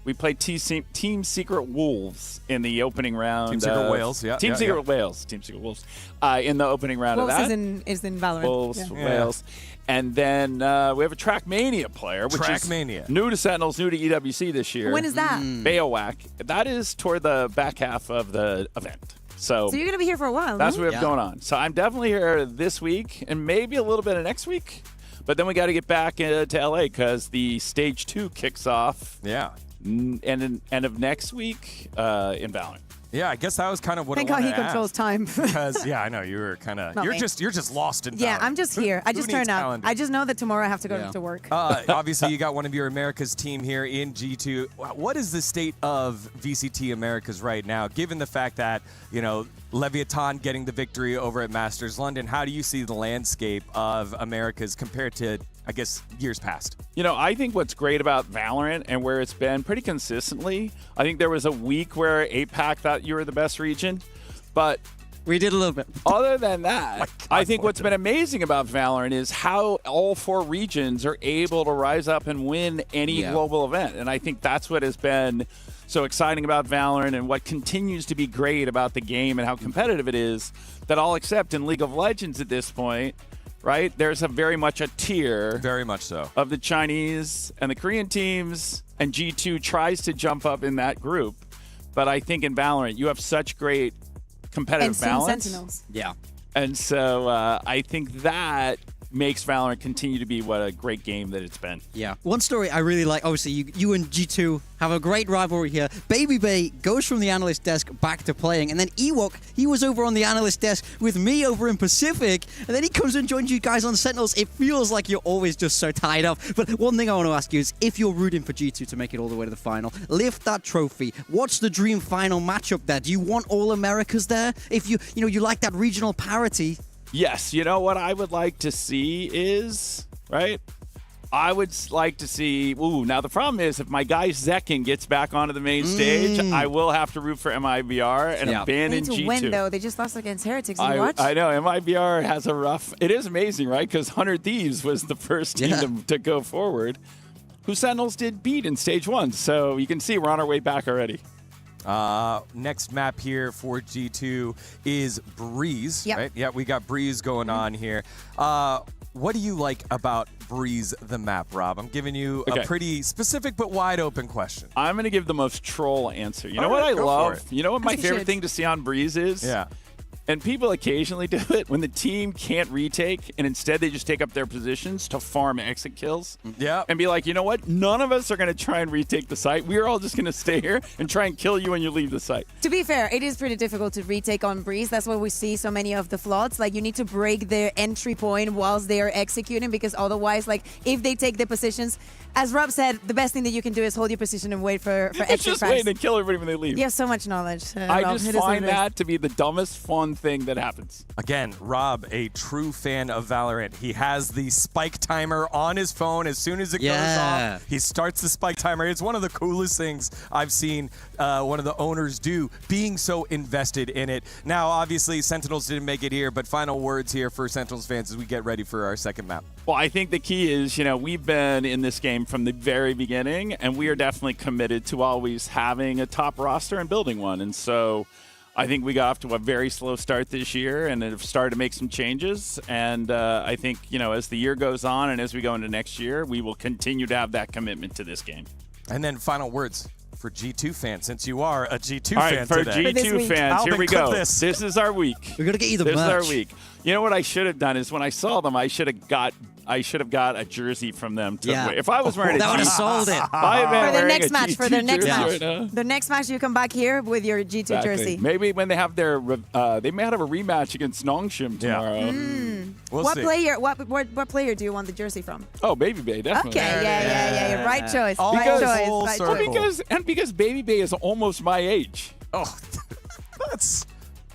[SPEAKER 20] Team Secret Wolves in the opening round.
[SPEAKER 5] Team Secret Wales, yeah.
[SPEAKER 20] Team Secret Wales. Team Secret Wolves in the opening round
[SPEAKER 7] Wolves
[SPEAKER 20] of that.
[SPEAKER 7] is in Valorant.
[SPEAKER 20] Wolves, Wales. And then we have a Trackmania player, which is new to Sentinels, new to EWC this year.
[SPEAKER 7] When is that?
[SPEAKER 20] Bayowac. That is toward the back half of the event. So
[SPEAKER 7] you're going to be here for a while,
[SPEAKER 20] that's
[SPEAKER 7] no?
[SPEAKER 20] what we have going on. So I'm definitely here this week and maybe a little bit of next week. But then we got to get back to LA because the stage 2 kicks off.
[SPEAKER 5] Yeah.
[SPEAKER 20] End of next week in Valorant.
[SPEAKER 5] Yeah, I guess that was kind of what
[SPEAKER 7] Thank
[SPEAKER 5] I
[SPEAKER 7] God
[SPEAKER 5] wanted
[SPEAKER 7] he
[SPEAKER 5] to
[SPEAKER 7] controls
[SPEAKER 5] ask.
[SPEAKER 7] time.
[SPEAKER 5] Because you know, you were kind of you're just lost in.
[SPEAKER 7] Yeah,
[SPEAKER 5] Valorant.
[SPEAKER 7] I'm just here. I just
[SPEAKER 5] Who
[SPEAKER 7] turn
[SPEAKER 5] needs
[SPEAKER 7] up.
[SPEAKER 5] calendar?
[SPEAKER 7] I just know that tomorrow I have to go to work.
[SPEAKER 5] Obviously, you got one of your America's team here in G2. What is the state of VCT Americas right now, given the fact that, you know, Leviathan getting the victory over at Masters London? How do you see the landscape of Americas compared to, I guess, years past?
[SPEAKER 20] You know, I think what's great about Valorant and where it's been pretty consistently, I think there was a week where APAC thought you were the best region, but
[SPEAKER 6] we did a little bit.
[SPEAKER 20] Other than that, I think what's been amazing about Valorant is how all 4 regions are able to rise up and win any global event. And I think that's what has been so exciting about Valorant and what continues to be great about the game and how competitive it is, that I'll accept in League of Legends at this point, right? There's a very much a tier.
[SPEAKER 5] Very much so.
[SPEAKER 20] Of the Chinese and the Korean teams, and G2 tries to jump up in that group. But I think in Valorant, you have such great competitive balance.
[SPEAKER 7] Sentinels.
[SPEAKER 6] Yeah.
[SPEAKER 20] And so I think that makes Valorant continue to be what a great game that it's been.
[SPEAKER 6] Yeah. One story I really like, obviously, you and G2 have a great rivalry here. Baby Bay goes from the analyst desk back to playing, and then Ewok, he was over on the analyst desk with me over in Pacific, and then he comes and joins you guys on Sentinels. It feels like you're always just so tied up. But one thing I want to ask you is, if you're rooting for G2 to make it all the way to the final, lift that trophy. What's the dream final matchup there? Do you want all Americas there? If you like that regional parity.
[SPEAKER 20] Yes, you know what I would like to see is, right? I would like to see, now the problem is if my guy Zekin gets back onto the main stage, I will have to root for MIBR and abandon G2.
[SPEAKER 7] They need to win, though. They just lost against Heretics. Did you watch?
[SPEAKER 20] I know. MIBR has a rough... It is amazing, right? Because 100 Thieves was the first team to go forward, who Sentinels did beat in stage 1. So you can see we're on our way back already.
[SPEAKER 5] Next map here for G2 is Breeze, right? Yeah, we got Breeze going on here. What do you like about Breeze, the map, Rob? I'm giving you a pretty specific but wide open question.
[SPEAKER 20] I'm going to give the most troll answer. You know what I love? You know what my favorite thing to see on Breeze is?
[SPEAKER 5] Yeah.
[SPEAKER 20] And people occasionally do it when the team can't retake and instead they just take up their positions to farm exit kills.
[SPEAKER 5] Yeah.
[SPEAKER 20] And be like, you know what? None of us are going to try and retake the site. We're all just going to stay here and try and kill you when you leave the site.
[SPEAKER 7] To be fair, it is pretty difficult to retake on Breeze. That's why we see so many of the floods. Like, you need to break their entry point whilst they are executing, because otherwise, like, if they take their positions, as Rob said, the best thing that you can do is hold your position and wait for exit
[SPEAKER 20] just
[SPEAKER 7] frags.
[SPEAKER 20] wait and kill everybody when they leave.
[SPEAKER 7] You have so much knowledge.
[SPEAKER 20] I
[SPEAKER 7] Rob.
[SPEAKER 20] just
[SPEAKER 7] It is
[SPEAKER 20] find
[SPEAKER 7] what it is.
[SPEAKER 20] that to be the dumbest fun thing that happens.
[SPEAKER 5] Again, Rob, a true fan of Valorant. He has the spike timer on his phone. As soon as it goes off, he starts the spike timer. It's one of the coolest things I've seen one of the owners do, being so invested in it. Now, obviously, Sentinels didn't make it here, but final words here for Sentinels fans as we get ready for our second map.
[SPEAKER 20] Well, I think the key is, we've been in this game from the very beginning, and we are definitely committed to always having a top roster and building one. And so I think we got off to a very slow start this year and have started to make some changes. And I think, as the year goes on and as we go into next year, we will continue to have that commitment to this game.
[SPEAKER 5] And then final words for G2 fans, since you are a G2
[SPEAKER 20] All
[SPEAKER 5] fan
[SPEAKER 20] right, for
[SPEAKER 5] today.
[SPEAKER 20] G2 fans, here we go. This is our week.
[SPEAKER 6] We're gonna get you the
[SPEAKER 20] This
[SPEAKER 6] merch.
[SPEAKER 20] is our week. You know what I should have done is when I saw them, I should have got a jersey from them. If I was wearing a
[SPEAKER 6] that would have
[SPEAKER 20] G2
[SPEAKER 6] sold it.
[SPEAKER 7] For their next match, for their next match.
[SPEAKER 20] right now.
[SPEAKER 7] The next match, you come back here with your G2 jersey.
[SPEAKER 20] Maybe when they have their, they may have a rematch against Nongshim tomorrow.
[SPEAKER 5] We'll
[SPEAKER 7] what
[SPEAKER 5] see.
[SPEAKER 7] player? What player do you want the jersey from?
[SPEAKER 20] Oh, Baby Bay, definitely.
[SPEAKER 7] Okay, yeah. Right choice.
[SPEAKER 5] All
[SPEAKER 7] Right
[SPEAKER 5] full
[SPEAKER 7] choice.
[SPEAKER 5] circle.
[SPEAKER 20] Because Baby Bay is almost my age.
[SPEAKER 5] Oh, that's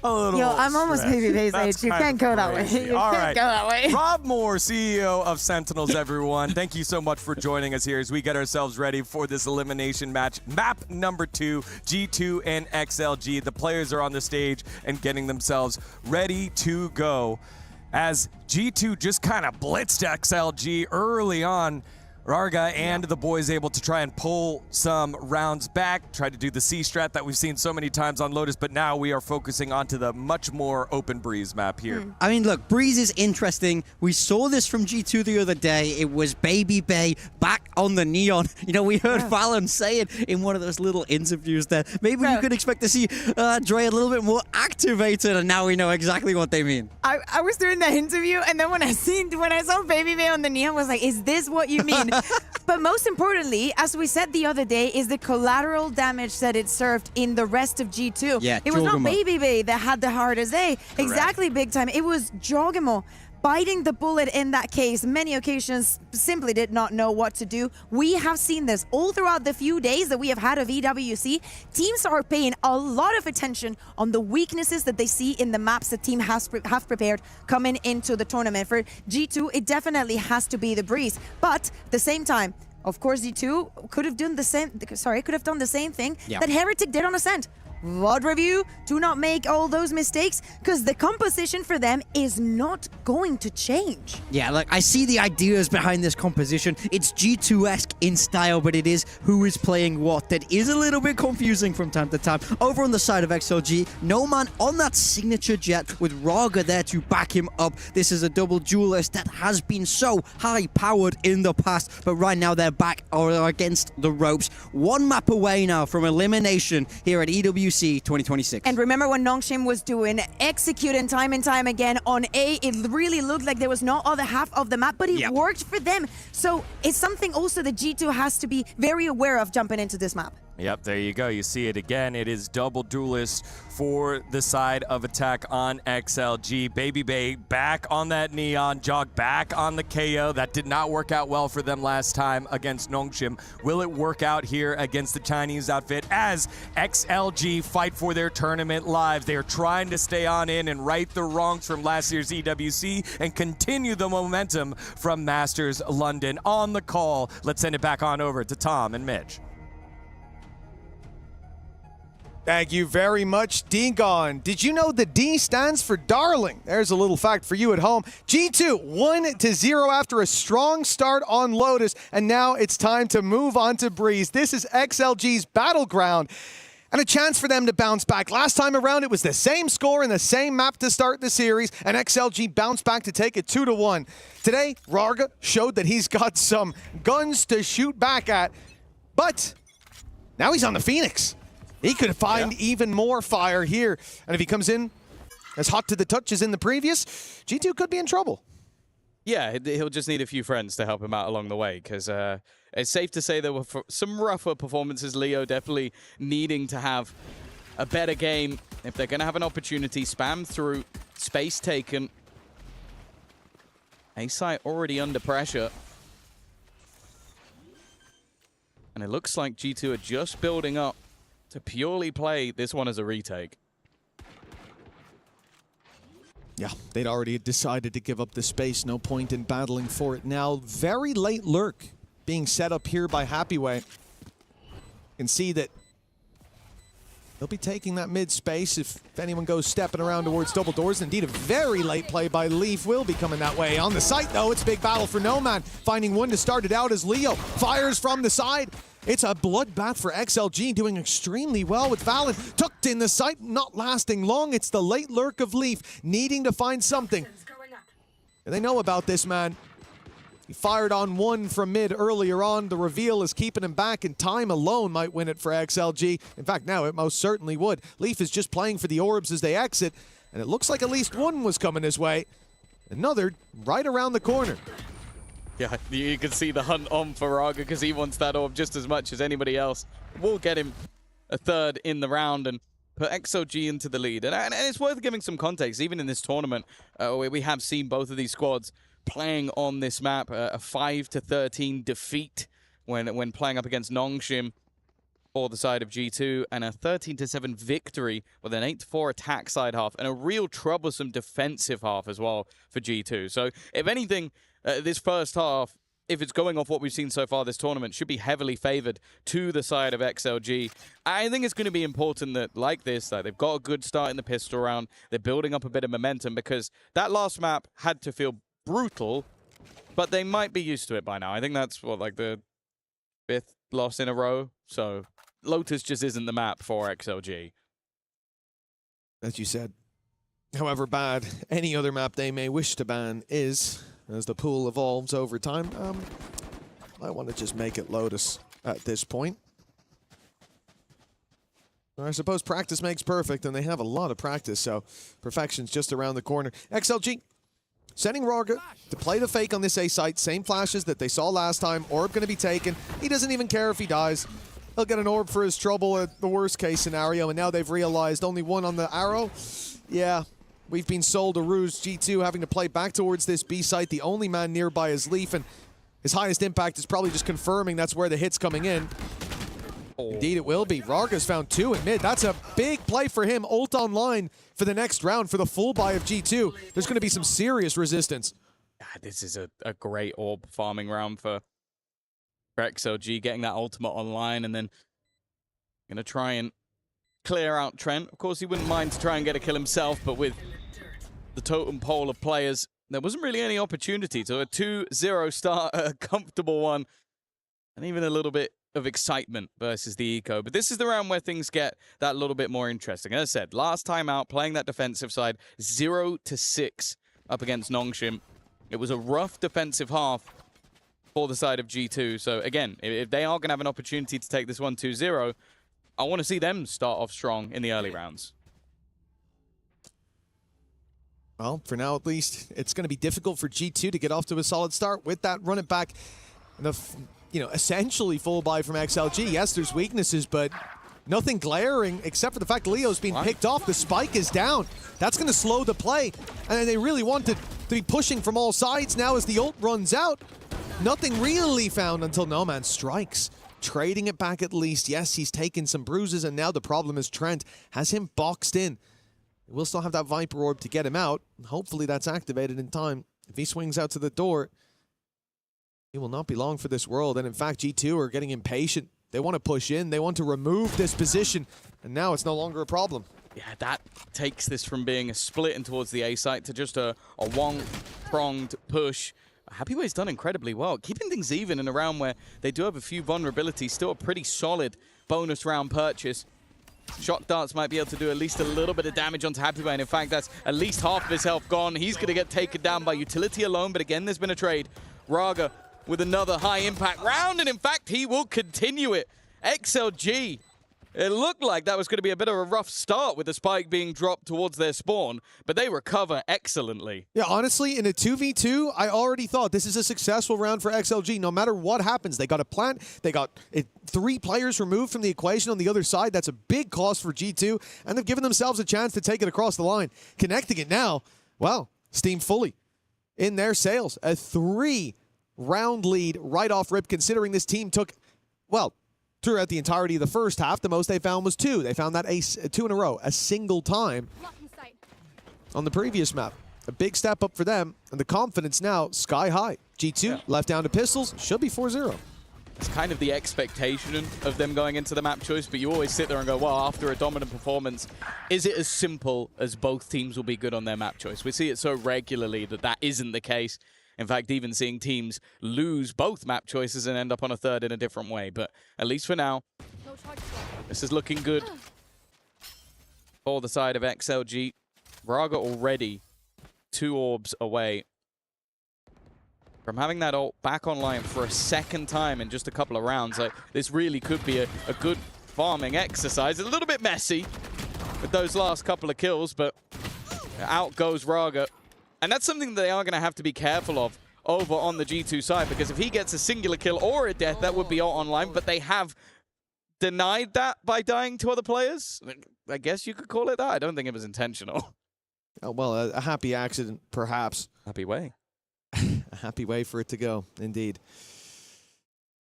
[SPEAKER 5] a little.
[SPEAKER 7] Yo, I'm almost
[SPEAKER 5] stretch.
[SPEAKER 7] Baby Bay's
[SPEAKER 5] That's
[SPEAKER 7] age. You
[SPEAKER 5] kind
[SPEAKER 7] can't
[SPEAKER 5] of
[SPEAKER 7] go that way.
[SPEAKER 5] crazy.
[SPEAKER 7] You
[SPEAKER 5] All
[SPEAKER 7] can't
[SPEAKER 5] right.
[SPEAKER 7] go that way.
[SPEAKER 5] Rob Moore, CEO of Sentinels, everyone. Thank you so much for joining us here as we get ourselves ready for this elimination match. Map number 2, G2 and XLG. The players are on the stage and getting themselves ready to go. As G2 just kind of blitzed XLG early on, Rarga and the boys able to try and pull some rounds back, try to do the C strat that we've seen so many times on Lotus, but now we are focusing onto the much more open Breeze map here.
[SPEAKER 6] I mean, look, Breeze is interesting. We saw this from G2 the other day. It was Baby Bay back on the neon. We heard Fallon say it in one of those little interviews there. Maybe you could expect to see Dre a little bit more activated, and now we know exactly what they mean.
[SPEAKER 7] I was doing that interview, and then when I saw Baby Bay on the neon, I was like, is this what you mean? But most importantly, as we said the other day, is the collateral damage that it served in the rest of G2.
[SPEAKER 6] Yeah,
[SPEAKER 7] it was not
[SPEAKER 6] Jogamo.
[SPEAKER 7] Baby Bay that had the hardest day. Exactly, big time. It was Jogamo biting the bullet in that case. Many occasions simply did not know what to do. We have seen this all throughout the few days that we have had of EWC. Teams are paying a lot of attention on the weaknesses that they see in the maps the team have prepared coming into the tournament. For G2, it definitely has to be the Breeze. But at the same time, of course, G2 could have done the same. Could have done the same thing that Heretic did on Ascent. VOD review, do not make all those mistakes, because the composition for them is not going to change.
[SPEAKER 6] Yeah, look, I see the ideas behind this composition. It's G2-esque in style, but it is who is playing what that is a little bit confusing from time to time. Over on the side of XLG, No Man on that signature jet with Raga there to back him up. This is a double duelist that has been so high-powered in the past, but right now they're back or against the ropes. One map away now from elimination here at EWC 2026.
[SPEAKER 7] And remember when Nongshim was executing time and time again on A, it really looked like there was no other half of the map, but it worked for them. So it's something also that G2 has to be very aware of jumping into this map.
[SPEAKER 5] Yep, there you go. You see it again. It is double duelist for the side of attack on XLG. Baby Bay back on that Neon, Jog back on the KO. That did not work out well for them last time against Nongshim. Will it work out here against the Chinese outfit as XLG fight for their tournament lives? They are trying to stay on in and right the wrongs from last year's EWC and continue the momentum from Masters London. On the call, let's send it back on over to Tom and Mitch.
[SPEAKER 18] Thank you very much, Dingon. Did you know the D stands for darling? There's a little fact for you at home. G2 1-0 after a strong start on Lotus, and now it's time to move on to Breeze. This is XLG's battleground, and a chance for them to bounce back. Last time around, it was the same score and the same map to start the series, and XLG bounced back to take it 2-1. Today, Raga showed that he's got some guns to shoot back at, but now he's on the Phoenix. He could find even more fire here. And if he comes in as hot to the touch as in the previous, G2 could be in trouble.
[SPEAKER 19] Yeah, he'll just need a few friends to help him out along the way, because it's safe to say there were some rougher performances. Leo definitely needing to have a better game. If they're going to have an opportunity, spam through, space taken. A-site already under pressure. And it looks like G2 are just building up to purely play this one as a retake.
[SPEAKER 18] Yeah, they'd already decided to give up the space. No point in battling for it now. Very late lurk being set up here by Happyway. You can see that they'll be taking that mid space if anyone goes stepping around towards double doors. Indeed, a very late play by Leaf will be coming that way. On the site, though, it's a big battle for No Man. Finding one to start it out as Leo fires from the side. It's a bloodbath for XLG, doing extremely well with Valen. Tucked in the site, not lasting long. It's the late lurk of Leaf, needing to find something. And they know about this man. He fired on one from mid earlier on. The reveal is keeping him back, and time alone might win it for XLG. In fact, now it most certainly would. Leaf is just playing for the orbs as they exit, and it looks like at least one was coming his way. Another right around the corner.
[SPEAKER 19] Yeah, you can see the hunt on for Raga because he wants that orb just as much as anybody else. We'll get him a third in the round and put XOG into the lead. And it's worth giving some context, even in this tournament, where we have seen both of these squads playing on this map. A 5-13 defeat when playing up against Nongshim for the side of G2, and a 13-7 victory with an 8-4 attack side half, and a real troublesome defensive half as well for G2. So, if anything, this first half, if it's going off what we've seen so far this tournament, should be heavily favored to the side of XLG. I think it's going to be important that, like this, that they've got a good start in the pistol round. They're building up a bit of momentum, because that last map had to feel brutal, but they might be used to it by now. I think that's, what, like the 5th loss in a row? So Lotus just isn't the map for XLG.
[SPEAKER 18] As you said, however bad any other map they may wish to ban is, as the pool evolves over time, I want to just make it Lotus at this point. I suppose practice makes perfect, and they have a lot of practice, so perfection's just around the corner. XLG sending Raga to play the fake on this A site. Same flashes that they saw last time. Orb going to be taken. He doesn't even care if he dies. He'll get an orb for his trouble at the worst case scenario, and now they've realized only one on the arrow. Yeah, we've been sold a ruse. G2 having to play back towards this B site. The only man nearby is Leaf, and his highest impact is probably just confirming that's where the hit's coming in. Indeed it will be. Raga's found 2 in mid. That's a big play for him. Ult online for the next round for the full buy of G2. There's going to be some serious resistance.
[SPEAKER 19] This is a great orb farming round for XOG, getting that ultimate online, and then going to try and clear out Trent. Of course, he wouldn't mind to try and get a kill himself, but with the totem pole of players, there wasn't really any opportunity. So a 2-0 start, a comfortable one, and even a little bit of excitement versus the Eco. But this is the round where things get that little bit more interesting. As I said, last time out, playing that defensive side, 0-6 up against Nongshim. It was a rough defensive half for the side of G2. So again, if they are going to have an opportunity to take this one 2-0, I want to see them start off strong in the early rounds.
[SPEAKER 18] Well, for now at least, it's going to be difficult for G2 to get off to a solid start with that run it back. The, essentially full buy from XLG. Yes, there's weaknesses, but nothing glaring except for the fact Leo's being picked off. The spike is down. That's going to slow the play. And they really wanted to be pushing from all sides now as the ult runs out. Nothing really found until No Man strikes. Trading it back at least. Yes, he's taken some bruises, and now the problem is Trent has him boxed in. We'll still have that Viper Orb to get him out. Hopefully that's activated in time. If he swings out to the door, he will not be long for this world. And in fact, G2 are getting impatient. They want to push in. They want to remove this position. And now it's no longer a problem.
[SPEAKER 19] Yeah, that takes this from being a split in towards the A site to just a one-pronged push. Happyway's done incredibly well, keeping things even in a round where they do have a few vulnerabilities. Still a pretty solid bonus round purchase. Shock darts might be able to do at least a little bit of damage onto Happyway, and in fact, that's at least half of his health gone. He's going to get taken down by utility alone, but again, there's been a trade. Raga with another high-impact round, and in fact, he will continue it. XLG, it looked like that was going to be a bit of a rough start with the spike being dropped towards their spawn, but they recover excellently.
[SPEAKER 18] Yeah, honestly, in a 2v2, I already thought this is a successful round for XLG. No matter what happens, they got a plant, they got 3 players removed from the equation on the other side. That's a big cost for G2, and they've given themselves a chance to take it across the line. Connecting it now, well, Steam fully in their sails. A 3-round lead right off rip, considering this team took, well, throughout the entirety of the first half, the most they found was 2. They found that ace 2 in a row, a single time on the previous map. A big step up for them, and the confidence now sky high. G2 left down to pistols, should be 4-0.
[SPEAKER 19] It's kind of the expectation of them going into the map choice, but you always sit there and go, well, after a dominant performance, is it as simple as both teams will be good on their map choice? We see it so regularly that that isn't the case. In fact, even seeing teams lose both map choices and end up on a third in a different way. But at least for now, this is looking good for the side of XLG. Raga already 2 orbs away from having that ult back online for a second time in just a couple of rounds. Like, this really could be a good farming exercise. A little bit messy with those last couple of kills, but out goes Raga. And that's something that they are going to have to be careful of over on the G2 side, because if he gets a singular kill or a death, that would be all online, but they have denied that by dying to other players. I guess you could call it that. I don't think it was intentional.
[SPEAKER 18] Oh, well, a happy accident, perhaps.
[SPEAKER 19] Happy way.
[SPEAKER 18] A happy way for it to go, indeed.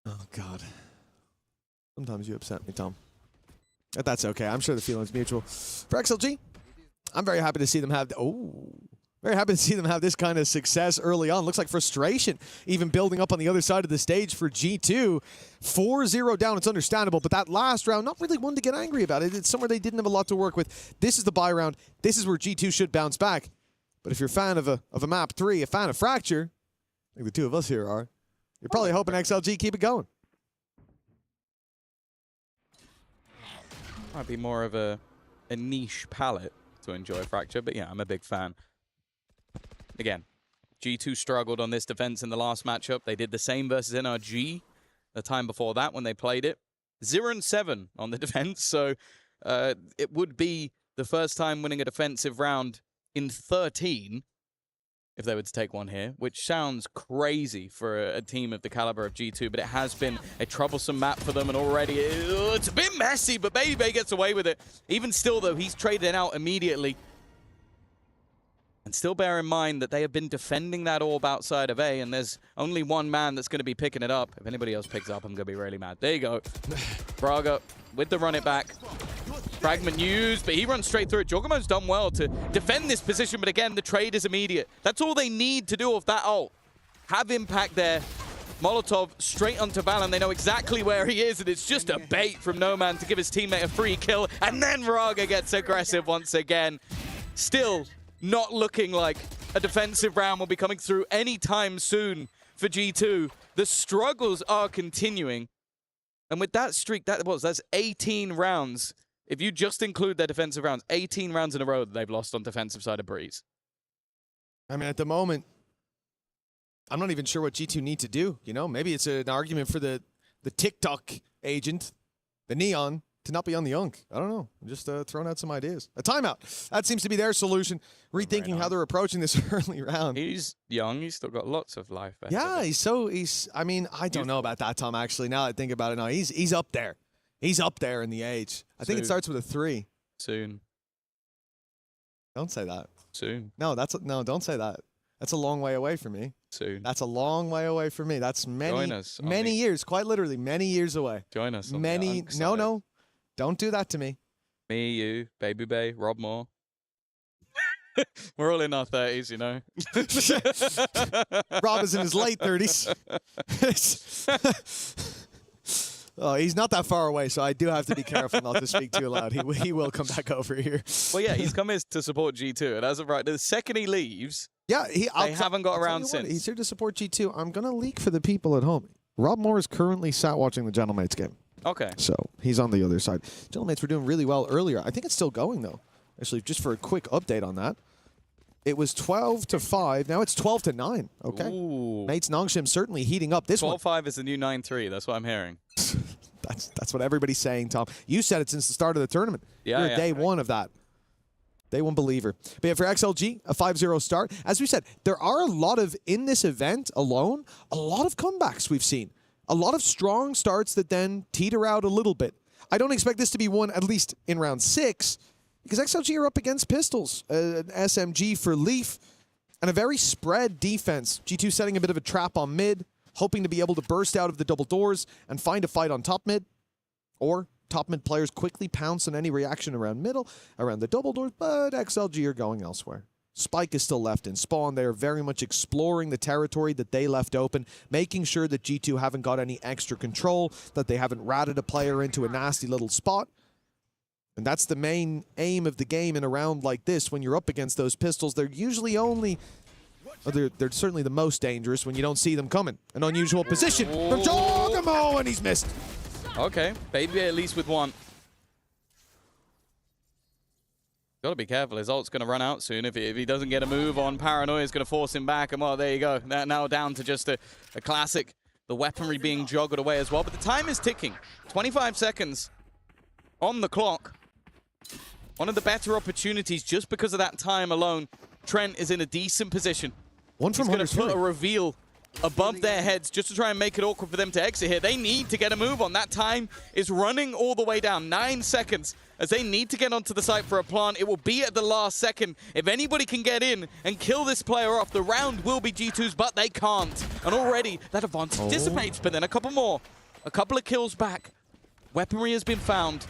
[SPEAKER 18] Oh, God. Sometimes you upset me, Tom. But that's okay. I'm sure the feeling's mutual. For XLG, I'm very happy to see them have... Very happy to see them have this kind of success early on. Looks like frustration even building up on the other side of the stage for G2. 4-0 down, it's understandable, but that last round, not really one to get angry about. It's somewhere they didn't have a lot to work with. This is the bye round. This is where G2 should bounce back. But if you're a fan of a map 3, a fan of Fracture, I think the two of us here are, you're probably hoping XLG keep it going.
[SPEAKER 19] Might be more of a niche palette to enjoy Fracture, but yeah, I'm a big fan. Again, G2 struggled on this defense in the last matchup. They did the same versus NRG the time before that when they played it. 0-7 on the defense, so it would be the first time winning a defensive round in 13 if they were to take one here, which sounds crazy for a team of the caliber of G2, but it has been a troublesome map for them, and already it's a bit messy, but Baby gets away with it. Even still, though, he's traded out immediately. And still bear in mind that they have been defending that orb outside of A, and there's only one man that's going to be picking it up. If anybody else picks it up, I'm going to be really mad. There you go. Braga with the run it back. Fragment used, but he runs straight through it. Jogamo's done well to defend this position, but again, the trade is immediate. That's all they need to do off that ult. Have impact there. Molotov straight onto Valen. They know exactly where he is, and it's just a bait from Noman to give his teammate a free kill. And then Raga gets aggressive once again. Still not looking like a defensive round will be coming through anytime soon for G2. The struggles are continuing. And with that streak, that's 18 rounds. If you just include their defensive rounds, 18 rounds in a row that they've lost on defensive side of Breeze.
[SPEAKER 18] I mean, at the moment, I'm not even sure what G2 need to do. You know, maybe it's an argument for the TikTok agent, the Neon, to not be on the Unk. I don't know. I'm just throwing out some ideas. A timeout. That seems to be their solution. Rethinking how they're approaching this early round.
[SPEAKER 19] He's young. He's still got lots of life.
[SPEAKER 18] Yeah, I mean, I don't know about that, Tom, actually. Now that I think about it, no, he's up there. He's up there in the age. I think it starts with a 3.
[SPEAKER 19] Soon.
[SPEAKER 18] Don't say that.
[SPEAKER 19] Soon.
[SPEAKER 18] No, don't say that. That's a long way away from me.
[SPEAKER 19] Soon.
[SPEAKER 18] That's a long way away from me. That's many years, quite literally, many years away.
[SPEAKER 19] Join us.
[SPEAKER 18] No. Don't do that to me.
[SPEAKER 19] Me, you, Baby Bay, Rob Moore. We're all in our 30s, you know.
[SPEAKER 18] Rob is in his late 30s. Oh, he's not that far away, so I do have to be careful not to speak too loud. He will come back over here.
[SPEAKER 19] Well, yeah, he's come here to support G2, and as of right, the second he leaves, they haven't got around since.
[SPEAKER 18] He's here to support G2. I'm going to leak for the people at home. Rob Moore is currently sat watching the Gentlemates game.
[SPEAKER 19] Okay.
[SPEAKER 18] So he's on the other side. Gentlemates were doing really well earlier. I think it's still going, though. Actually, just for a quick update on that. It was 12-5. Now it's 12-9. Okay.
[SPEAKER 19] Ooh.
[SPEAKER 18] Mates Nongshim certainly heating up this one.
[SPEAKER 19] 12-5 is the new 9-3. That's what I'm hearing.
[SPEAKER 18] That's what everybody's saying, Tom. You said it since the start of the tournament.
[SPEAKER 19] Yeah,
[SPEAKER 18] You're a day one of that. Day one believer. But yeah, for XLG, a 5-0 start. As we said, there are a lot of, in this event alone, a lot of comebacks we've seen. A lot of strong starts that then teeter out a little bit. I don't expect this to be one, at least in round 6, because XLG are up against Pistols, an SMG for Leaf, and a very spread defense. G2 setting a bit of a trap on mid, hoping to be able to burst out of the double doors and find a fight on top mid, or top mid players quickly pounce on any reaction around middle, around the double doors, but XLG are going elsewhere. Spike is still left in spawn. They are very much exploring the territory that they left open, making sure that G2 haven't got any extra control, that they haven't ratted a player into a nasty little spot. And that's the main aim of the game in a round like this. When you're up against those Pistols, they're usually only... They're certainly the most dangerous when you don't see them coming. An unusual position from Jogamo, and he's missed.
[SPEAKER 19] Okay, Baby at least with one. Got to be careful. His ult's going to run out soon. If he doesn't get a move on, Paranoia is going to force him back. And well, there you go. Now down to just a classic. The weaponry being joggled away as well. But the time is ticking. 25 seconds on the clock. One of the better opportunities just because of that time alone. Trent is in a decent position.
[SPEAKER 18] He's
[SPEAKER 19] going to put a reveal above their heads just to try and make it awkward for them to exit here. They need to get a move on. That time is running all the way down. 9 seconds as they need to get onto the site for a plant. It will be at the last second. If anybody can get in and kill this player off, the round will be G2's, but they can't. And already that advantage dissipates, but then a couple more. A couple of kills back. Weaponry has been found,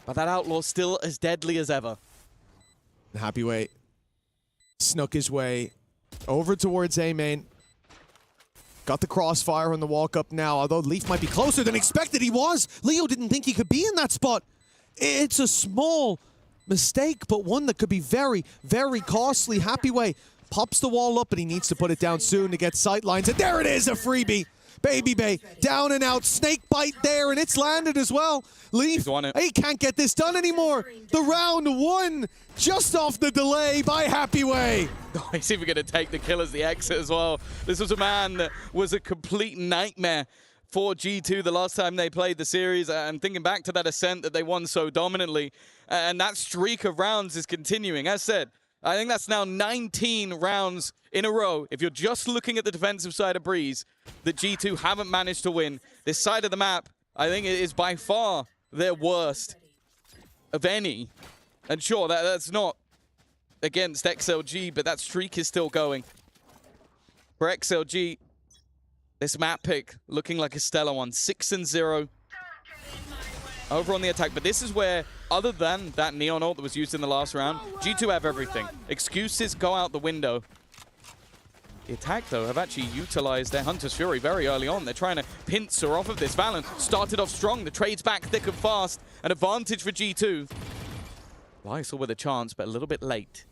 [SPEAKER 19] but that outlaw still as deadly as ever.
[SPEAKER 18] Happy Way snuck his way over towards A main. Got the crossfire on the walk up now, although Leaf might be closer than expected. He was. Leo didn't think he could be in that spot. It's a small mistake, but one that could be very, very costly. Happy Way pops the wall up, and he needs to put it down soon to get sightlines. And there it is, a freebie. Baby Bay, down and out, snake bite there, and it's landed as well. Leaf, he can't get this done anymore. The round won just off the delay by Happy Way.
[SPEAKER 19] Oh, he's even going to take the kill as the exit as well. This was a man that was a complete nightmare for G2 the last time they played the series, and thinking back to that ascent that they won so dominantly, and that streak of rounds is continuing. As said, I think that's now 19 rounds in a row. If you're just looking at the defensive side of Breeze, that G2 haven't managed to win. This side of the map, I think it is by far their worst of any. And sure, that's not against XLG, but that streak is still going. For XLG, this map pick looking like a stellar one. 6-0 over on the attack. But this is where, other than that Neon ult that was used in the last round, G2 have everything. Excuses go out the window. The attack, though, have actually utilized their Hunter's Fury very early on. They're trying to pincer off of this. Valen started off strong. The trade's back thick and fast. An advantage for G2. Lysol with a chance, but a little bit late.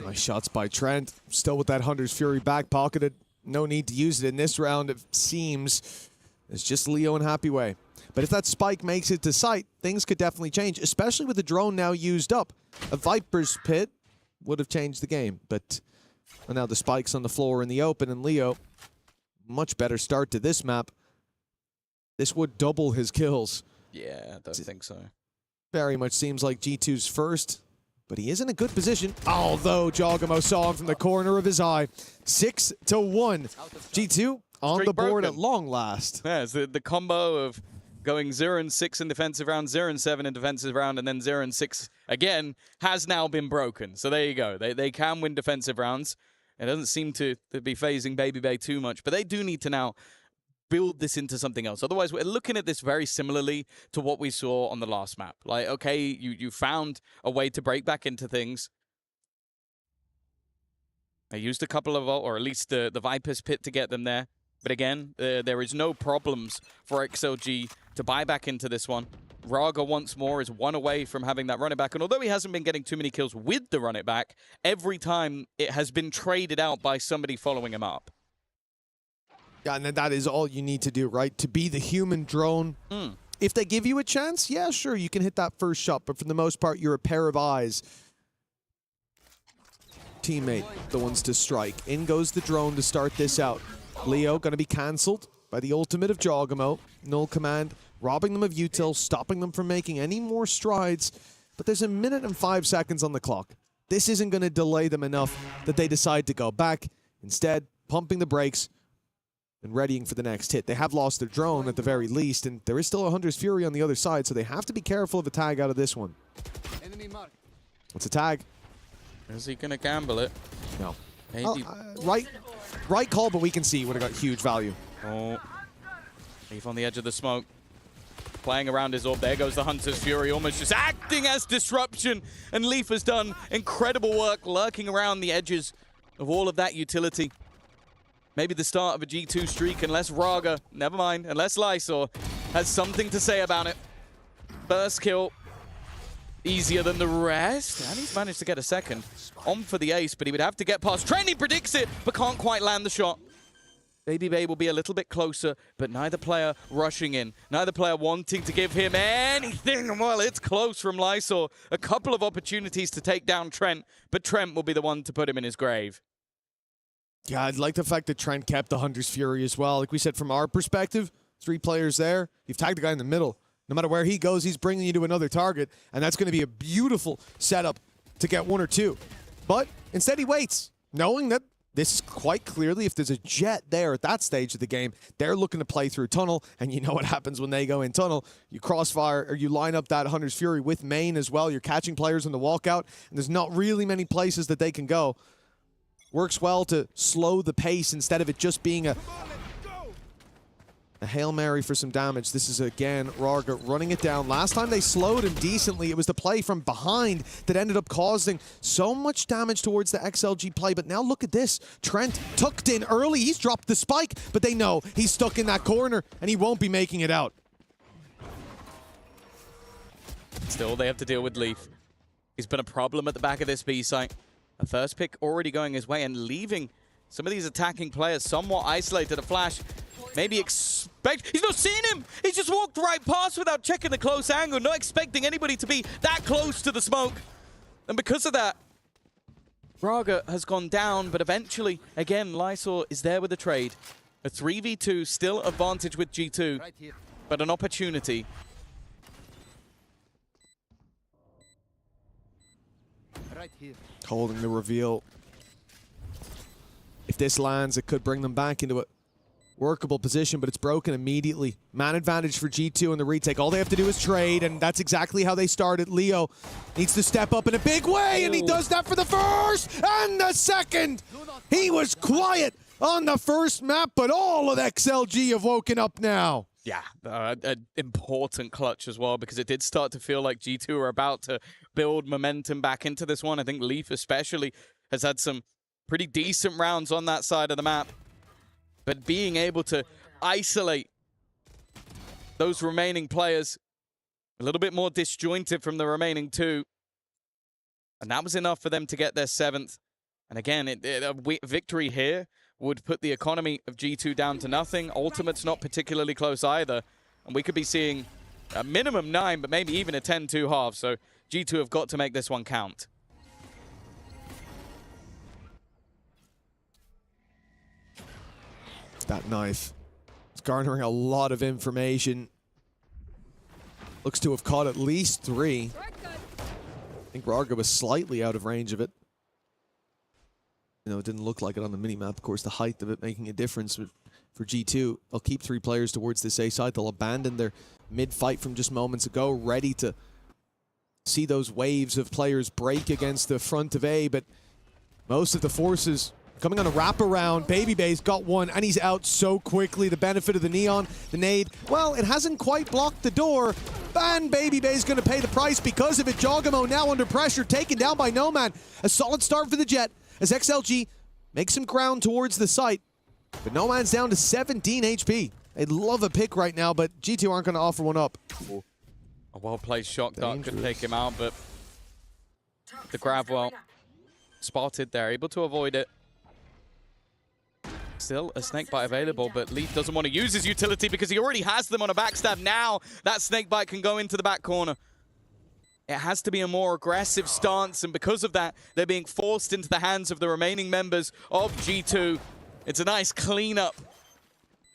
[SPEAKER 18] Nice shots by Trent. Still with that Hunter's Fury back pocketed. No need to use it in this round, it seems. It's just Leo and Happy Way. But if that spike makes it to sight, things could definitely change, especially with the drone now used up. A Viper's Pit would have changed the game, but now the spike's on the floor in the open, and Leo, much better start to this map. This would double his kills.
[SPEAKER 19] Yeah, I don't think so.
[SPEAKER 18] Very much seems like G2's first, but he is in a good position. Although Jogamo saw him from the corner of his eye. 6-1. G2 on the board at long last.
[SPEAKER 19] Yeah, it's the combo of going 0-6 in defensive round, 0-7 in defensive round, and then 0-6 again has now been broken. So there you go. They can win defensive rounds. It doesn't seem to be phasing Baby Bay too much, but they do need to now build this into something else. Otherwise, we're looking at this very similarly to what we saw on the last map. Like, okay, you found a way to break back into things. They used a couple of, or at least the Viper's Pit to get them there. But again, there is no problems for XLG to buy back into this one. Raga once more is one away from having that run it back. And although he hasn't been getting too many kills with the run it back, every time it has been traded out by somebody following him up.
[SPEAKER 18] Yeah, and that is all you need to do, right? To be the human drone. If they give you a chance, yeah, sure, you can hit that first shot. But for the most part, you're a pair of eyes. Teammate, the ones to strike. In goes the drone to start this out. Leo going to be cancelled by the ultimate of Jogamo. Null command, robbing them of util, stopping them from making any more strides. But there's 1 minute and 5 seconds on the clock. This isn't going to delay them enough that they decide to go back. Instead, pumping the brakes and readying for the next hit. They have lost their drone at the very least, and there is still a Hunter's Fury on the other side, so they have to be careful of a tag out of this one. What's a tag?
[SPEAKER 19] Is he going to gamble it?
[SPEAKER 18] No. Right call, but we can see would have got huge value.
[SPEAKER 19] Oh. Leaf on the edge of the smoke. Playing around his orb. There goes the Hunter's Fury, almost just acting as disruption. And Leaf has done incredible work lurking around the edges of all of that utility. Maybe the start of a G2 streak, unless Raga, never mind, unless Lysor has something to say about it. First kill, easier than the rest. And he's managed to get a second. On for the ace, but he would have to get past Trent. He predicts it, but can't quite land the shot. Baby Bay will be a little bit closer, but neither player rushing in. Neither player wanting to give him anything. Well, it's close from Lysor. A couple of opportunities to take down Trent, but Trent will be the one to put him in his grave.
[SPEAKER 18] Yeah, I'd like the fact that Trent kept the Hunter's Fury as well. Like we said, from our perspective, 3 players there. You've tagged the guy in the middle. No matter where he goes, he's bringing you to another target, and that's going to be a beautiful setup to get 1 or 2. But instead he waits, knowing that this is quite clearly, if there's a jet there at that stage of the game, they're looking to play through tunnel, and you know what happens when they go in tunnel. You crossfire, or you line up that Hunter's Fury with main as well. You're catching players in the walkout, and there's not really many places that they can go. Works well to slow the pace instead of it just being a Hail Mary for some damage. This is, again, Raga running it down. Last time they slowed him decently, it was the play from behind that ended up causing so much damage towards the XLG play. But now look at this. Trent tucked in early. He's dropped the spike, but they know he's stuck in that corner, and he won't be making it out.
[SPEAKER 19] Still, they have to deal with Leaf. He's been a problem at the back of this B site. A first pick already going his way and leaving some of these attacking players somewhat isolated. A flash. Maybe expect... He's not seen him! He's just walked right past without checking the close angle, not expecting anybody to be that close to the smoke. And because of that, Raga has gone down, but eventually, again, Lysor is there with the trade. A 3v2, still advantage with G2, but an opportunity.
[SPEAKER 10] Right here.
[SPEAKER 18] Holding the reveal. If this lands, it could bring them back into a workable position, but it's broken immediately. Man advantage for G2 in the retake. All they have to do is trade, and that's exactly how they started. Leo needs to step up in a big way, and he does that for the first and the second. He was quiet on the first map, but all of XLG have woken up now.
[SPEAKER 19] Yeah, an important clutch as well, because it did start to feel like G2 were about to build momentum back into this one. I think Leaf especially has had some pretty decent rounds on that side of the map. But being able to isolate those remaining players, a little bit more disjointed from the remaining two. And that was enough for them to get their 7th. And again, a victory here would put the economy of G2 down to nothing. Ultimate's not particularly close either. And we could be seeing a minimum 9, but maybe even a 10-2 half. So G2 have got to make this one count.
[SPEAKER 18] That knife. It's garnering a lot of information. Looks to have caught at least 3. I think Rarga was slightly out of range of it. You know, it didn't look like it on the minimap. Of course, the height of it making a difference for G2. They'll keep 3 players towards this A side. They'll abandon their mid-fight from just moments ago, ready to see those waves of players break against the front of A, but most of the forces coming on a wraparound. Babybay's got one, and he's out so quickly. The benefit of the Neon, the nade, well, it hasn't quite blocked the door, and Babybay's going to pay the price because of it. Jogamo now under pressure, taken down by Nomad. A solid start for the Jet as XLG makes some ground towards the site, but Nomad's down to 17 HP. They'd love a pick right now, but G2 aren't going to offer one up.
[SPEAKER 19] A well-placed shock dart could take him out, but the grab, well, spotted there, able to avoid it. Still a snakebite available, but Leaf doesn't want to use his utility because he already has them on a backstab. Now that snakebite can go into the back corner. It has to be a more aggressive stance, and because of that, they're being forced into the hands of the remaining members of G2. It's a nice cleanup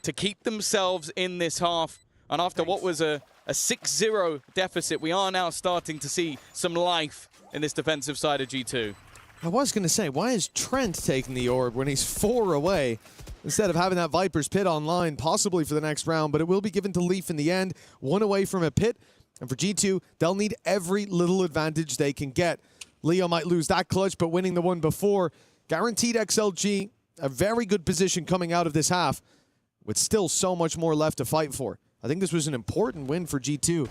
[SPEAKER 19] to keep themselves in this half. And after what was a 6-0 deficit, we are now starting to see some life in this defensive side of G2.
[SPEAKER 18] I was going to say, why is Trent taking the orb when he's 4 away instead of having that Viper's Pit online, possibly for the next round? But it will be given to Leaf in the end, 1 away from a pit. And for G2, they'll need every little advantage they can get. Leo might lose that clutch, but winning the one before guaranteed XLG a very good position coming out of this half, with still so much more left to fight for. I think this was an important win for G2.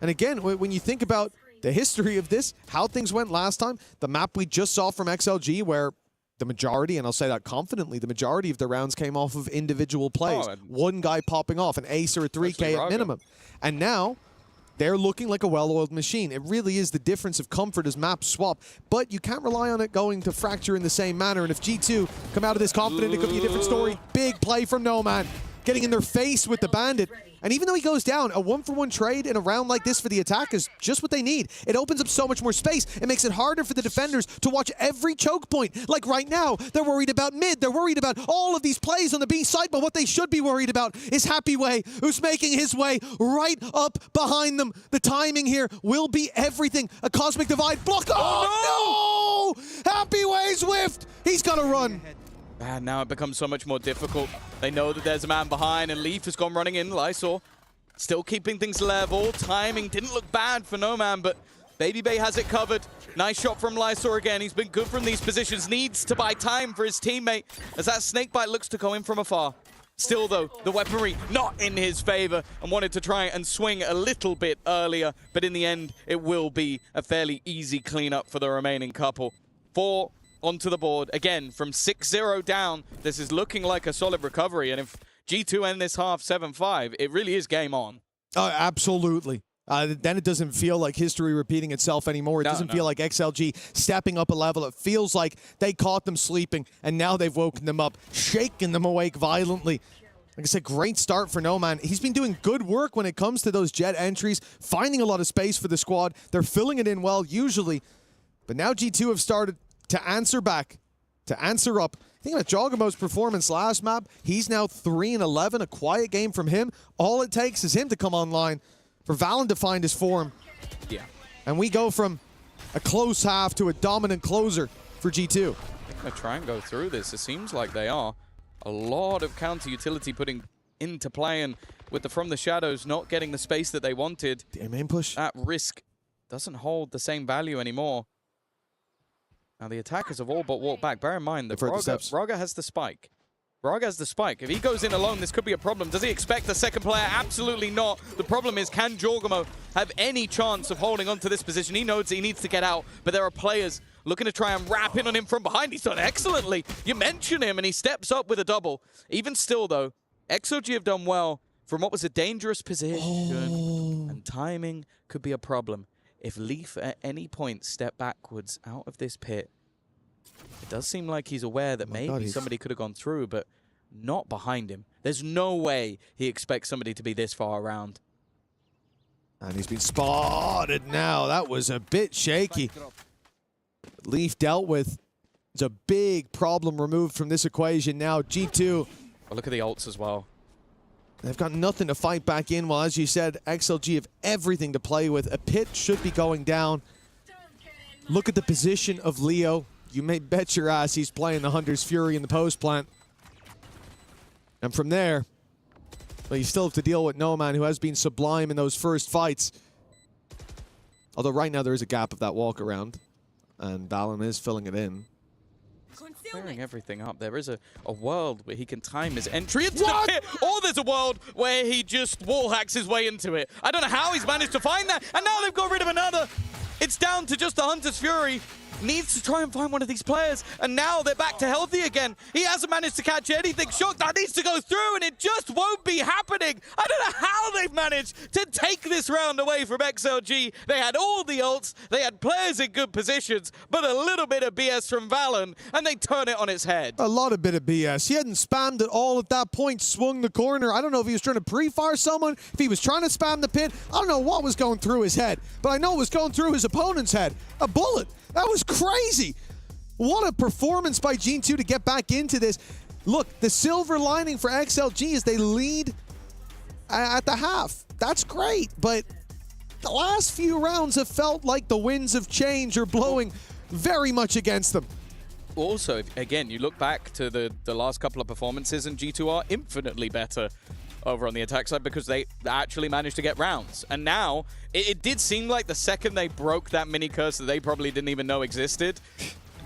[SPEAKER 18] And again, when you think about the history of this, how things went last time, the map we just saw from XLG where the majority, and I'll say that confidently, the majority of the rounds came off of individual plays. One guy popping off, an ace or a 3K at minimum. And now, they're looking like a well-oiled machine. It really is the difference of comfort as maps swap, but you can't rely on it going to fracture in the same manner. And if G2 come out of this confident, it could be a different story. Big play from Nomad, getting in their face with the Bandit. And even though he goes down, a 1-for-1 trade in a round like this for the attack is just what they need. It opens up so much more space. It makes it harder for the defenders to watch every choke point. Like right now, they're worried about mid. They're worried about all of these plays on the B side, but what they should be worried about is Happy Way, who's making his way right up behind them. The timing here will be everything. A cosmic divide block. Oh, no! Happy Way's whiffed. He's got to run.
[SPEAKER 19] And now it becomes so much more difficult. They know that there's a man behind, and Leaf has gone running in. Lysor still keeping things level. Timing didn't look bad for Noman, but Babybay has it covered. Nice shot from Lysor again. He's been good from these positions. Needs to buy time for his teammate as that snakebite looks to go in from afar. Still, though, the weaponry not in his favor, and wanted to try and swing a little bit earlier, but in the end, it will be a fairly easy cleanup for the remaining couple. 4 onto the board. Again, from 6-0 down, this is looking like a solid recovery. And if G2 end this half 7-5, it really is game on.
[SPEAKER 18] Absolutely. Then it doesn't feel like history repeating itself anymore. It doesn't feel like XLG stepping up a level. It feels like they caught them sleeping, and now they've woken them up, shaking them awake violently. Like I said, great start for Noman. He's been doing good work when it comes to those Jet entries, finding a lot of space for the squad. They're filling it in well, usually. But now G2 have started to answer back, to answer up. Think about Jogamo's performance last map. He's now 3-11, a quiet game from him. All it takes is him to come online for Valen to find his form.
[SPEAKER 19] Yeah.
[SPEAKER 18] And we go from a close half to a dominant closer for G2.
[SPEAKER 19] They're going to try and go through this. It seems like they are. A lot of counter utility putting into play, and with the From the Shadows not getting the space that they wanted,
[SPEAKER 18] the main push,
[SPEAKER 19] that risk doesn't hold the same value anymore. Now, the attackers have all but walked back. Bear in mind that Braga has the spike. Braga has the spike. If he goes in alone, this could be a problem. Does he expect the second player? Absolutely not. The problem is, can Jogamo have any chance of holding on to this position? He knows he needs to get out, but there are players looking to try and wrap in on him from behind. He's done excellently. You mention him, and he steps up with a double. Even still, though, XOG have done well from what was a dangerous position, and timing could be a problem. If Leaf at any point step backwards out of this pit, it does seem like he's aware that maybe somebody could have gone through, but not behind him. There's no way he expects somebody to be this far around.
[SPEAKER 18] And he's been spotted now. That was a bit shaky. Leaf dealt with. It's a big problem removed from this equation now. G2.
[SPEAKER 19] Oh, look at the ults as well.
[SPEAKER 18] They've got nothing to fight back in. Well, as you said, XLG have everything to play with. A pit should be going down. Look at the position of Leo. You may bet your ass he's playing the Hunter's Fury in the post plant. And from there, well, you still have to deal with Noman, who has been sublime in those first fights. Although right now there is a gap of that walk around, and Valorant is filling it in.
[SPEAKER 19] Clearing everything up. There is a world where he can time his entry into the pit, or there's a world where he just wall hacks his way into it. I don't know how he's managed to find that, and now they've got rid of another. It's down to just the Hunter's Fury. Needs to try and find one of these players, and now they're back to healthy again. He hasn't managed to catch anything. Shock that needs to go through, and it just won't be happening. I don't know how they've managed to take this round away from XLG. They had all the ults, they had players in good positions, but a little bit of BS from Valen, and they turn it on its head.
[SPEAKER 18] A lot of bit of BS. He hadn't spammed it all at that point, swung the corner. I don't know if he was trying to pre-fire someone, if he was trying to spam the pit. I don't know what was going through his head, but I know it was going through his opponent's head. A bullet. That was crazy. What a performance by G2 to get back into this. Look, the silver lining for XLG is they lead at the half. That's great, but the last few rounds have felt like the winds of change are blowing very much against them.
[SPEAKER 19] Also, again, you look back to the last couple of performances, and G2 are infinitely better over on the attack side because they actually managed to get rounds. And now, it did seem like the second they broke that mini curse that they probably didn't even know existed,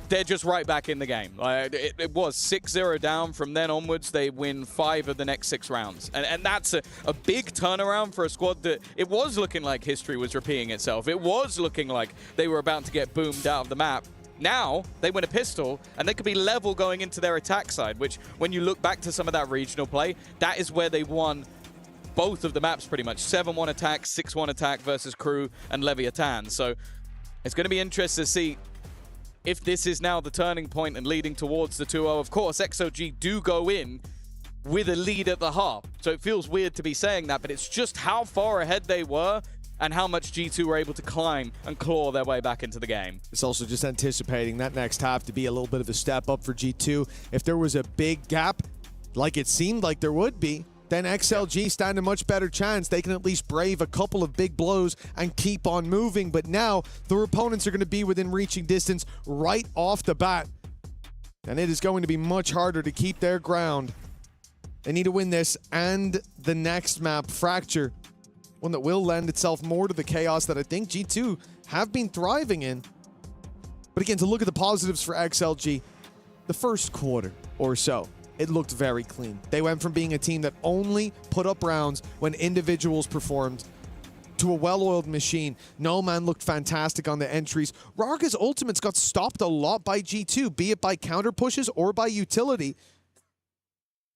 [SPEAKER 19] they're just right back in the game. It was 6-0 down. From then onwards, they win 5 of the next 6 rounds. And that's a big turnaround for a squad that it was looking like history was repeating itself. It was looking like they were about to get boomed out of the map. Now, they win a pistol, and they could be level going into their attack side, which, when you look back to some of that regional play, that is where they won both of the maps pretty much. 7-1 attack, 6-1 attack versus Crew and Leviathan. So it's going to be interesting to see if this is now the turning point and leading towards the 2-0. Of course, XOG do go in with a lead at the half, so it feels weird to be saying that, but it's just how far ahead they were and how much G2 were able to climb and claw their way back into the game.
[SPEAKER 18] It's also just anticipating that next half to be a little bit of a step up for G2. If there was a big gap, like it seemed like there would be, then XLG stand a much better chance. They can at least brave a couple of big blows and keep on moving. But now, their opponents are going to be within reaching distance right off the bat. And it is going to be much harder to keep their ground. They need to win this and the next map, Fracture. One that will lend itself more to the chaos that I think G2 have been thriving in. But again, to look at the positives for XLG, the first quarter or so, it looked very clean. They went from being a team that only put up rounds when individuals performed to a well-oiled machine. No Man looked fantastic on the entries. Rarga's ultimates got stopped a lot by G2, be it by counter pushes or by utility.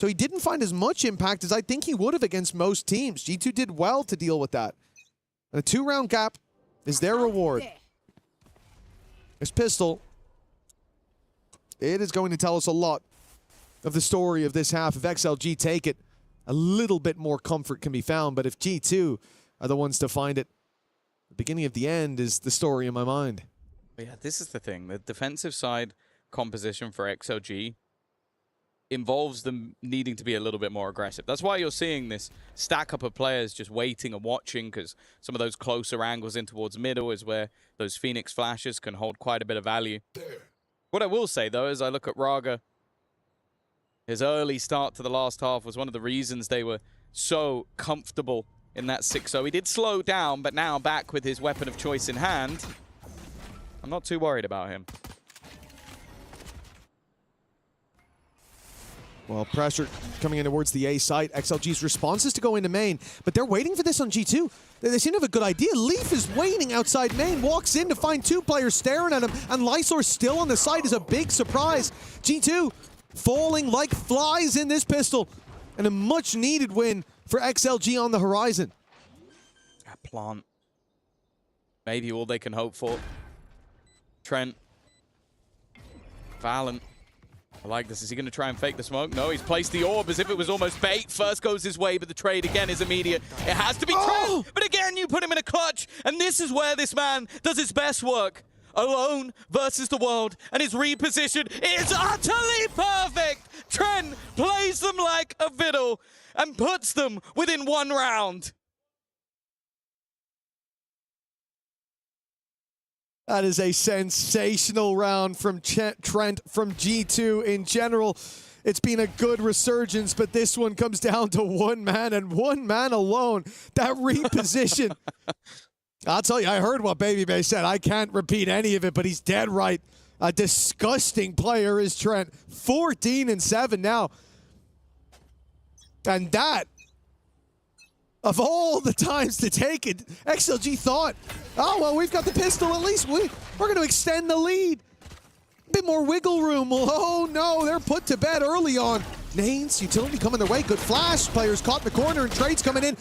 [SPEAKER 18] So he didn't find as much impact as I think he would have against most teams. G2 did well to deal with that. And a 2-round gap is their reward. This pistol, it is going to tell us a lot of the story of this half. If XLG take it, a little bit more comfort can be found. But if G2 are the ones to find it, the beginning of the end is the story in my mind.
[SPEAKER 19] But yeah, this is the thing. The defensive side composition for XLG involves them needing to be a little bit more aggressive. That's why you're seeing this stack up of players just waiting and watching, because some of those closer angles in towards middle is where those Phoenix flashes can hold quite a bit of value. What I will say, though, as I look at Raga, his early start to the last half was one of the reasons they were so comfortable in that 6-0. He did slow down, but now back with his weapon of choice in hand, I'm not too worried about him.
[SPEAKER 18] Well, pressure coming in towards the A site. XLG's response is to go into main, but they're waiting for this on G2. They seem to have a good idea. Leaf is waiting outside main, walks in to find 2 players staring at him, and Lysor still on the site is a big surprise. G2 falling like flies in this pistol, and a much-needed win for XLG on the horizon.
[SPEAKER 19] That plant. Maybe all they can hope for. Trent. Valorant. I like this. Is he going to try and fake the smoke? No, he's placed the orb as if it was almost bait. First goes his way, but the trade again is immediate. It has to be Trent, but again, you put him in a clutch, and this is where this man does his best work. Alone versus the world, and his reposition is utterly perfect. Trent plays them like a fiddle and puts them within 1 round.
[SPEAKER 18] That is a sensational round from Trent from G2 in general. It's been a good resurgence, but this one comes down to 1 man and 1 man alone. That reposition. I'll tell you, I heard what Baby said. I can't repeat any of it, but he's dead right. A disgusting player is Trent. 14-7 now. And that, of all the times to take it, XLG thought, oh, well, we've got the pistol. At least we're going to extend the lead. A bit more wiggle room. Oh, no, they're put to bed early on. Nanes, utility coming their way. Good flash. Players caught in the corner, and trades coming in.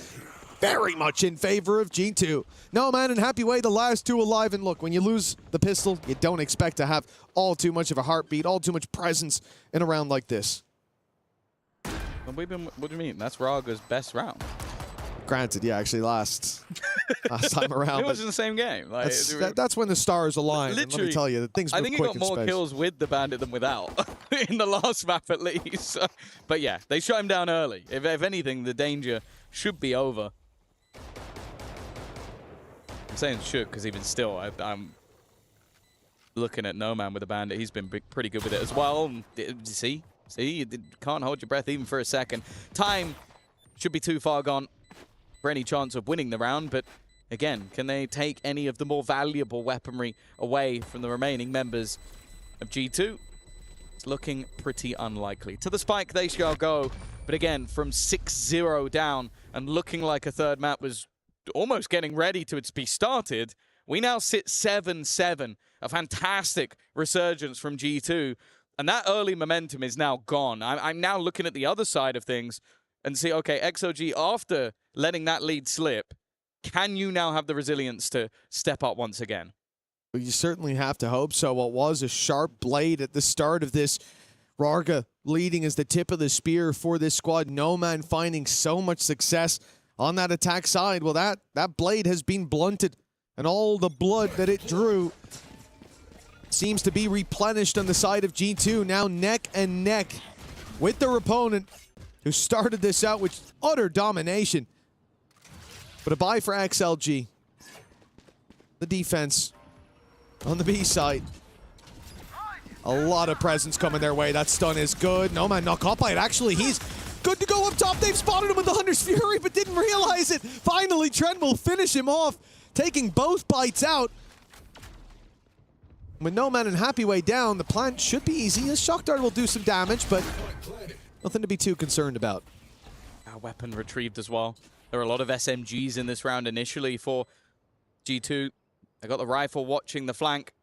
[SPEAKER 18] Very much in favor of G2. No man and Happy Way, the last 2 alive. And look, when you lose the pistol, you don't expect to have all too much of a heartbeat, all too much presence in a round like this.
[SPEAKER 19] What do you mean? That's Raga's best round.
[SPEAKER 18] Granted, yeah, actually last time around.
[SPEAKER 19] It was in the same game. Like,
[SPEAKER 18] that's when the stars align.
[SPEAKER 19] Literally,
[SPEAKER 18] and let me tell you, things move
[SPEAKER 19] I think
[SPEAKER 18] quick
[SPEAKER 19] he got
[SPEAKER 18] in
[SPEAKER 19] more
[SPEAKER 18] space.
[SPEAKER 19] kills with the Bandit than without in the last map at least. But yeah, they shut him down early. If anything, the danger should be over. I'm saying should because even still, I'm looking at No Man with the Bandit. He's been pretty good with it as well. See, you can't hold your breath even for a second. Time should be too far gone for any chance of winning the round, but again, can they take any of the more valuable weaponry away from the remaining members of G2? It's looking pretty unlikely. To the spike they shall go, but again, from 6-0 down and looking like a third map was almost getting ready to be started, we now sit 7-7. A fantastic resurgence from G2, and that early momentum is now gone. I'm now looking at the other side of things and see, okay, XOG, after letting that lead slip, can you now have the resilience to step up once again?
[SPEAKER 18] Well, you certainly have to hope so. What was a sharp blade at the start of this, Rarga leading as the tip of the spear for this squad. No Man finding so much success on that attack side. Well, that blade has been blunted, and all the blood that it drew seems to be replenished on the side of G2. Now neck and neck with their opponent, who started this out with utter domination. But a bye for XLG. The defense on the B side. A lot of presence coming their way. That stun is good. No Man not caught by it. Actually, he's good to go up top. They've spotted him with the Hunter's Fury, but didn't realize it. Finally, Trent will finish him off, taking both bites out. With No Man and Happy Way down, the plant should be easy. A Shock Dart will do some damage, but nothing to be too concerned about.
[SPEAKER 19] Our weapon retrieved as well. There are a lot of SMGs in this round initially for G2. They got the rifle watching the flank.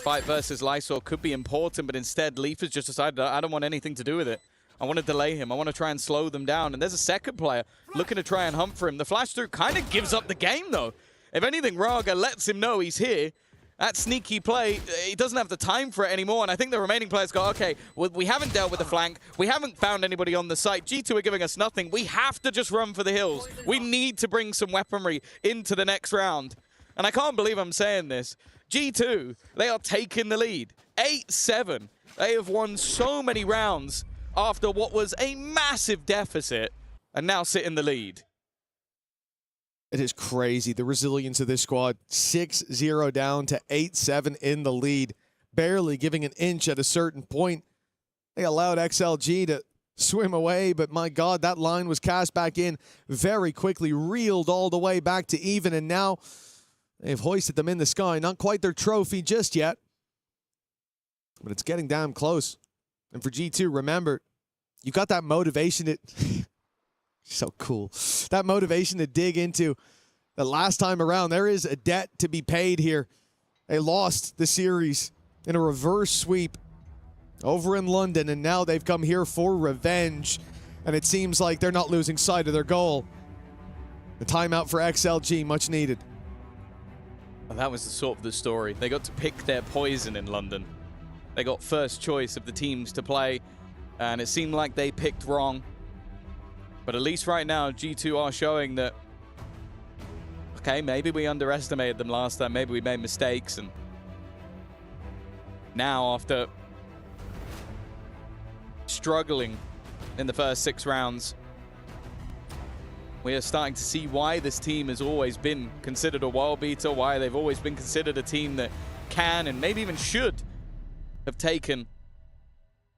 [SPEAKER 19] Fight versus Lysor could be important, but instead Leaf has just decided, I don't want anything to do with it. I want to delay him. I want to try and slow them down. And there's a second player looking to try and hunt for him. The flash through kind of gives up the game, though. If anything, Raga lets him know he's here. That sneaky play, he doesn't have the time for it anymore, and I think the remaining players go, okay, well, we haven't dealt with the flank, we haven't found anybody on the site, G2 are giving us nothing, we have to just run for the hills. We need to bring some weaponry into the next round. And I can't believe I'm saying this. G2, they are taking the lead. 8-7. They have won so many rounds after what was a massive deficit, and now sit in the lead.
[SPEAKER 18] It is crazy, the resilience of this squad. 6-0 down to 8-7 in the lead. Barely giving an inch at a certain point. They allowed XLG to swim away, but my God, that line was cast back in very quickly, reeled all the way back to even, and now they've hoisted them in the sky. Not quite their trophy just yet, but it's getting damn close. And for G2, remember, you got that motivation to so cool. That motivation to dig into the last time around. There is a debt to be paid here. They lost the series in a reverse sweep over in London, and now they've come here for revenge. And it seems like they're not losing sight of their goal. The timeout for XLG, much needed.
[SPEAKER 19] Well, that was the sort of the story. They got to pick their poison in London. They got first choice of the teams to play, and it seemed like they picked wrong. But at least right now, G2 are showing that, okay, maybe we underestimated them last time, maybe we made mistakes, and now after struggling in the first 6 rounds, we are starting to see why this team has always been considered a world beater, why they've always been considered a team that can and maybe even should have taken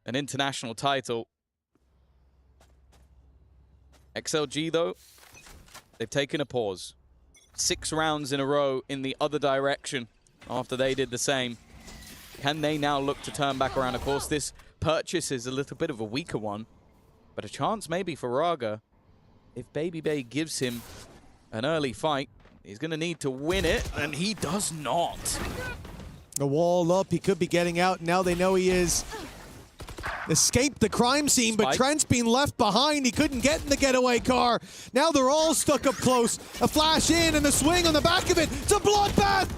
[SPEAKER 19] an international title. XLG, though, they've taken a pause. 6 rounds in a row in the other direction after they did the same. Can they now look to turn back around? Of course, this purchase is a little bit of a weaker one, but a chance maybe for Raga. If Baby Bay gives him an early fight, he's going to need to win it, and he does not.
[SPEAKER 18] The wall up, he could be getting out. Now they know he is escaped the crime scene, but Trent's been left behind. He couldn't get in the getaway car. Now they're all stuck up close. A flash in and a swing on the back of it. It's a bloodbath.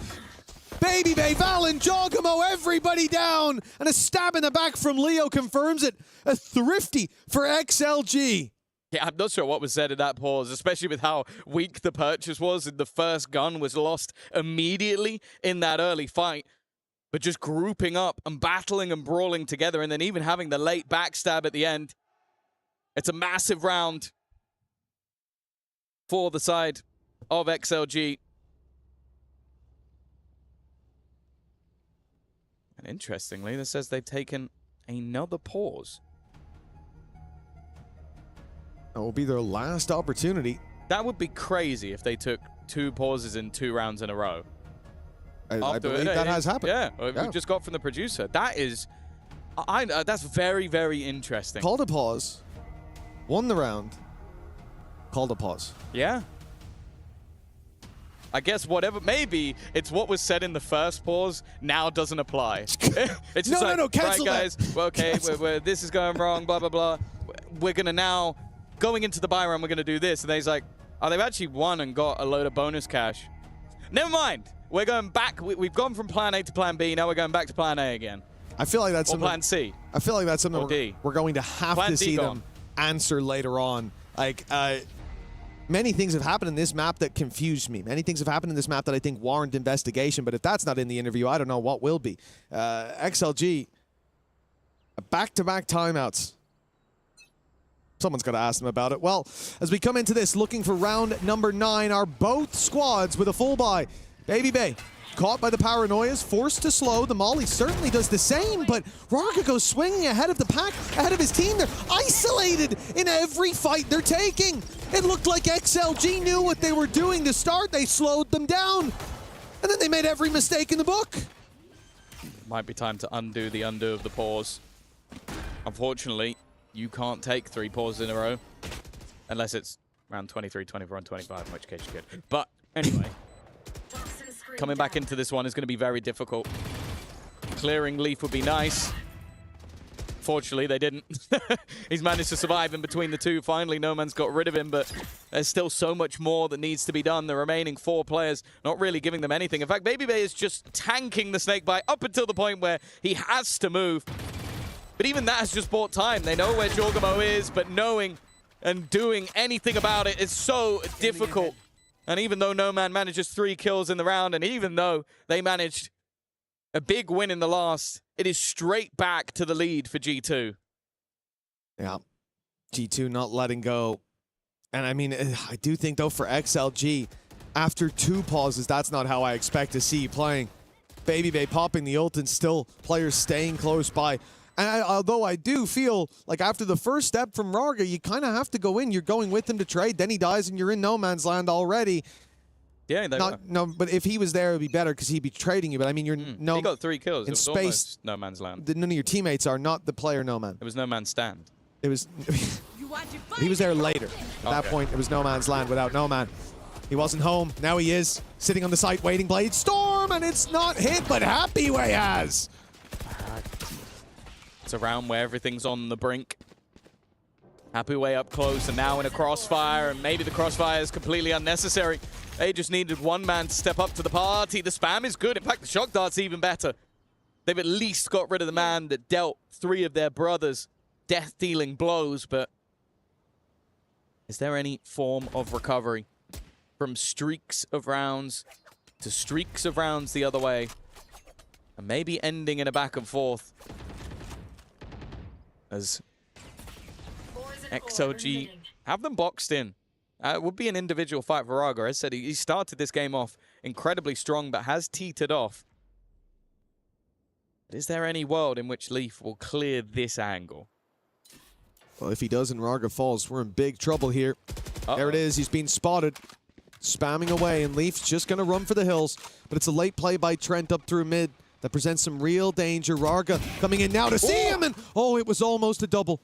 [SPEAKER 18] Baby Bay, Valen, Jogamo, everybody down. And a stab in the back from Leo confirms it. A thrifty for XLG.
[SPEAKER 19] Yeah, I'm not sure what was said in that pause, especially with how weak the purchase was. And the first gun was lost immediately in that early fight. But just grouping up and battling and brawling together, and then even having the late backstab at the end. It's a massive round for the side of XLG. And interestingly, this says they've taken another pause.
[SPEAKER 18] That will be their last opportunity.
[SPEAKER 19] That would be crazy if they took 2 pauses in 2 rounds in a row.
[SPEAKER 18] I believe that has happened.
[SPEAKER 19] Yeah, we just got from the producer. That is, that's very, very interesting.
[SPEAKER 18] Called a pause, won the round, called a pause.
[SPEAKER 19] Yeah. I guess whatever, maybe it's what was said in the first pause now doesn't apply. It's just
[SPEAKER 18] no, cancel
[SPEAKER 19] right, guys,
[SPEAKER 18] that.
[SPEAKER 19] Well, okay, this is going wrong, blah, blah, blah. We're going to now, going into the buy round, we're going to do this. And then he's like, oh, they've actually won and got a load of bonus cash. Never mind. We're going back. We've gone from plan A to plan B. Now we're going back to plan A again.
[SPEAKER 18] I feel like that's something.
[SPEAKER 19] Plan C.
[SPEAKER 18] I feel like that's something we're going to have
[SPEAKER 19] Plan
[SPEAKER 18] to
[SPEAKER 19] D
[SPEAKER 18] see
[SPEAKER 19] gone.
[SPEAKER 18] them answer later on. Like, many things have happened in this map that confused me. Many things have happened in this map that I think warrant investigation. But if that's not in the interview, I don't know what will be. XLG, back-to-back timeouts. Someone's got to ask them about it. Well, as we come into this, looking for round number 9, are both squads with a full buy. Baby Bay, caught by the paranoias, forced to slow. The Molly certainly does the same, but Raga goes swinging ahead of the pack, ahead of his team. They're isolated in every fight they're taking. It looked like XLG knew what they were doing to start. They slowed them down, and then they made every mistake in the book.
[SPEAKER 19] Might be time to undo the undo of the pause. Unfortunately, you can't take 3 pauses in a row, unless it's round 23, 24, and 25, in which case you could. But anyway. Coming back into this one is going to be very difficult. Clearing Leaf would be nice. Fortunately, they didn't. He's managed to survive in between the two. Finally, No Man's got rid of him, but there's still so much more that needs to be done. The remaining 4 players not really giving them anything. In fact, Baby Bay is just tanking the Snakebite up until the point where he has to move. But even that has just bought time. They know where Jorgamo is, but knowing and doing anything about it is so difficult. And even though No Man manages 3 kills in the round, and even though they managed a big win in the last, it is straight back to the lead for G2.
[SPEAKER 18] Yeah, G2 not letting go. And I mean, I do think, though, for XLG, after 2 pauses, that's not how I expect to see you playing. Baby Bay popping the ult and still players staying close by. And although I do feel like after the first step from Raga, you kind of have to go in. You're going with him to trade. Then he dies and you're in no man's land already.
[SPEAKER 19] Yeah,
[SPEAKER 18] no, but if he was there, it would be better because he'd be trading you. But I mean, you're
[SPEAKER 19] he got 3 kills.
[SPEAKER 18] In
[SPEAKER 19] it was
[SPEAKER 18] space.
[SPEAKER 19] almost no man's land.
[SPEAKER 18] None of your teammates are not the player no man.
[SPEAKER 19] It was no man's stand.
[SPEAKER 18] It was he was there later. At that point, it was no man's land without no man. He wasn't home. Now he is sitting on the site waiting. Blade Storm, and it's not hit, but Happyway has.
[SPEAKER 19] It's a round where everything's on the brink. Happyway up close and now in a crossfire, and maybe the crossfire is completely unnecessary. They just needed one man to step up to the party. The spam is good. In fact, the shock dart's even better. They've at least got rid of the man that dealt 3 of their brothers death-dealing blows, but is there any form of recovery from streaks of rounds to streaks of rounds the other way, and maybe ending in a back and forth as XLG have them boxed in? It would be an individual fight for Raga. As I said, he started this game off incredibly strong, but has teetered off. But is there any world in which Leaf will clear this angle?
[SPEAKER 18] Well, if he does and Raga falls, we're in big trouble here. There it is. He's being spotted, spamming away, and Leaf's just going to run for the hills. But it's a late play by Trent up through mid that presents some real danger. Raga coming in now to see him, and oh, it was almost a double.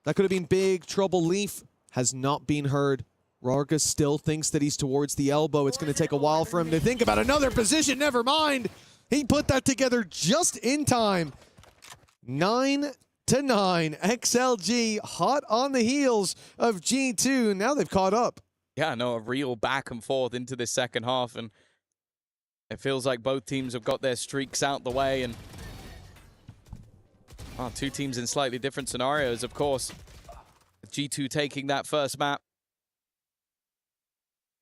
[SPEAKER 18] That could have been big trouble. Leaf has not been heard. Raga still thinks that he's towards the elbow. It's going to take a while for him to think about another position. Never mind. He put that together just in time. 9-9. XLG hot on the heels of G2. Now they've caught up.
[SPEAKER 19] Yeah, no, a real back and forth into this second half, and it feels like both teams have got their streaks out the way, and two teams in slightly different scenarios, of course. G2 taking that first map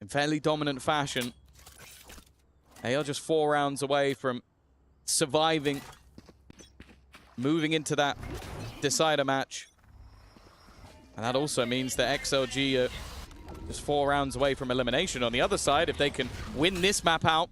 [SPEAKER 19] in fairly dominant fashion. They are just 4 rounds away from surviving, moving into that decider match. And that also means that XLG are just 4 rounds away from elimination on the other side. If they can win this map out,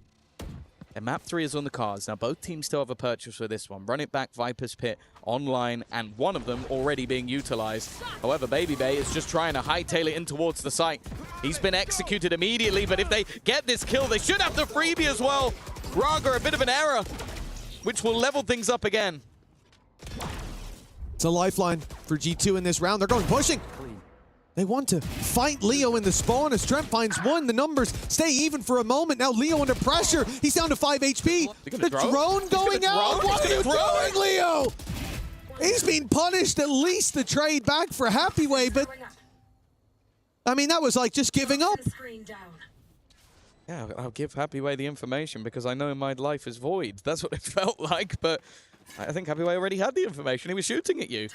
[SPEAKER 19] and map 3 is on the cards. Now, both teams still have a purchase for this one. Run It Back, Viper's Pit, online, and one of them already being utilized. However, Baby Bay is just trying to hightail it in towards the site. He's been executed immediately, but if they get this kill, they should have the freebie as well. Raga, a bit of an error, which will level things up again.
[SPEAKER 18] It's a lifeline for G2 in this round. They're going pushing. They want to fight Leo in the spawn as Trent finds one. The numbers stay even for a moment. Now Leo under pressure. He's down to 5 HP. The drone going out. What are you doing, Leo? He's being punished. At least the trade back for Happyway, but I mean, that was like just giving up.
[SPEAKER 19] Yeah, I'll give Happyway the information because I know my life is void. That's what it felt like, but I think Happyway already had the information. He was shooting at you.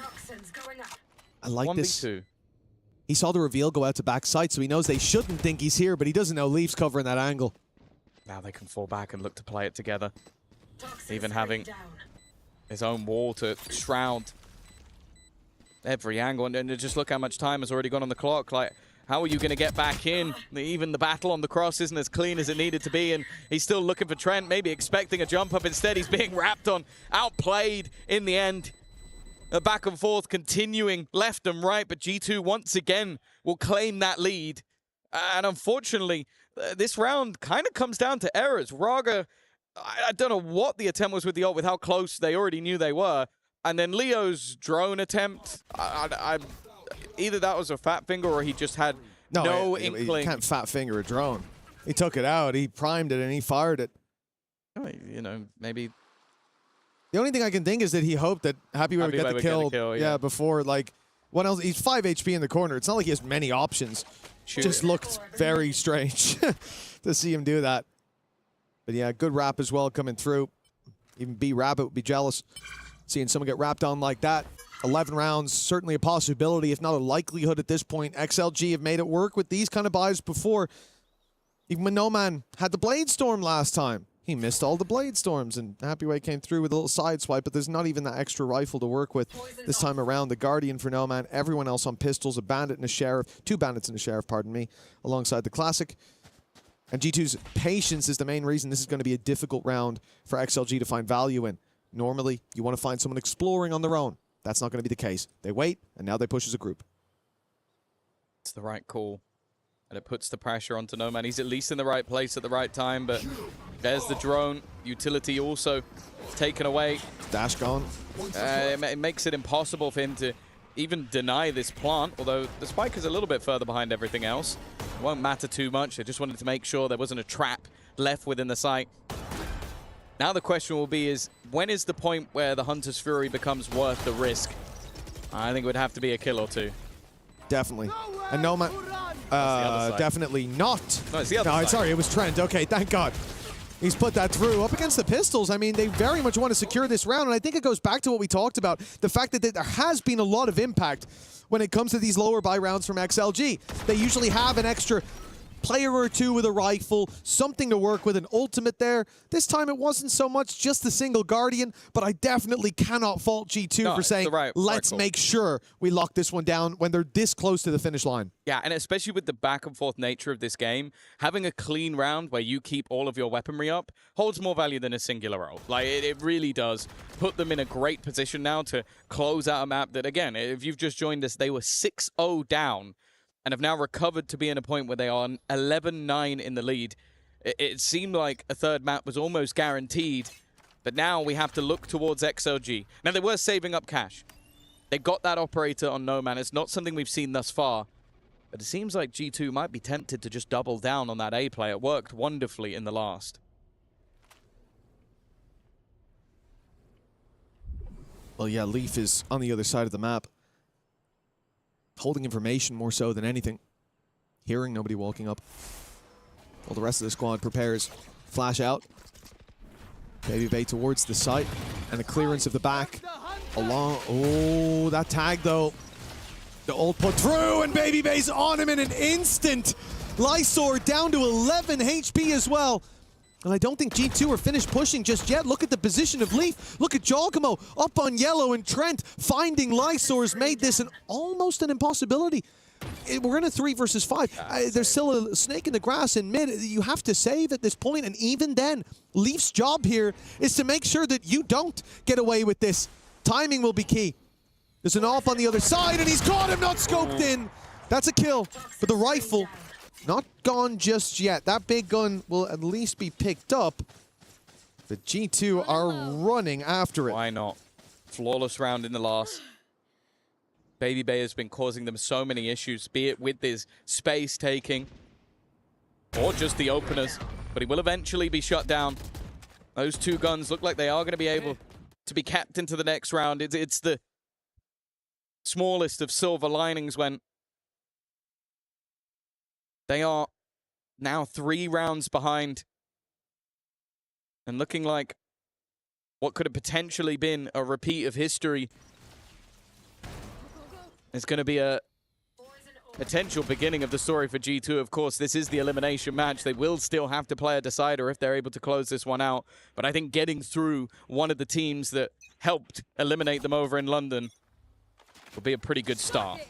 [SPEAKER 18] I like
[SPEAKER 19] 1v2.
[SPEAKER 18] this. He saw the reveal go out to backside, so he knows they shouldn't think he's here, but he doesn't know Leaf's covering that angle.
[SPEAKER 19] Now they can fall back and look to play it together. Even having his own wall to shroud every angle. And just look how much time has already gone on the clock. Like, how are you going to get back in? Even the battle on the cross isn't as clean as it needed to be, and he's still looking for Trent, maybe expecting a jump up. Instead, he's being wrapped on, outplayed in the end. A back and forth continuing left and right, but G2 once again will claim that lead. And unfortunately, this round kind of comes down to errors. Raga, I don't know what the attempt was with the ult, with how close they already knew they were. And then Leo's drone attempt, either that was a fat finger or he just had no inkling.
[SPEAKER 18] You can't fat finger a drone. He took it out, he primed it, and he fired it.
[SPEAKER 19] You know, maybe...
[SPEAKER 18] The only thing I can think is that he hoped that Happyway would get the kill, yeah, before, like, what else? He's 5 HP in the corner. It's not like he has many options. Just looked very strange to see him do that. But yeah, good wrap as well coming through. Even B-Rabbit would be jealous seeing someone get wrapped on like that. 11 rounds, certainly a possibility, if not a likelihood at this point. XLG have made it work with these kind of buys before. Even when No Man had the Blade Storm last time. He missed all the Blade Storms, and Happyway came through with a little side swipe, but there's not even that extra rifle to work with this time around. The Guardian for No Man, everyone else on pistols, a Bandit and a Sheriff, 2 Bandits and a Sheriff, pardon me, alongside the Classic. And G2's patience is the main reason this is going to be a difficult round for XLG to find value in. Normally, you want to find someone exploring on their own. That's not going to be the case. They wait, and now they push as a group.
[SPEAKER 19] It's the right call. And it puts the pressure onto No Man. He's at least in the right place at the right time, but there's the drone. Utility also taken away.
[SPEAKER 18] Dash gone.
[SPEAKER 19] It makes it impossible for him to even deny this plant, although the spike is a little bit further behind everything else. It won't matter too much. They just wanted to make sure there wasn't a trap left within the site. Now the question will be is, when is the point where the Hunter's Fury becomes worth the risk? I think it would have to be a kill or two.
[SPEAKER 18] Definitely. And Nomad, definitely not.
[SPEAKER 19] No, it's the other side.
[SPEAKER 18] Sorry, it was Trent. Okay, thank God. He's put that through. Up against the Pistols, I mean, they very much want to secure this round, and I think it goes back to what we talked about, the fact that there has been a lot of impact when it comes to these lower buy rounds from XLG. They usually have an extra player or two with a rifle, something to work with, an ultimate there. This time it wasn't so much just the single Guardian, but I definitely cannot fault G2 for saying, let's make sure we lock this one down when they're this close to the finish line.
[SPEAKER 19] Yeah, and especially with the back and forth nature of this game, having a clean round where you keep all of your weaponry up holds more value than a singular ult. Like, it really does put them in a great position now to close out a map that, again, if you've just joined us, they were 6-0 down and have now recovered to be in a point where they are 11-9 in the lead. It seemed like a third map was almost guaranteed, but now we have to look towards XLG. Now, they were saving up cash. They got that operator on No Man. It's not something we've seen thus far, but it seems like G2 might be tempted to just double down on that A play. It worked wonderfully in the last.
[SPEAKER 18] Well, yeah, Leaf is on the other side of the map, holding information more so than anything. Hearing nobody walking up. While the rest of the squad prepares. Flash out. Baby Bay towards the site. And a clearance of the back. Along. Oh, that tag though. The ult put through and Baby Bay's on him in an instant. Lysor down to 11 HP as well. And I don't think G2 are finished pushing just yet. Look at the position of Leaf. Look at Jogamo up on yellow, and Trent finding Lysor's made this almost an impossibility. We're in a 3 versus 5. There's still a snake in the grass in mid. You have to save at this point, and even then, Leaf's job here is to make sure that you don't get away with this. Timing will be key. There's an AWP on the other side, and he's caught him, not scoped in. That's a kill for the rifle. Not gone just yet. That big gun will at least be picked up. The G2 are running after it.
[SPEAKER 19] Why not? Flawless round in the last. Baby Bay has been causing them so many issues, be it with his space taking or just the openers, but he will eventually be shut down. Those two guns look like they are going to be able to be kept into the next round. It's the smallest of silver linings when they are now 3 rounds behind and looking like what could have potentially been a repeat of history. It's going to be a potential beginning of the story for G2. Of course, this is the elimination match. They will still have to play a decider if they're able to close this one out. But I think getting through one of the teams that helped eliminate them over in London will be a pretty good start.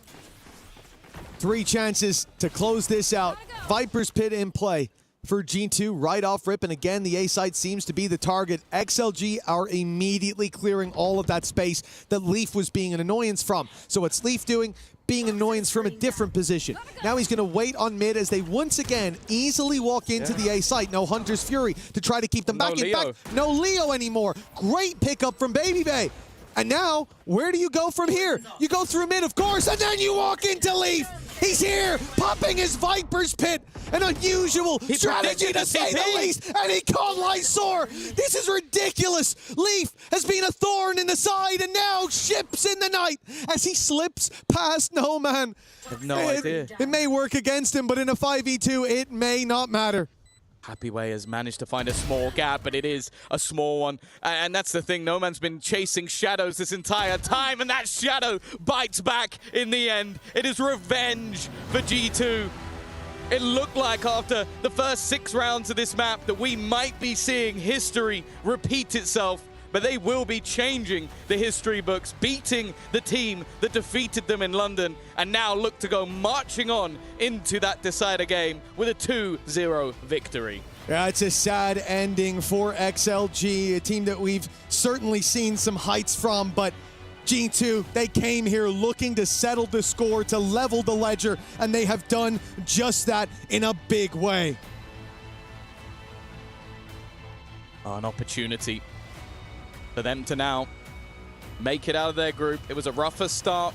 [SPEAKER 18] 3 chances to close this out. Viper's Pit in play for G2 right off rip, and again the A side seems to be the target. XLG are immediately clearing all of that space that Leaf was being an annoyance from. So what's Leaf doing? Being an annoyance from a different position. Now he's going to wait on mid as they once again easily walk into the A site. No Hunter's Fury to try to keep them back. In fact, no Leo anymore. Great pickup from Baby Bay. And now, where do you go from here? You go through mid, of course, and then you walk into Leaf. He's here, popping his Viper's Pit. An unusual strategy to say the least, and he caught Lysor. This is ridiculous. Leaf has been a thorn in the side, and now ships in the night as he slips past No Man.
[SPEAKER 19] I have no idea.
[SPEAKER 18] It may work against him, but in a 5v2, it may not matter.
[SPEAKER 19] Happy Way has managed to find a small gap, but it is a small one. And that's the thing, No Man's been chasing shadows this entire time, and that shadow bites back in the end. It is revenge for G2. It looked like after the first 6 rounds of this map that we might be seeing history repeat itself, but they will be changing the history books, beating the team that defeated them in London, and now look to go marching on into that decider game with a 2-0 victory.
[SPEAKER 18] Yeah, it's a sad ending for XLG, a team that we've certainly seen some heights from, but G2, they came here looking to settle the score, to level the ledger, and they have done just that in a big way.
[SPEAKER 19] An opportunity for them to now make it out of their group. It was a rougher start,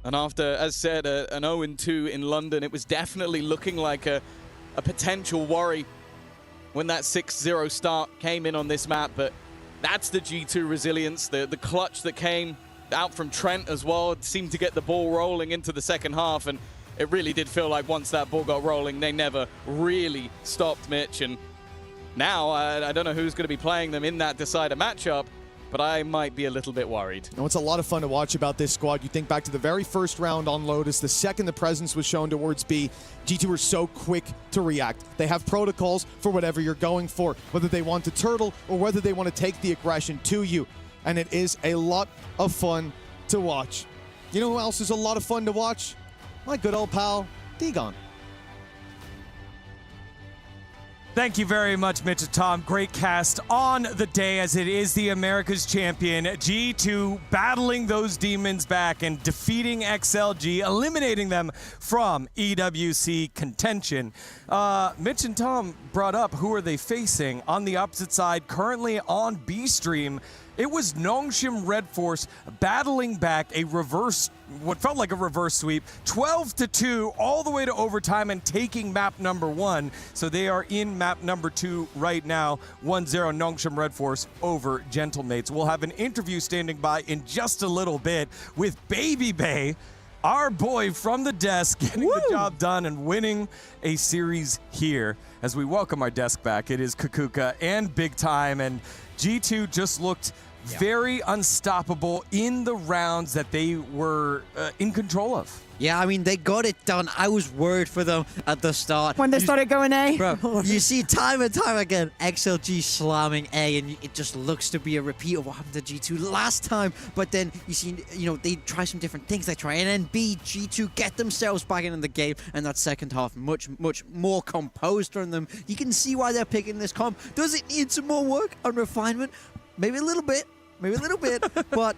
[SPEAKER 19] And after, as said, an 0-2 in London, it was definitely looking like a potential worry when that 6-0 start came in on this map. But that's the G2 resilience, the clutch that came out from Trent as well. It seemed to get the ball rolling into the second half, and it really did feel like once that ball got rolling, they never really stopped, Mitch. And now, I don't know who's going to be playing them in that decider matchup, but I might be a little bit worried.
[SPEAKER 18] And what's a lot of fun to watch about this squad, you think back to the very first round on Lotus, the second the presence was shown towards B, G2 were so quick to react. They have protocols for whatever you're going for, whether they want to turtle or whether they want to take the aggression to you. And it is a lot of fun to watch. You know who else is a lot of fun to watch? My good old pal, Degon.
[SPEAKER 5] Thank you very much, Mitch and Tom. Great cast on the day as it is the America's champion, G2, battling those demons back and defeating XLG, eliminating them from EWC contention. Mitch and Tom brought up who are they facing on the opposite side, currently on B stream. It was Nongshim Red Force battling back a reverse, what felt like a reverse sweep, 12-2 all the way to overtime and taking map number 1. So they are in map number 2 right now, 1-0 Nongshim Red Force over Gentlemates. We'll have an interview standing by in just a little bit with Baby Bay, our boy from the desk, getting the job done and winning a series here. As we welcome our desk back, it is Kukuka and Big Time, and G2 just looked very unstoppable in the rounds that they were in control of.
[SPEAKER 6] Yeah, I mean, they got it done. I was worried for them at the start.
[SPEAKER 7] When they started going A.
[SPEAKER 6] Bro, you see time and time again, XLG slamming A, and it just looks to be a repeat of what happened to G2 last time. But then you see, you know, they try some different things. They try and then B, G2 get themselves back in the game, and that second half much more composed from them. You can see why they're picking this comp. Does it need some more work and refinement? Maybe a little bit, but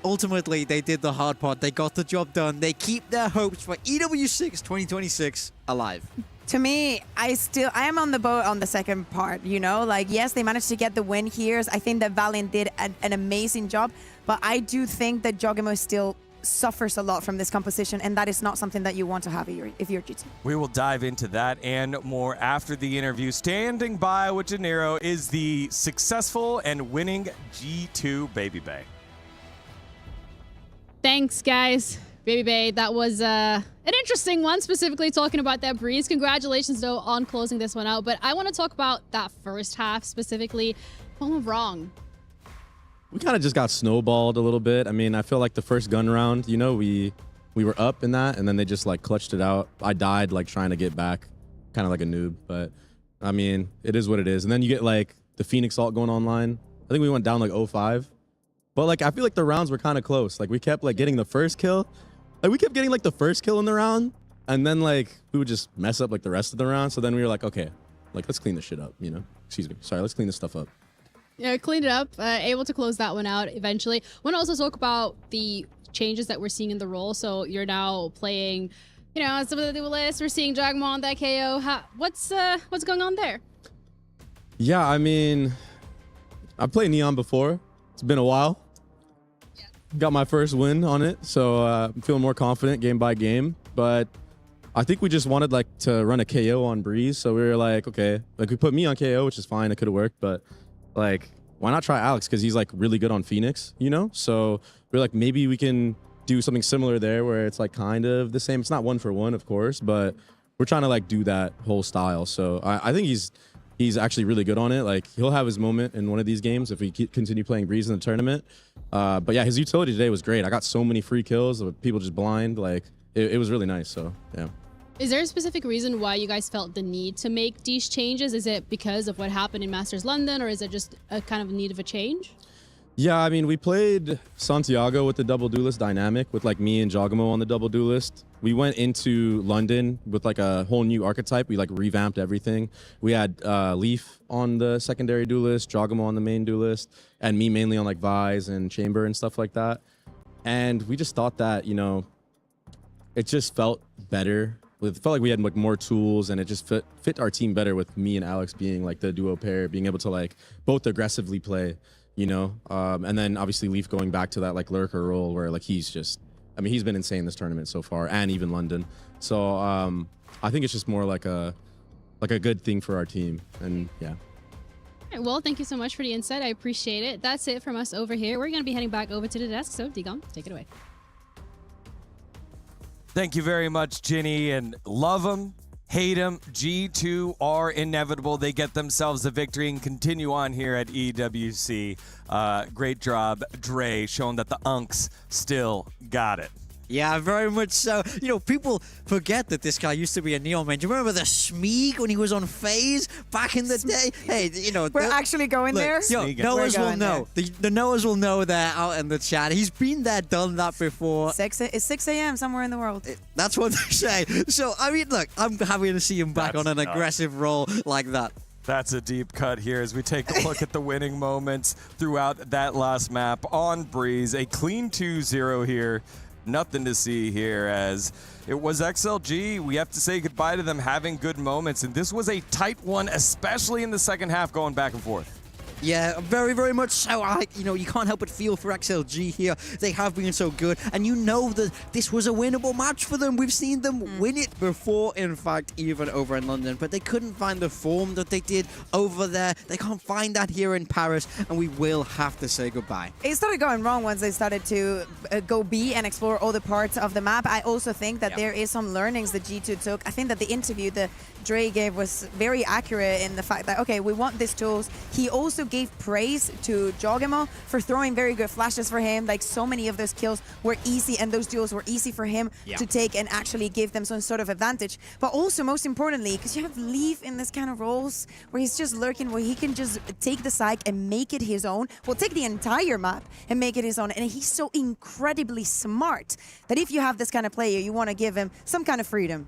[SPEAKER 6] ultimately, they did the hard part. They got the job done. They keep their hopes for EWC 2026 alive.
[SPEAKER 7] To me, I am on the boat on the second part, you know? Like, yes, they managed to get the win here. I think that Valiant did an amazing job, but I do think that Jogamo still suffers a lot from this composition, and that is not something that you want to have if you're G2.
[SPEAKER 5] We will dive into that and more after the interview. Standing by with De Niro is the successful and winning G2 Baby Bay.
[SPEAKER 4] Thanks, guys. Baby Bay, that was an interesting one, specifically talking about that breeze. Congratulations, though, on closing this one out. But I want to talk about that first half specifically. What went wrong?
[SPEAKER 16] We kind of just got snowballed a little bit. I mean, I feel like the first gun round, you know, we were up in that, and then they just, like, clutched it out. I died, like, trying to get back, kind of like a noob. But, I mean, it is what it is. And then you get, like, the Phoenix ult going online. I think we went down, like, 0-5. But, like, I feel like the rounds were kind of close. Like, we kept, like, getting the first kill. Like, we kept getting, like, the first kill in the round. And then, like, we would just mess up, like, the rest of the round. So then we were like, okay, like, let's clean this shit up, you know? Excuse me. Sorry, let's clean this stuff up.
[SPEAKER 4] Yeah, cleaned it up, able to close that one out eventually. I want to also talk about the changes that we're seeing in the role. So you're now playing, you know, some of the duelists. We're seeing Jagmo on that KO. What's going on there?
[SPEAKER 16] Yeah, I mean, I played Neon before. It's been a while. Yeah. Got my first win on it, so I'm feeling more confident game by game. But I think we just wanted, like, to run a KO on Breeze. So we were like, okay, like, we put me on KO, which is fine. It could have worked, but like, why not try Alex? Because he's, like, really good on Phoenix, you know? So we're like, maybe we can do something similar there where it's, like, kind of the same. It's not 1-for-1, of course, but we're trying to, like, do that whole style. So I think he's actually really good on it. Like, he'll have his moment in one of these games if we continue playing Breeze in the tournament. But yeah, his utility today was great. I got so many free kills of people just blind. Like, it was really nice, so yeah.
[SPEAKER 4] Is there a specific reason why you guys felt the need to make these changes? Is it because of what happened in Masters London, or is it just a kind of need of a change?
[SPEAKER 16] Yeah, I mean, we played Santiago with the double duelist dynamic with, like, me and Jogamo on the double duelist. We went into London with, like, a whole new archetype. We, like, revamped everything. We had Leaf on the secondary duelist, Jogamo on the main duelist, and me mainly on, like, Vise and Chamber and stuff like that. And we just thought that, you know, it just felt better. It felt like we had, like, more tools, and it just fit our team better with me and Alex being, like, the duo pair, being able to, like, both aggressively play, you know? And then obviously Leaf going back to that, like, lurker role where, like, he's just I mean, he's been insane this tournament so far, and even London. So I think it's just more like a good thing for our team, and yeah.
[SPEAKER 4] All right, well, thank you so much for the insight. I appreciate it. That's it from us over here. We're going to be heading back over to the desk, so Digom, take it away.
[SPEAKER 5] Thank you very much, Ginny, and love them. Hate them. G2 are inevitable. They get themselves a victory and continue on here at EWC. Great job, Dre, showing that the Unks still got it.
[SPEAKER 6] Yeah, very much so. You know, people forget that this guy used to be a Neon man. Do you remember the Smeeg when he was on FaZe back in the day? Hey, you know.
[SPEAKER 7] We're actually going there?
[SPEAKER 6] Yo, Noahs will know. The Noahs will know they're out in the chat. He's been there, done that before.
[SPEAKER 7] It's 6 a.m. somewhere in the world.
[SPEAKER 6] That's what they say. So, I mean, look, I'm happy to see him back on an aggressive role like that.
[SPEAKER 5] That's a deep cut here as we take a look at the winning moments throughout that last map on Breeze. A clean 2-0 here. Nothing to see here as it was XLG. We have to say goodbye to them having good moments, and this was a tight one, especially in the second half, going back and forth.
[SPEAKER 6] Yeah, very, very much so. You know, you can't help but feel for XLG here. They have been so good, and you know that this was a winnable match for them. We've seen them win it before, in fact, even over in London, but they couldn't find the form that they did over there. They can't find that here in Paris, and we will have to say goodbye.
[SPEAKER 7] It started going wrong once they started to go B and explore other parts of the map. I also think that there is some learnings that G2 took. I think that the interview that Dre gave was very accurate in the fact that, okay, we want these tools. He also gave praise to Jogemo for throwing very good flashes for him. Like, so many of those kills were easy, and those duels were easy for him to take and actually give them some sort of advantage. But also, most importantly, because you have Leaf in this kind of roles where he's just lurking, where he can just take the site and make it his own. Well, take the entire map and make it his own. And he's so incredibly smart that if you have this kind of player, you want to give him some kind of freedom.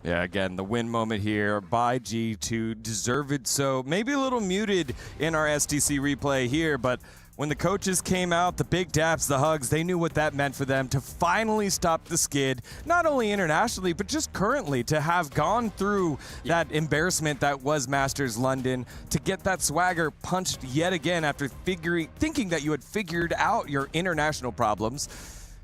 [SPEAKER 5] Yeah, again, the win moment here by G2, deserved so. Maybe a little muted in our SDC replay here, but when the coaches came out, the big daps, the hugs, they knew what that meant for them to finally stop the skid, not only internationally, but just currently, to have gone through that embarrassment that was Masters London, to get that swagger punched yet again after thinking that you had figured out your international problems.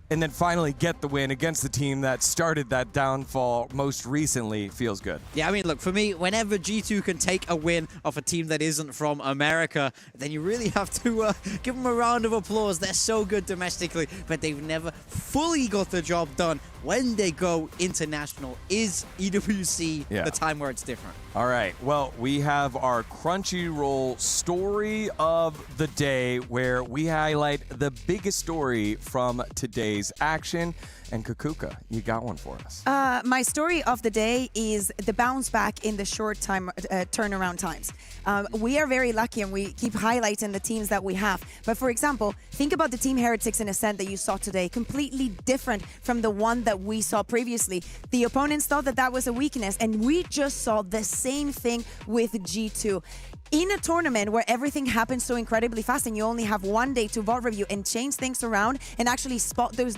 [SPEAKER 5] And then finally get the win against the team that started that downfall most recently feels good.
[SPEAKER 6] Yeah, I mean, look, for me, whenever G2 can take a win off a team that isn't from America, then you really have to give them a round of applause. They're so good domestically, but they've never fully got the job done. When they go international, is EWC the time where it's different?
[SPEAKER 5] All right, well, we have our Crunchyroll story of the day where we highlight the biggest story from today's action. And Kukuka, you got one for us.
[SPEAKER 7] My story of the day is the bounce back in the short time turnaround times. We are very lucky, and we keep highlighting the teams that we have. But for example, think about the Team Heretics in Ascent that you saw today. Completely different from the one that we saw previously. The opponents thought that that was a weakness, and we just saw the same thing with G2. In a tournament where everything happens so incredibly fast and you only have one day to VOD review and change things around and actually spot those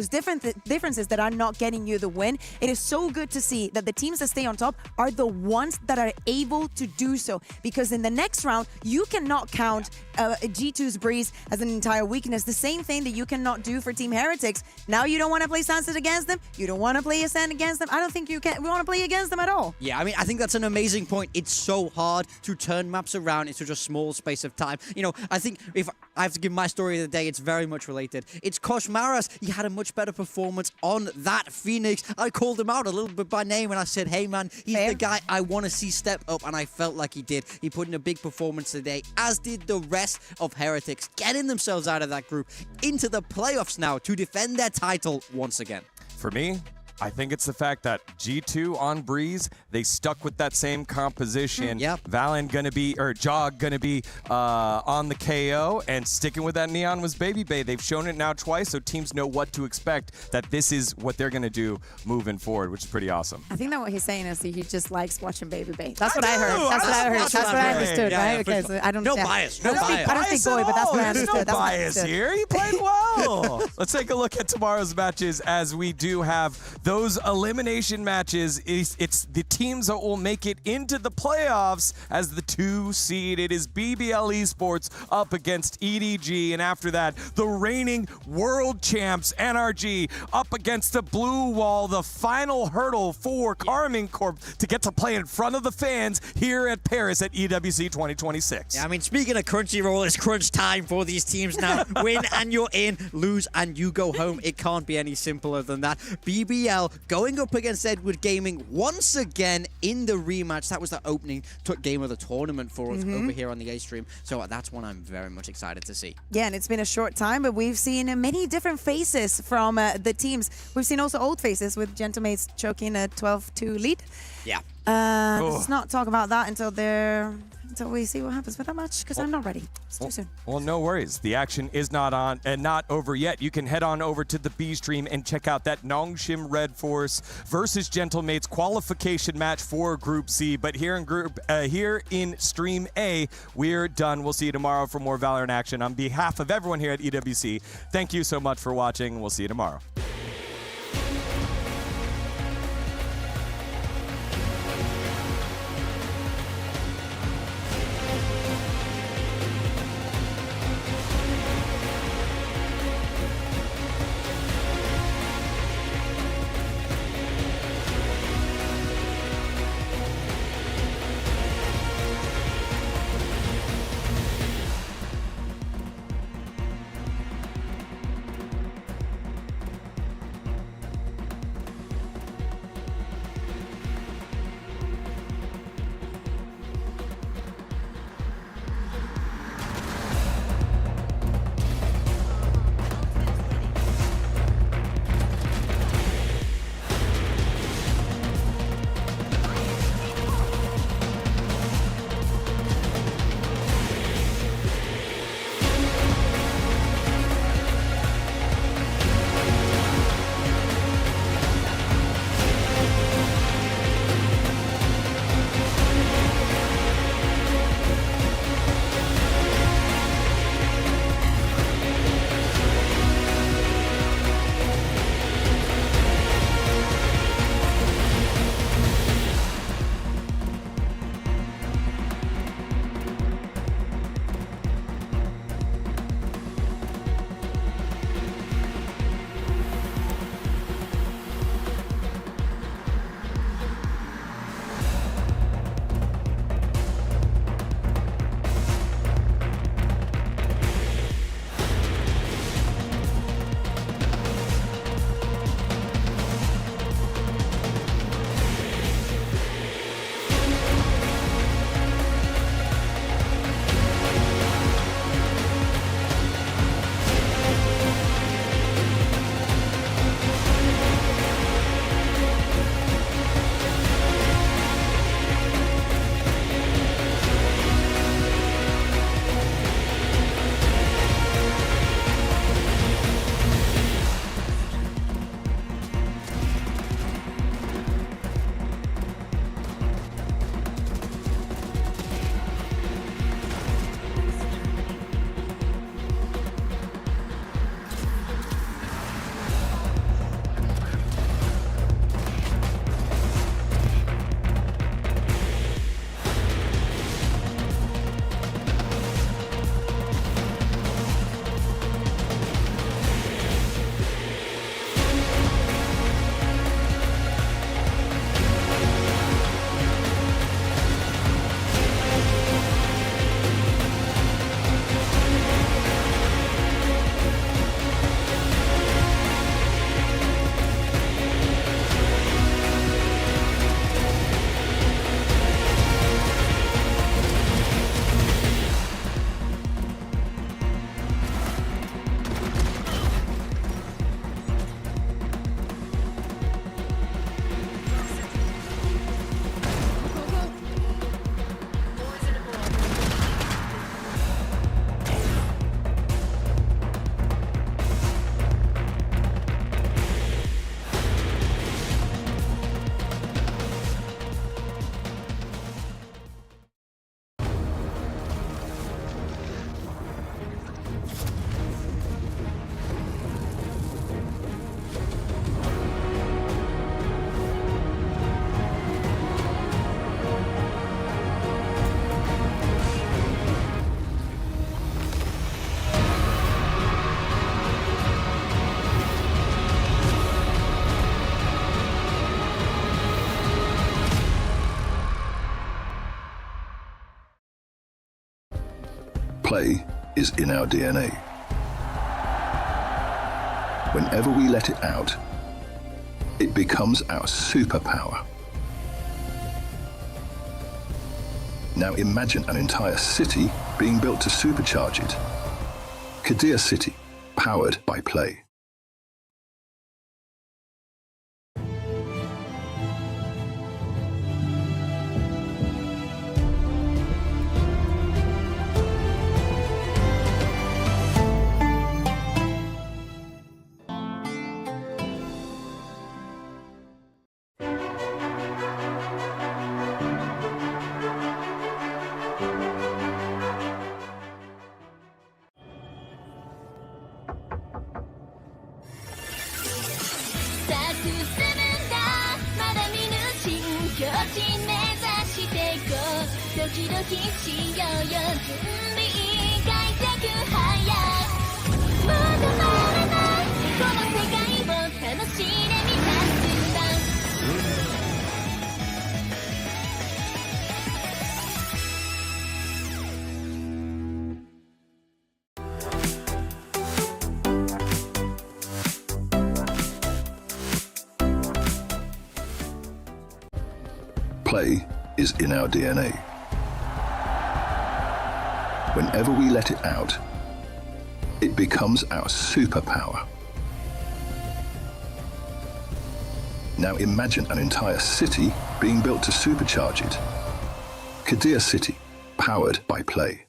[SPEAKER 7] differences that are not getting you the win, it is so good to see that the teams that stay on top are the ones that are able to do so. Because in the next round, you cannot count G2's Breeze as an entire weakness. The same thing that you cannot do for Team Heretics. Now you don't want to play Sunset against them. You don't want to play Ascent against them. I don't think we want to play against them at all.
[SPEAKER 6] Yeah, I mean, I think that's an amazing point. It's so hard to turn maps around in such a small space of time. You know, I think if I have to give my story of the day, it's very much related. It's Kosh Maras. He had a much better performance on that Phoenix. I called him out a little bit by name and I said, hey man, he's the guy I want to see step up, and I felt like he did. He put in a big performance today, as did the rest of Heretics, getting themselves out of that group into the playoffs now to defend their title once again.
[SPEAKER 5] For me, I think it's the fact that G2 on Breeze, they stuck with that same composition. Valen gonna be, or Jog gonna be on the KO, and sticking with that Neon was Baby Bay. They've shown it now twice, so teams know what to expect, that this is what they're gonna do moving forward, which is pretty awesome.
[SPEAKER 7] I think that what he's saying is he just likes watching Baby Bay. That's what I heard. That's what I heard. That's what I understood, right? Okay, so I don't.
[SPEAKER 6] No bias.
[SPEAKER 7] I don't speak Goy, but that's what I understood.
[SPEAKER 5] There's no bias here. He played well. Let's take a look at tomorrow's matches, as we do have those elimination matches, it's the teams that will make it into the playoffs as the 2 seed. It is BBL Esports up against EDG, and after that, the reigning world champs NRG up against the Blue Wall, the final hurdle for Carmine Corp to get to play in front of the fans here at Paris at EWC 2026.
[SPEAKER 6] Yeah, I mean, speaking of Crunchyroll, it's crunch time for these teams now. Win and you're in, lose and you go home. It can't be any simpler than that. BBL going up against Edward Gaming once again in the rematch. That was the opening game of the tournament for us over here on the A stream. So that's one I'm very much excited to see.
[SPEAKER 7] Yeah, and it's been a short time, but we've seen many different faces from the teams. We've seen also old faces with Gentlemates choking a 12-2 lead.
[SPEAKER 6] Yeah.
[SPEAKER 7] Let's not talk about that until we see what happens with that match, because I'm not ready. It's too soon.
[SPEAKER 5] Well, no worries. The action is not on and not over yet. You can head on over to the B stream and check out that Nongshim Red Force versus Gentlemates qualification match for Group C. But here in Stream A, we're done. We'll see you tomorrow for more Valorant action. On behalf of everyone here at EWC, thank you so much for watching. We'll see you tomorrow.
[SPEAKER 12] Play is in our DNA. Whenever we let it out, it becomes our superpower. Now imagine an entire city being built to supercharge it. Kadir City, powered by Play. Play is in our DNA. Whenever we let it out, it becomes our superpower. Now imagine an entire city being built to supercharge it. Kadir City, powered by Play.